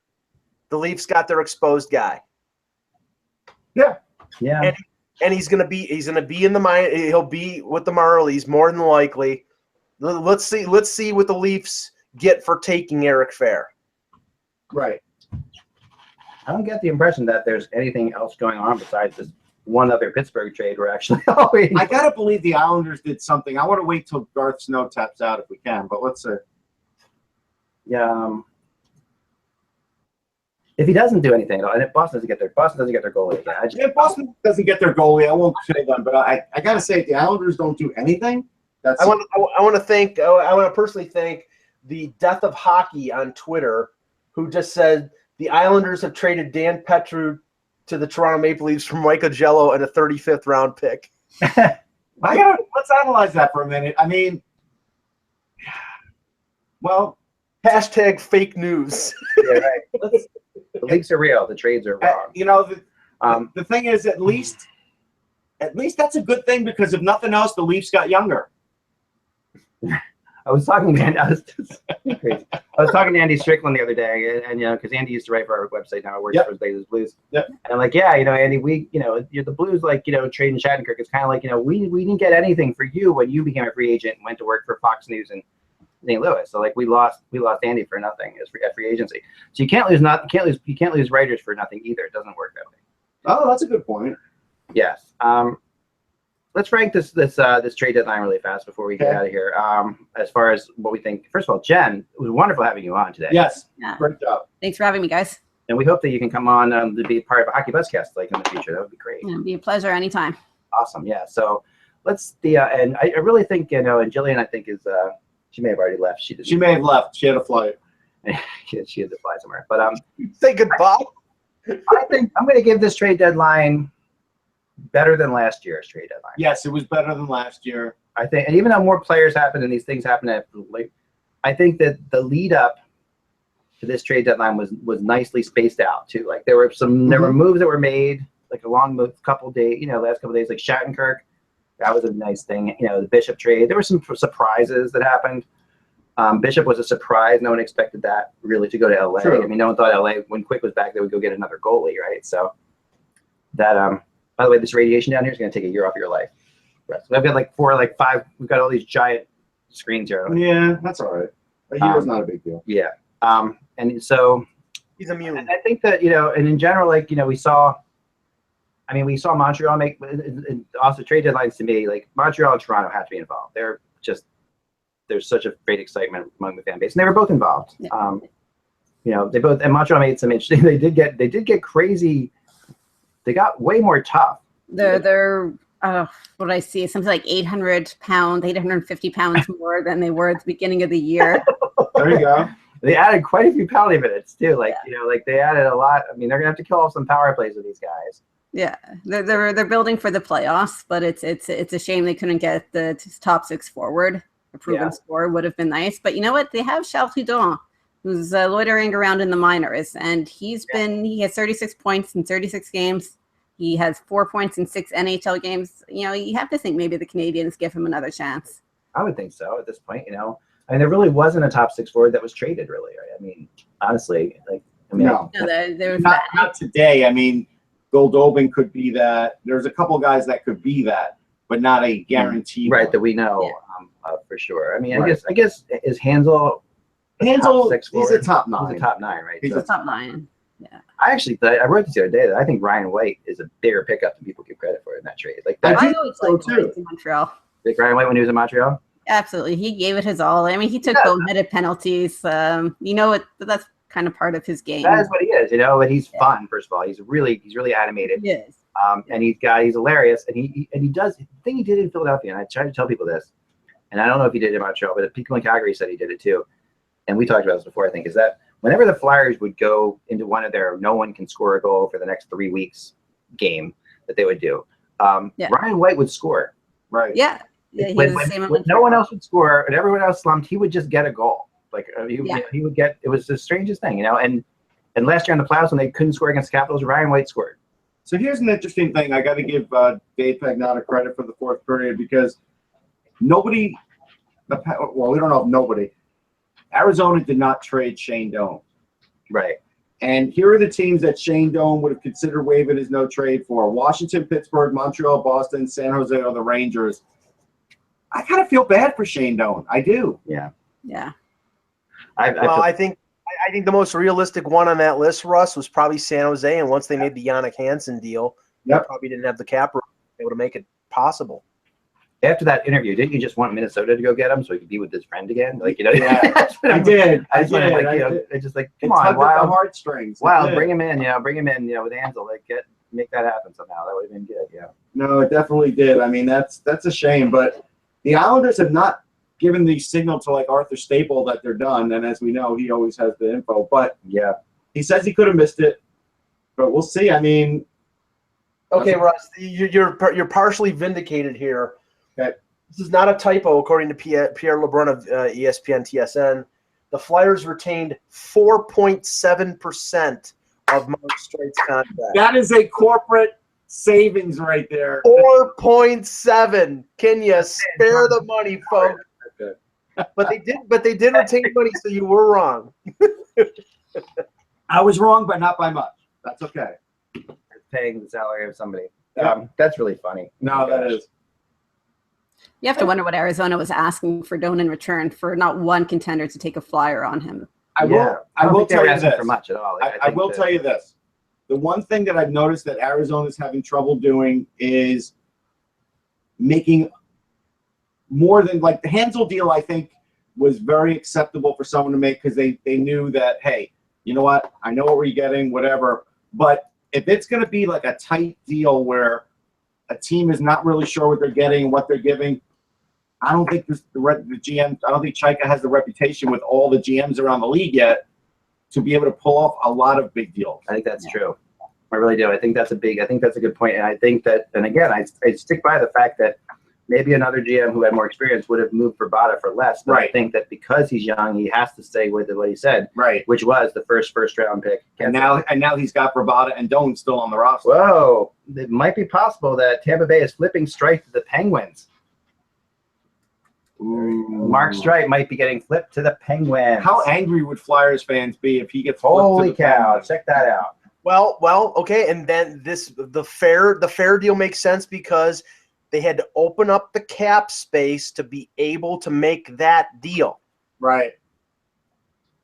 The Leafs got their exposed guy. Yeah. Yeah. And he's gonna be in the mind. He'll be with the Marlies more than likely. Let's see what the Leafs get for taking Eric Fair. Right. I don't get the impression that there's anything else going on besides this one other Pittsburgh trade we're actually always. I gotta believe the Islanders did something. I want to wait till Garth Snow taps out if we can, but let's see. Yeah. If he doesn't do anything, and if Boston doesn't get their goalie again. If Boston doesn't get their goalie, I won't say them, but I gotta say if the Islanders don't do anything, that's I want to personally thank the Death of Hockey on Twitter, who just said the Islanders have traded Dan Petru to the Toronto Maple Leafs for Michael Jello and a 35th round pick. let's analyze that for a minute. I mean, well, hashtag fake news. Yeah, right. The leaks are real. The trades are wrong. The thing is, at least that's a good thing because if nothing else, the Leafs got younger. I was talking to Andy Strickland the other day, and because Andy used to write for our website now, I work for Daily Blues. Yep. And I'm like, Andy, the Blues trading Shattenkirk. It's kind of like we didn't get anything for you when you became a free agent and went to work for Fox News and St. Louis. So we lost Andy for nothing as free agency. So you can't lose writers for nothing either. It doesn't work that way. Oh, that's a good point. Yes. Let's rank this trade deadline really fast before we get out of here. As far as what we think, first of all, Jen, it was wonderful having you on today. Yes, Yeah. great job. Thanks for having me, guys. And we hope that you can come on to be part of a HockeyBuzz cast in the future. That would be great. It'd be a pleasure anytime. Awesome. Yeah. So let's and I really think and Jillian I think is she may have already left. She may have left. She had a flight. she had to fly somewhere. But say goodbye. I think I'm going to give this trade deadline better than last year's trade deadline. Yes, it was better than last year. I think, and even though more players happened and these things happened at late, I think that the lead up to this trade deadline was nicely spaced out too. Like there were moves that were made like along the couple days, last couple days, like Shattenkirk. That was a nice thing. The Bishop trade. There were some surprises that happened. Bishop was a surprise. No one expected that really to go to LA. True. I mean, no one thought LA, when Quick was back, they would go get another goalie, right? So that, by the way, this radiation down here is going to take a year off your life. So I've got like 5. We've got all these giant screens here. Yeah, that's all right. A year's not a big deal. Yeah. And so he's immune. And I think that, and in general, like, we saw Montreal make, and also trade deadlines to me, like Montreal and Toronto have to be involved. There's such a great excitement among the fan base, and they were both involved. Yeah. They both, and Montreal made some interesting. They did get crazy. They got way more tough. They're what I see, something like 800 pounds, 850 pounds more than they were at the beginning of the year. There you go. They added quite a few penalty minutes too. Like like they added a lot. I mean, they're gonna have to kill off some power plays with these guys. Yeah, they're building for the playoffs, but it's a shame they couldn't get the top 6 forward. A proven score would have been nice, but you know what? They have Charles Hudon, who's loitering around in the minors, and he has 36 points in 36 games. He has 4 points in 6 NHL games. You have to think maybe the Canadiens give him another chance. I would think so at this point. I mean, there really wasn't a top 6 forward that was traded, really. Right? I mean, honestly, no, there was not today. I mean, Goldobin could be that. There's a couple guys that could be that, but not a guarantee. Right, that we know for sure. I mean, Right. I guess is Hansel. Hansel, top 6 he's forward? a top 9. He's a top 9, right? He's So a top 9. Yeah. I actually thought, I wrote this the other day, that I think Ryan White is a bigger pickup than people give credit for in that trade. Like that, I always liked White in Montreal. like Ryan White when he was in Montreal. Absolutely, he gave it his all. I mean, he took boneheaded penalties. That's kind of part of his game. That is what he is, and he's fun. First of all, he's really animated. He is. And he's hilarious, and he does the thing he did in Philadelphia. And I try to tell people this, and I don't know if he did it in Montreal, but people in Calgary said he did it too. And we talked about this before, I think, is that whenever the Flyers would go into one of their no one can score a goal for the next 3 weeks game that they would do, Ryan White would score. Right. Yeah. When no one else would score and everyone else slumped, he would just get a goal. Like he would get. It was the strangest thing, And last year on the playoffs when they couldn't score against the Capitals, Ryan White scored. So here's an interesting thing. I got to give Dave Pagnotta credit for the 4th period because we don't know if nobody. Arizona did not trade Shane Doan. Right. And here are the teams that Shane Doan would have considered waiving his no trade for: Washington, Pittsburgh, Montreal, Boston, San Jose, or the Rangers. I kind of feel bad for Shane Doan. I do. Yeah. Yeah. I think the most realistic one on that list, Russ, was probably San Jose. And once they made the Yannick Hansen deal, they probably didn't have the cap room able to make it possible. After that interview, didn't you just want Minnesota to go get him so he could be with his friend again? Like, Yeah, I did. I just like, come on, Wild, the heartstrings. Wild, bring him in, with Ansel, make that happen somehow. That would have been good, yeah. No, it definitely did. I mean, that's a shame, but the Islanders have not given the signal to like Arthur Staple that they're done, and as we know, he always has the info. But he says he could have missed it, but we'll see. I mean, okay, Russ, you're partially vindicated here. Okay. This is not a typo, according to Pierre LeBrun of ESPN TSN. The Flyers retained 4.7% of Mark Straight's contract. That is a corporate savings right there. 4.7. Can you spare the money, folks? But they did retain money, so you were wrong. I was wrong, but not by much. That's okay. Paying the salary of somebody. Yeah. That's really funny. No, that is. You have to wonder what Arizona was asking for Doan in return for not one contender to take a flyer on him. I will tell you this. For much at all. I will tell you this. The one thing that I've noticed that Arizona is having trouble doing is making more than like the Hansel deal. I think was very acceptable for someone to make because they knew that, hey, you know what? I know what we're getting, whatever. But if it's going to be like a tight deal where a team is not really sure what they're getting, what they're giving, I don't think the GM. I don't think Chaika has the reputation with all the GMs around the league yet to be able to pull off a lot of big deals. I think that's true. I really do. I think that's a good point. And I think that, and again, I stick by the fact that maybe another GM who had more experience would have moved Bravada for less. But I think that because he's young, he has to stay with what he said, which was the first round pick. And now he's got Bravada and Doan still on the roster. Whoa. It might be possible that Tampa Bay is flipping Strike to the Penguins. Ooh. Mark Strike might be getting flipped to the Penguins. How angry would Flyers fans be if he gets flipped Holy to the cow. Penguins? Check that out. Well, okay, and then the fair deal makes sense because they had to open up the cap space to be able to make that deal. Right.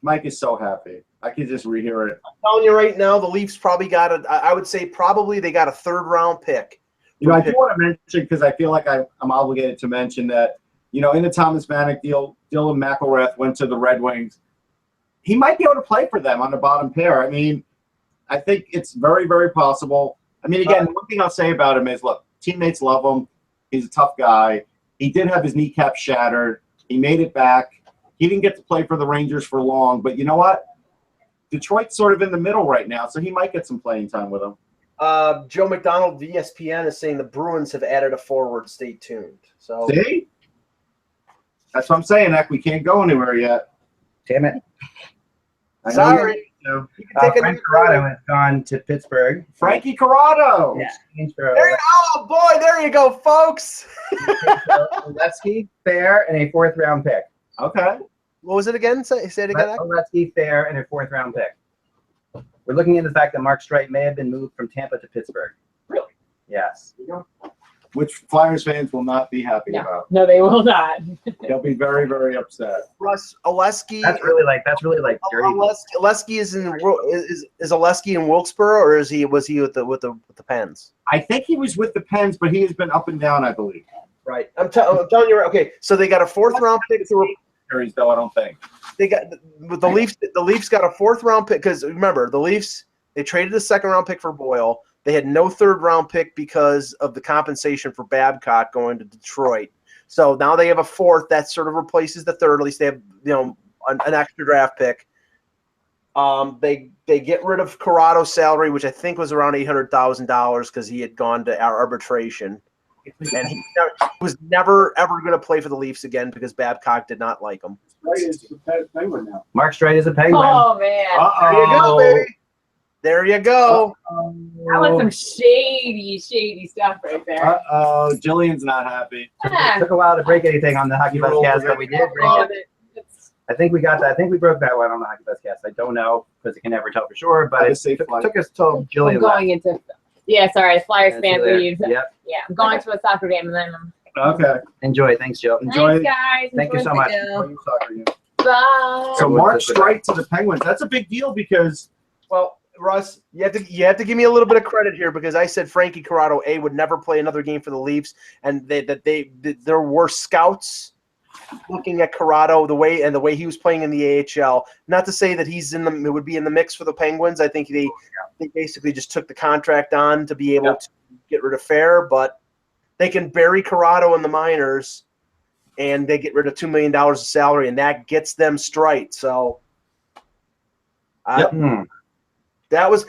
Mike is so happy. I can just rehear it. I'm telling you right now, the Leafs probably got I would say probably they got a 3rd round pick. You know, I do want to mention, because I feel like I'm obligated to mention that, you know, in the Thomas Vanek deal, Dylan McElrath went to the Red Wings. He might be able to play for them on the bottom pair. I mean, I think it's very, very possible. I mean, again, one thing I'll say about him is, look, teammates love him. He's a tough guy. He did have his kneecap shattered. He made it back. He didn't get to play for the Rangers for long. But you know what? Detroit's sort of in the middle right now, so he might get some playing time with him. Joe McDonald of ESPN is saying the Bruins have added a forward. Stay tuned. So see? That's what I'm saying, Eck. We can't go anywhere yet. Damn it. Sorry. Frank Corrado has gone to Pittsburgh. Frankie Corrado. Yeah. Oh, boy, there you go, folks. Oleski, Fair, and a 4th round pick. Okay. What was it again? Say it again. Oleski, Fair, and a 4th round pick. We're looking into the fact that Mark Streit may have been moved from Tampa to Pittsburgh. Really? Yes. Which Flyers fans will not be happy about. No, they will not. They'll be very, very upset. Russ Oleski. That's really like dirty. Oleski is Oleski in Wilkesboro, or was he with the Pens? I think he was with the Pens, but he has been up and down, I believe. Right. I'm telling you. Okay, so they got a 4th round pick through. Though I don't think they got the Leafs. The Leafs got a 4th round pick because remember the Leafs, they traded the 2nd round pick for Boyle. They had no 3rd round pick because of the compensation for Babcock going to Detroit. So now they have a 4th that sort of replaces the 3rd. At least they have an extra draft pick. They get rid of Corrado's salary, which I think was around $800,000 because he had gone to our arbitration. And he was never, ever going to play for the Leafs again because Babcock did not like him. Streit is a Penguin now. Mark Streit is a Penguin. Oh, man. There you go, baby. There you go. That was some shady stuff right there. Uh-oh. Jillian's not happy. It took a while to break anything on the HockeyBuzz cast, but we did break it. I think we got that. I think we broke that one on the HockeyBuzz cast. I don't know because I can never tell for sure, but it took us till Jillian I'm going left. into yeah, sorry, Flyers fan there. leaves. Yep. Yeah, I'm going to a soccer game and then I'm Okay. Enjoy. Thanks, Joe. Thanks, guys. Thank you so much. Bye. So Mark Streit to the Penguins. That's a big deal because, well, Russ, you have to give me a little bit of credit here because I said Frankie Corrado would never play another game for the Leafs, and there were scouts looking at Corrado the way he was playing in the AHL. Not to say that it would be in the mix for the Penguins. I think they basically just took the contract on to be able to get rid of Fair, but they can bury Corrado in the minors, and they get rid of $2 million of salary, and that gets them Streit. So, that was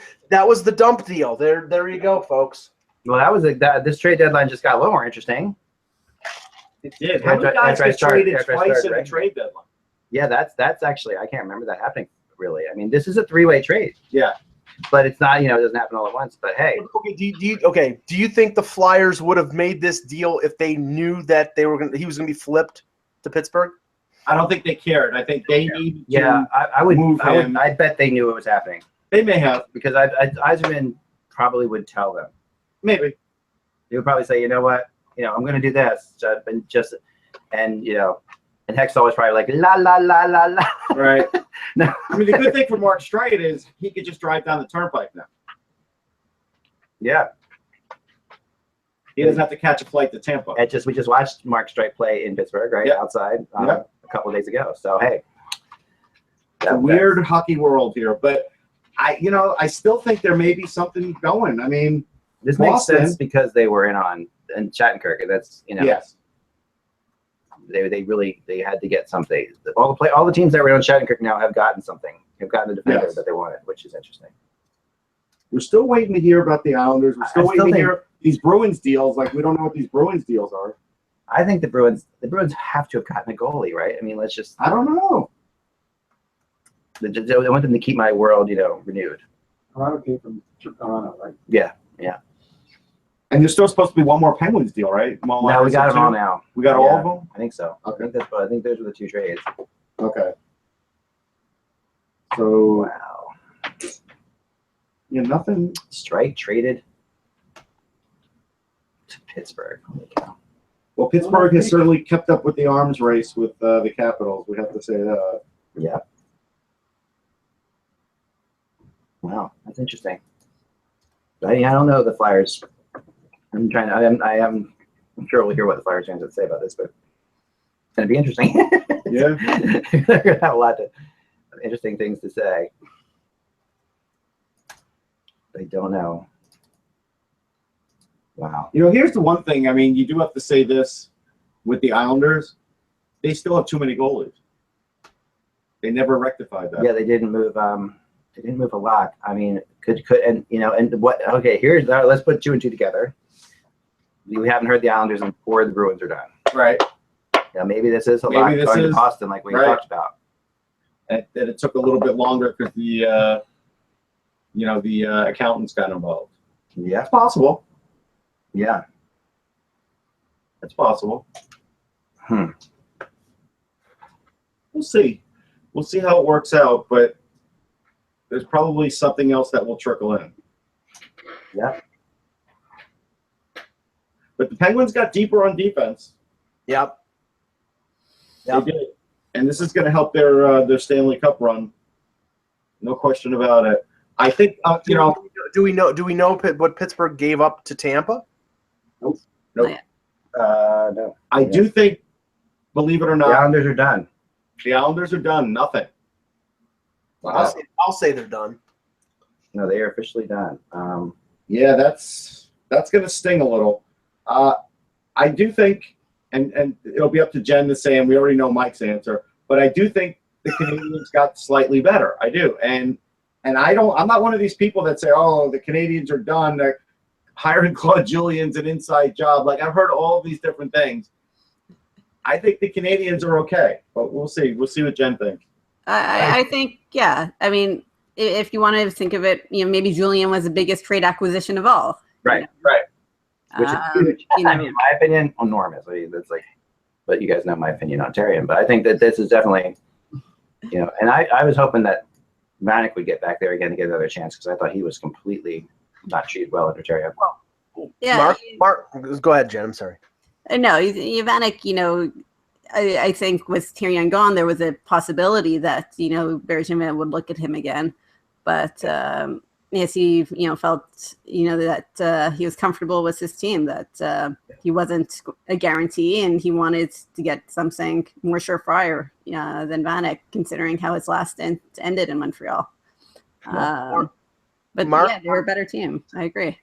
the dump deal. There you go, folks. Well, this trade deadline just got a little more interesting. It did. How many guys get traded twice in the trade deadline? Yeah, that's actually, I can't remember that happening really. I mean, this is a 3-way trade. Yeah. But it's not, it doesn't happen all at once. But hey. Okay, do you think the Flyers would have made this deal if they knew that he was going to be flipped to Pittsburgh? I don't think they cared. I think they needed to I bet they knew it was happening. They may have. Because Eiserman probably would tell them. Maybe. He would probably say, you know what? I'm going to do this. And Hextall was probably like, la, la, la, la, la. Right. No. I mean, the good thing for Mark Streit is he could just drive down the turnpike now. Yeah. He doesn't have to catch a flight to Tampa. We just watched Mark Streit play in Pittsburgh, right? Yep. Outside a couple of days ago. So, hey. It's a weird hockey world here. But, I still think there may be something going. I mean, this makes sense because they were in Shattenkirk. That's, Yes. They had to get something. All the teams that were on Shattenkirk now have gotten something. Have gotten a defender that they wanted, which is interesting. We're still waiting to hear about the Islanders. We're still waiting to think- hear these Bruins deals. Like, we don't know what these Bruins deals are. I think the Bruins have to have gotten a goalie, right? I mean, I don't know. I want them to keep my world, renewed. Toronto came from Toronto, right? Yeah. And there's still supposed to be one more Penguins deal, right? No, we got them all now. We got all of them? I think so. Okay. I think those were the 2 trades. Okay. So, Wow. Yeah, nothing. Strike traded to Pittsburgh. Holy cow. Well, Pittsburgh has certainly kept up with the arms race with the Capitals. We have to say that. Yeah. Wow, that's interesting. I don't know the Flyers. I'm sure we'll hear what the Flyers fans would say about this, but it's going to be interesting. Yeah. They're going to have a lot of interesting things to say. I don't know. Wow. Here's the one thing. I mean, you do have to say this with the Islanders. They still have too many goalies. They never rectified that. Yeah, they didn't move. They didn't move a lot. I mean, and what? Okay, let's put 2 and 2 together. We haven't heard the Islanders before the Bruins are done. Right. Yeah, maybe this is a lot going to Boston, like we talked about. And it took a little bit longer because the accountants got involved. Yeah, it's possible. Yeah, it's possible. We'll see. We'll see how it works out, but there's probably something else that will trickle in. Yeah. But the Penguins got deeper on defense. Yep. They did. And this is going to help their Stanley Cup run. No question about it. I think Do we know what Pittsburgh gave up to Tampa? Nope. No. I do think, believe it or not, the Islanders are done. The Islanders are done. Nothing. Wow. I'll say they're done. No, they are officially done. Yeah, that's going to sting a little. I do think, and it'll be up to Jen to say, and we already know Mike's answer, but I do think the Canadiens got slightly better. I do, and I'm not one of these people that say, oh, the Canadiens are done. They're hiring Claude Julien's an inside job. Like, I've heard all of these different things. I think the Canadiens are okay, but we'll see. We'll see what Jen thinks. I think, yeah. I mean, if you want to think of it, maybe Julien was the biggest trade acquisition of all. Right. Which is huge. I mean, in my opinion, enormous. That's but you guys know my opinion on Terrian. But I think that this is definitely, and I was hoping that Vanek would get back there again to get another chance because I thought he was completely not treated well under Terrian. Yeah. Mark, go ahead, Jen. I'm sorry. No, Vanek, I think with Tyrion gone, there was a possibility that, Bergevin would look at him again. But yes, he, felt, that he was comfortable with his team, that he wasn't a guarantee and he wanted to get something more surefire than Vanek, considering how his last stint ended in Montreal. But Mark, yeah, they were a better team. I agree.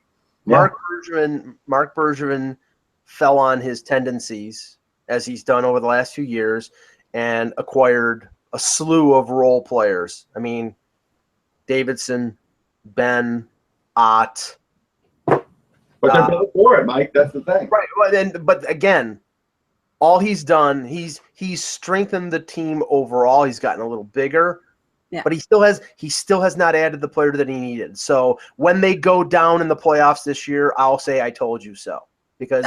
Mark Bergevin fell on his tendencies, as he's done over the last few years, and acquired a slew of role players. I mean, Davidson, Ben, Ott. But they're built for it, Mike. That's the thing. Right. Well, but again, all he's done, he's strengthened the team overall. He's gotten a little bigger. Yeah. But he still has not added the player that he needed. So when they go down in the playoffs this year, I'll say I told you so. Because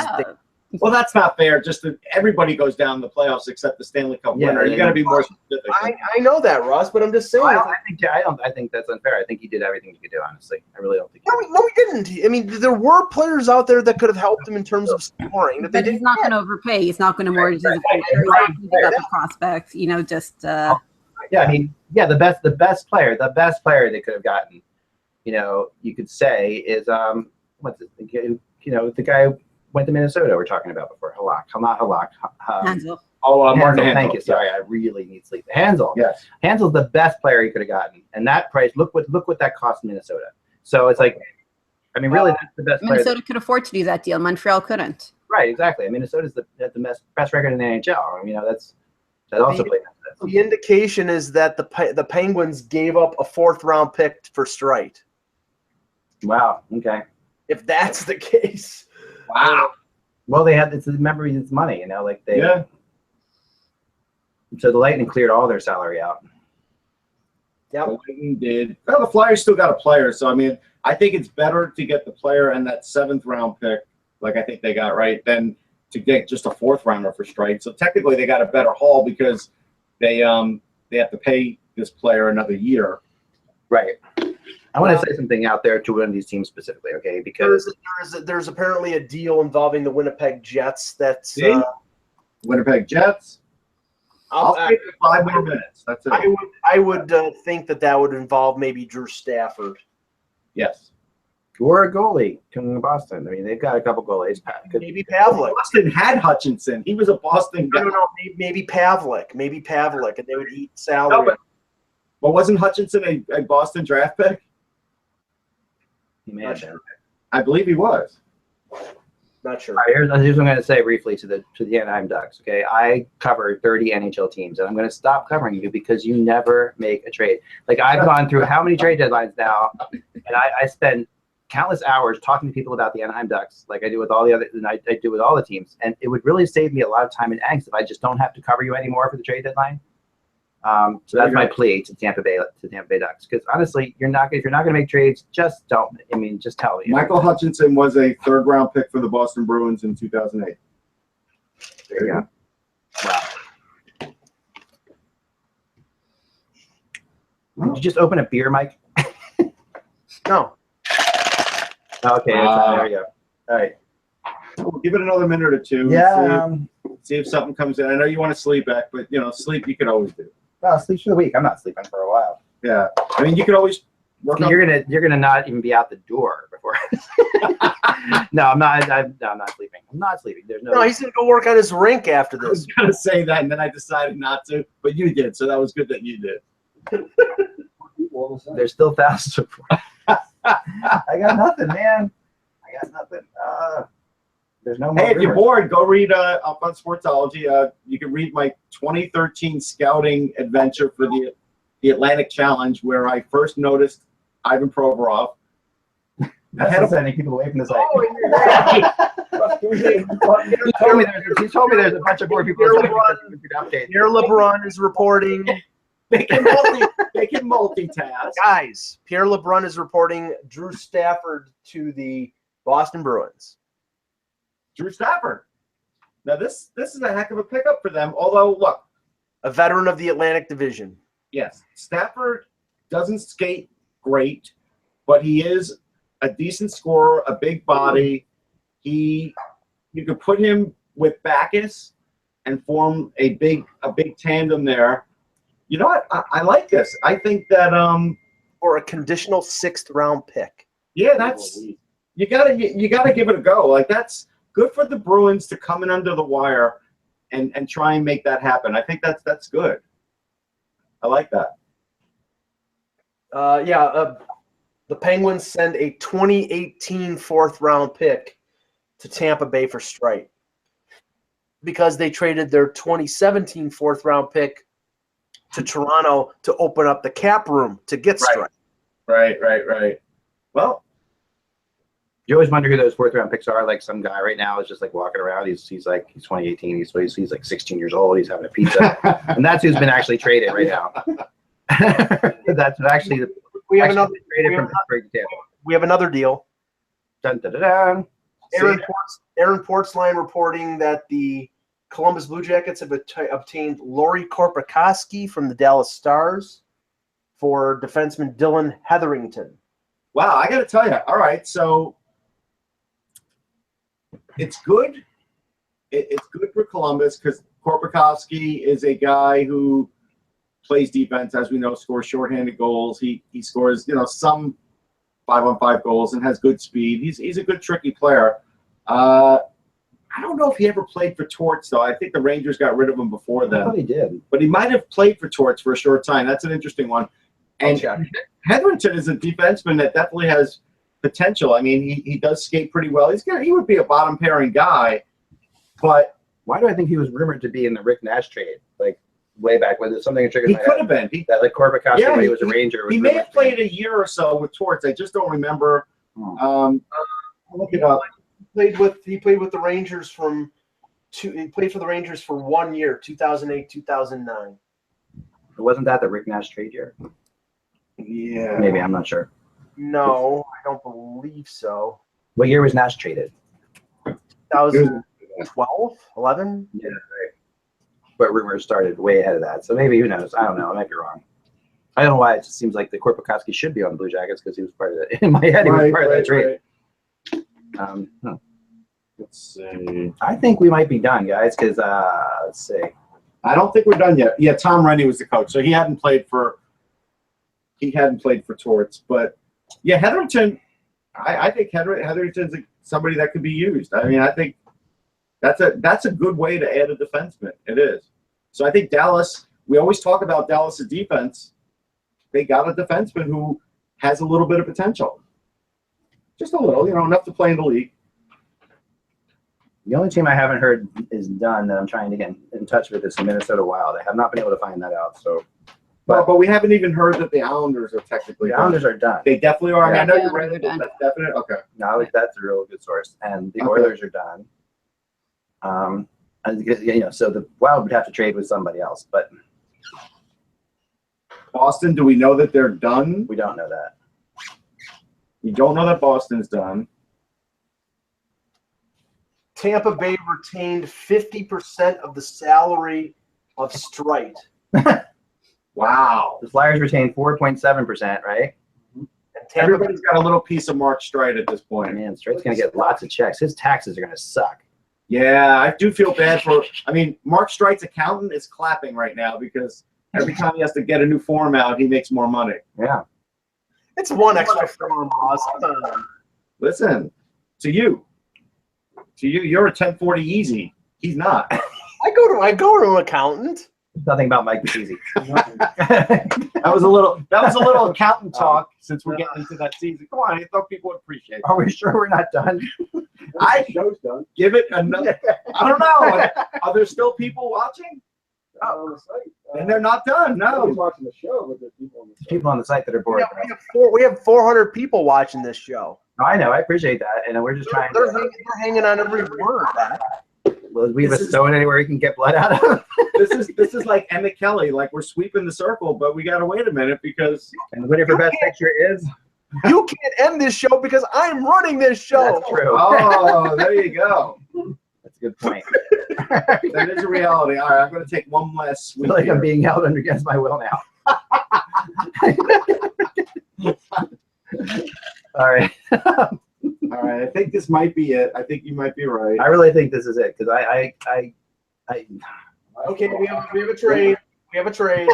well, that's not fair. Just that everybody goes down in the playoffs except the Stanley Cup winner. You got to be more specific. I know that, Russ, but I'm just saying. I think that's unfair. I think he did everything he could do. Honestly, I really don't think. No, he didn't. I mean, there were players out there that could have helped him in terms of scoring. But he's not going to overpay. He's not going to mortgage his player. He's not going to give up a prospect. Yeah, I mean, yeah, the best player they could have gotten, you could say is what's it? The guy who went to Minnesota we're talking about before. Hansel. Martin Hansel. Thank you. Sorry, I really need sleep. Hansel. Yes. Hansel's the best player he could have gotten, and that price. Look what that cost Minnesota. So it's like, I mean, really, that's the best player. Minnesota could afford to do that deal. Montreal couldn't. Right. Exactly. Minnesota's the best record in the NHL. I mean, that also played. The indication is that the Penguins gave up a 4th round pick for Strite. Wow. Okay. If that's the case. Wow. Well, they had remember it's money, like they. Yeah. So the Lightning cleared all their salary out. Yeah. The Lightning did. Well, the Flyers still got a player, so I mean, I think it's better to get the player and that 7th round pick, like I think they got right, than to get just a 4th rounder for Streit. So technically, they got a better haul because they have to pay this player another year. Right. I want to say something out there to one of these teams specifically, okay? Because there's apparently a deal involving the Winnipeg Jets. That's Winnipeg Jets. I'll take 5 more minutes. That's it. I would think that would involve maybe Drew Stafford. Yes. Or a goalie coming to Boston. I mean, they've got a couple goalies. Maybe Pavlik. Boston had Hutchinson. He was a Boston guy. No. Maybe Pavlik. And they would eat salary. No, but wasn't Hutchinson a Boston draft pick? He may have been. I believe he was. Not sure. All right, here's what I'm going to say briefly to the Anaheim Ducks. Okay, I cover 30 NHL teams, and I'm going to stop covering you because you never make a trade. Like I've gone through how many trade deadlines now, and I spend countless hours talking to people about the Anaheim Ducks, like I do with all the other, and I do with all the teams. And it would really save me a lot of time and angst if I just don't have to cover you anymore for the trade deadline. So that's my plea to Tampa Bay Ducks. Because honestly, if you're not going to make trades, just don't. I mean, just tell me. Michael Hutchinson was a 3rd round pick for the Boston Bruins in 2008. There you go. Wow. Did you just open a beer, Mike? No. Okay, there you go. All right. We'll give it another minute or two. Yeah. See if something comes in. I know you want to sleep back, but sleep you could always do. Well, sleep for the week. I'm not sleeping for a while. Yeah. I mean, you could always work. You're gonna not even be out the door before. No, I'm not. I'm not sleeping. I'm not sleeping. There's no. No, he's gonna go work on his rink after this. I was gonna say that, and then I decided not to, but you did, so that was good that you did. There's still thousands of. I got nothing, man. I got nothing. There's no more. Hey, if you're bored, go read up on Sportsology. You can read my 2013 scouting adventure for the Atlantic Challenge, where I first noticed Ivan Provorov. That's sending people away from the site. He told me there's a bunch of more people. Pierre LeBrun is reporting. They can multitask. Guys, Pierre LeBrun is reporting Drew Stafford to the Boston Bruins. Drew Stafford. Now this is a heck of a pickup for them. Although, look, a veteran of the Atlantic Division. Yes, Stafford doesn't skate great, but he is a decent scorer, a big body. You could put him with Backus and form a big tandem there. You know what? I like this. I think that or a conditional 6th round pick. Yeah, that's you gotta give it a go. Like that's good for the Bruins to come in under the wire and try and make that happen. I think that's good. I like that. The Penguins send a 2018 4th round pick to Tampa Bay for Streit because they traded their 2017 4th round pick to Toronto to open up the cap room to get Streit. Right. Well, you always wonder who those 4th round picks are. Like some guy right now is just like walking around. He's 2018. He's like 16 years old. He's having a pizza, and that's who's been actually traded right now. That's actually we have another deal. Dun, dun, dun, dun. Aaron Portzline reporting that the Columbus Blue Jackets have obtained Lori Korpikoski from the Dallas Stars for defenseman Dylan Hetherington. Wow, I got to tell you. All right, so it's good. It's good for Columbus because Korpikoski is a guy who plays defense, as we know, scores shorthanded goals. He scores, some 5-on-5 goals and has good speed. He's a good, tricky player. I don't know if he ever played for Torts, though. I think the Rangers got rid of him before then. I thought he did. But he might have played for Torts for a short time. That's an interesting one. And Hetherington is a defenseman that definitely has potential. I mean, he does skate pretty well. He would be a bottom pairing guy. But why do I think he was rumored to be in the Rick Nash trade? Like way back when there's something triggered. He could have been. That like Korpikoski when he was a Ranger. He may have played a year or so with Torts. I just don't remember Look it up. He played with the Rangers he played for the Rangers for 1 year, 2008, 2009. Wasn't that the Rick Nash trade year? Yeah. Maybe, I'm not sure. No, I don't believe so. What year was Nash traded? 2012, 11. Yeah, right. But rumors started way ahead of that, so maybe, who knows? I don't know. I might be wrong. I don't know why it just seems like the Korpikoski should be on the Blue Jackets because he was part of that. In my head, he was part of that trade. Let's see. I think we might be done, guys, because let's see. I don't think we're done yet. Yeah, Tom Rennie was the coach, so he hadn't played for Torts, but yeah, Hetherington. I think Hetherington's somebody that could be used. I mean, I think that's a good way to add a defenseman. It is. So I think Dallas. We always talk about Dallas' defense. They got a defenseman who has a little bit of potential, just a little, enough to play in the league. The only team I haven't heard is done that I'm trying to get in touch with is the Minnesota Wild. I have not been able to find that out. So, but we haven't even heard that the Islanders are technically the Islanders are done. They definitely are. Yeah, I know yeah, you're right. they're done. That's definite. Okay. No, that's a real good source. And the Okay. Oilers are done. So the Wild would have to trade with somebody else, but Boston, do we know that they're done? we don't know that. We don't know that Boston's done. Tampa Bay retained 50% of the salary of Streit. Wow. The Flyers retained 4.7%, right? And Tampa Everybody's got a little piece of Mark Streit at this point. Man, Straight's going to get lots of checks. His taxes are going to suck. Yeah, I do feel bad for. I mean, Mark Streit's accountant is clapping right now because every time he has to get a new form out, he makes more money. Yeah. It's one extra form, Ross. Listen, to you, you're a 1040 easy. He's not. I go to an accountant. Nothing about Mike Easy. That was a little accountant talk since we're getting into that season. Come on, I thought people would appreciate it. Are we sure we're not done? Show's done. Give it another. I don't know. Are there still people watching? On the site. And they're not done. Nobody's No. watching the show, but there's people on the site. People on the site that are bored. We have 400 people watching this show. I know. I appreciate that. And we're just trying They're to. hanging on every word. Will we have a stone anywhere you can get blood out of? This is like Emmett Kelly. Like we're sweeping the circle, but we got to wait a minute because. And whatever best picture is. You can't end this show because I'm running this show. That's true. Oh, there you go. That's a good point. That is a reality. All right, I'm going to take one last I sweep. feel like here. I'm being held under against my will now. All right. All right, I think this might be it. I think you might be right. I really think this is it because I Okay, we have a trade. We have a trade.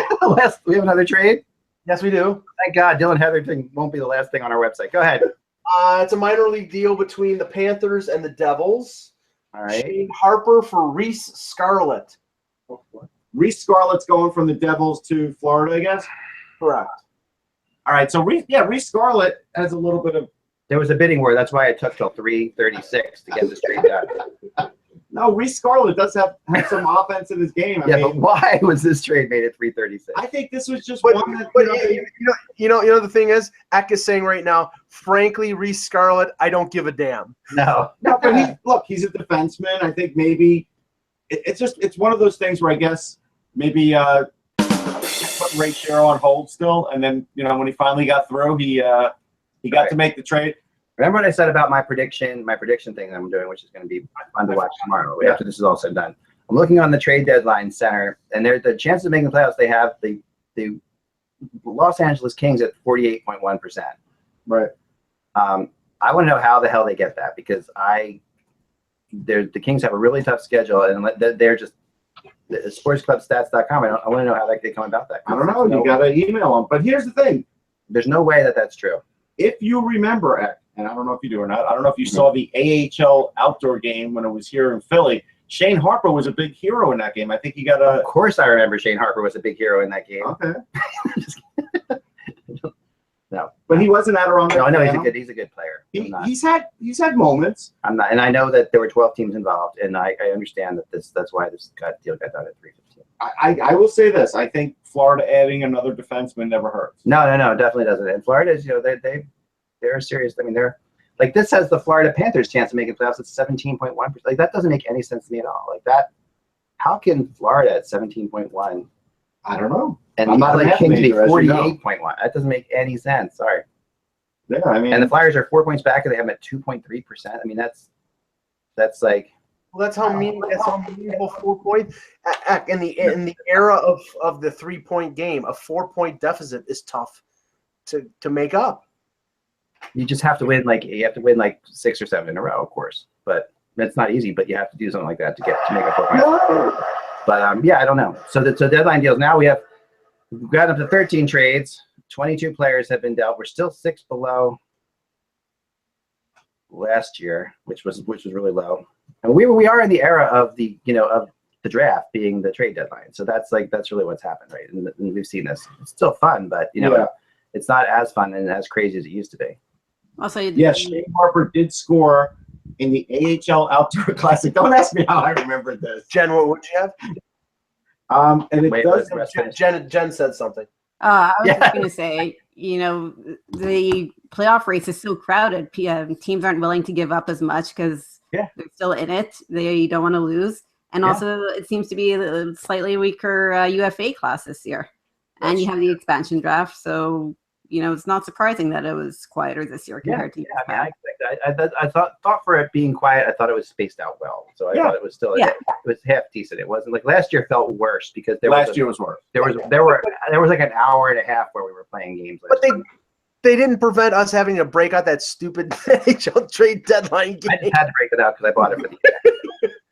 we have another trade. Yes, we do. Thank God, Dylan Hetherington won't be the last thing on our website. Go ahead. It's a minor league deal between the Panthers and the Devils. All right. Shane Harper for Reese Scarlett. Reese Scarlett's going from the Devils to Florida, I guess. Correct. All right, so Reese Scarlett has a little bit of. There was a bidding war. That's why it took till 3:36 to get this trade done. No, Reese Scarlett does have some offense in his game. I Yeah, mean, but why was this trade made at 3:36? I think this was just But, one that. but you know the thing is, Eck is saying right now, frankly, Reese Scarlett, I don't give a damn. No. No, but he's a defenseman. I think maybe it's one of those things where I guess maybe put Ray Shero on hold still, and then when he finally got through, he got to make the trade. Remember what I said about my prediction thing that I'm doing, which is going to be fun to watch tomorrow after this is all said and done. I'm looking on the trade deadline center, and the chances of making the playoffs, they have the Los Angeles Kings at 48.1%. Right. I want to know how the hell they get that because the Kings have a really tough schedule, and they're just sportsclubstats.com. I want to know how they come about that. I don't know. You got to email them. But here's the thing. There's no way that that's true. If you remember, Eck, and I don't know if you do or not, I don't know if you saw the AHL outdoor game when it was here in Philly. Shane Harper was a big hero in that game. I think he got a. Of course, I remember Shane Harper was a big hero in that game. Okay. No, but he wasn't Adirondack. No, I know he's a good player. He's had moments. I'm not, and I know that there were 12 teams involved, and I understand that that's why this deal got done at 3:15. I will say this: I think Florida adding another defenseman never hurts. No, definitely doesn't. And Florida is, they're serious. I mean, Like this has the Florida Panthers chance of making playoffs at 17.1%. Like that doesn't make any sense to me at all. Like that, how can Florida at 17.1? I don't know. And I'm not a LA math King to be major, as you know. 48.1. That doesn't make any sense. Sorry. Yeah, I mean, And the Flyers are 4 points back, and they have them at 2.3%. I mean, that's like. Well, that's how meaningful 4 points in the era of the 3-point game. A 4-point deficit is tough to make up. You just have to win like 6 or 7 in a row, of course. But that's not easy. But you have to do something like that to make a 4 points. But yeah, I don't know. So deadline deals. Now we've got up to 13 trades. 22 players have been dealt. We're still 6 below last year, which was really low. And we are in the era of the draft being the trade deadline. So that's really what's happened, right? And we've seen this. It's still fun, but it's not as fun and as crazy as it used to be. Also, yes, Shane Harper did score in the AHL Outdoor Classic. Don't ask me how I remembered this. Jen, what would you have? And it does. Jen said something. I was just going to say, the playoff race is so crowded. Teams aren't willing to give up as much because they're still in it. They don't want to lose. And also, it seems to be a slightly weaker UFA class this year. And you have the expansion draft. So, it's not surprising that it was quieter this year compared to I thought for it being quiet, I thought it was spaced out well. So I thought it was still it was half decent. It wasn't like last year felt worse because last year was worse. There was like an hour and a half where we were playing games. But they didn't prevent us having to break out that stupid NHL trade deadline game. I just had to break it out because I bought it for the year.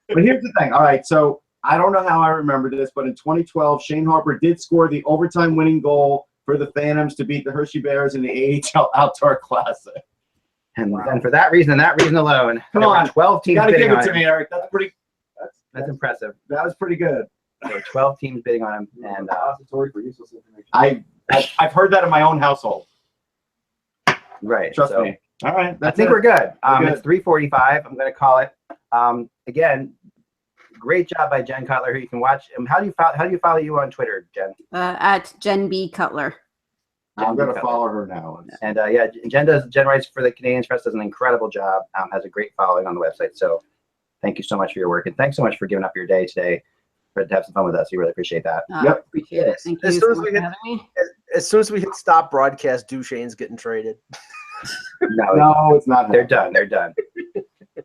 But here's the thing. All right, so I don't know how I remember this, but in 2012, Shane Harper did score the overtime winning goal for the Phantoms to beat the Hershey Bears in the AHL Outdoor Classic. And for that reason alone, come on, 12 teams gotta bidding give it on to him. me, Eric. That's impressive. That was pretty good. There were 12 teams bidding on him, and I've heard that in my own household. Right. Trust me. All right. I think we're good. It's 3:45. I'm going to call it. Again, great job by Jen Cutler, who you can watch. How do you follow you on Twitter, Jen? At Jen B. Cutler. I'm going to follow her now. And Jen writes for the Canadiens Press, does an incredible job. Has a great following on the website. So thank you so much for your work, and thanks so much for giving up your day today to have some fun with us. We really appreciate that. Appreciate it. Thank you as soon as we hit stop broadcast, Duchene's getting traded. No, it's not. They're done.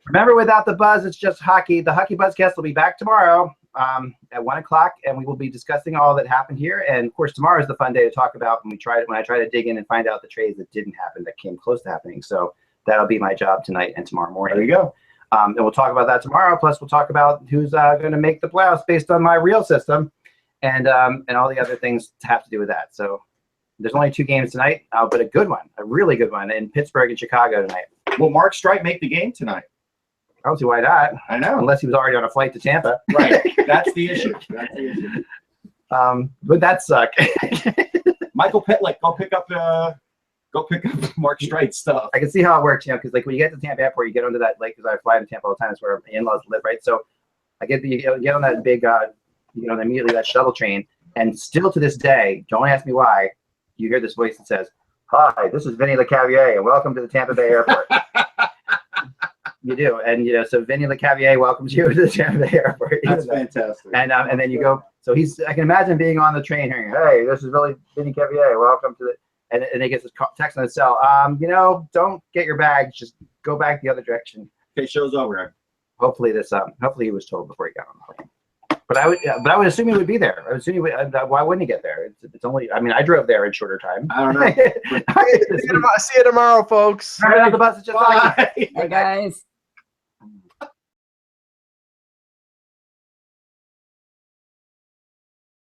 Remember, without the buzz, it's just hockey. The HockeyBuzzcast will be back tomorrow at 1 o'clock, and we will be discussing all that happened here. And of course, tomorrow is the fun day to talk about when I try to dig in and find out the trades that didn't happen, that came close to happening. So that'll be my job tonight and tomorrow morning. There you go. And we'll talk about that tomorrow. Plus, we'll talk about who's going to make the playoffs based on my real system, and all the other things to have to do with that. So there's only 2 games tonight, but a really good one in Pittsburgh and Chicago tonight. Will Mark Streit make the game tonight? I don't see why not. I know. Unless he was already on a flight to Tampa. Right. That's the issue. Would that suck? Michael Pitlick, go pick up Mark Streit's stuff. I can see how it works, because like when you get to Tampa Airport, you get onto that lake, because I fly to Tampa all the time. It's where my in-laws live, right? So you get on that big, immediately that shuttle train, and still to this day, don't ask me why, you hear this voice that says, "Hi, this is Vinny LeCavier, and welcome to the Tampa Bay Airport." You do, and so Vinny LeCavier welcomes you to the Tampa Bay Airport. That's fantastic. And then you go. So I can imagine being on the train hearing, "Hey, this is Vinny Cavier, welcome to the." And he gets his text on his cell. Don't get your bags. Just go back the other direction. Okay, show's over. Hopefully hopefully he was told before he got on the plane. But I would assume he would be there. I would assume why wouldn't he get there? It's only. I mean, I drove there in shorter time. I don't know. See you tomorrow, folks. Remember, the bus is just Bye. Bye, guys.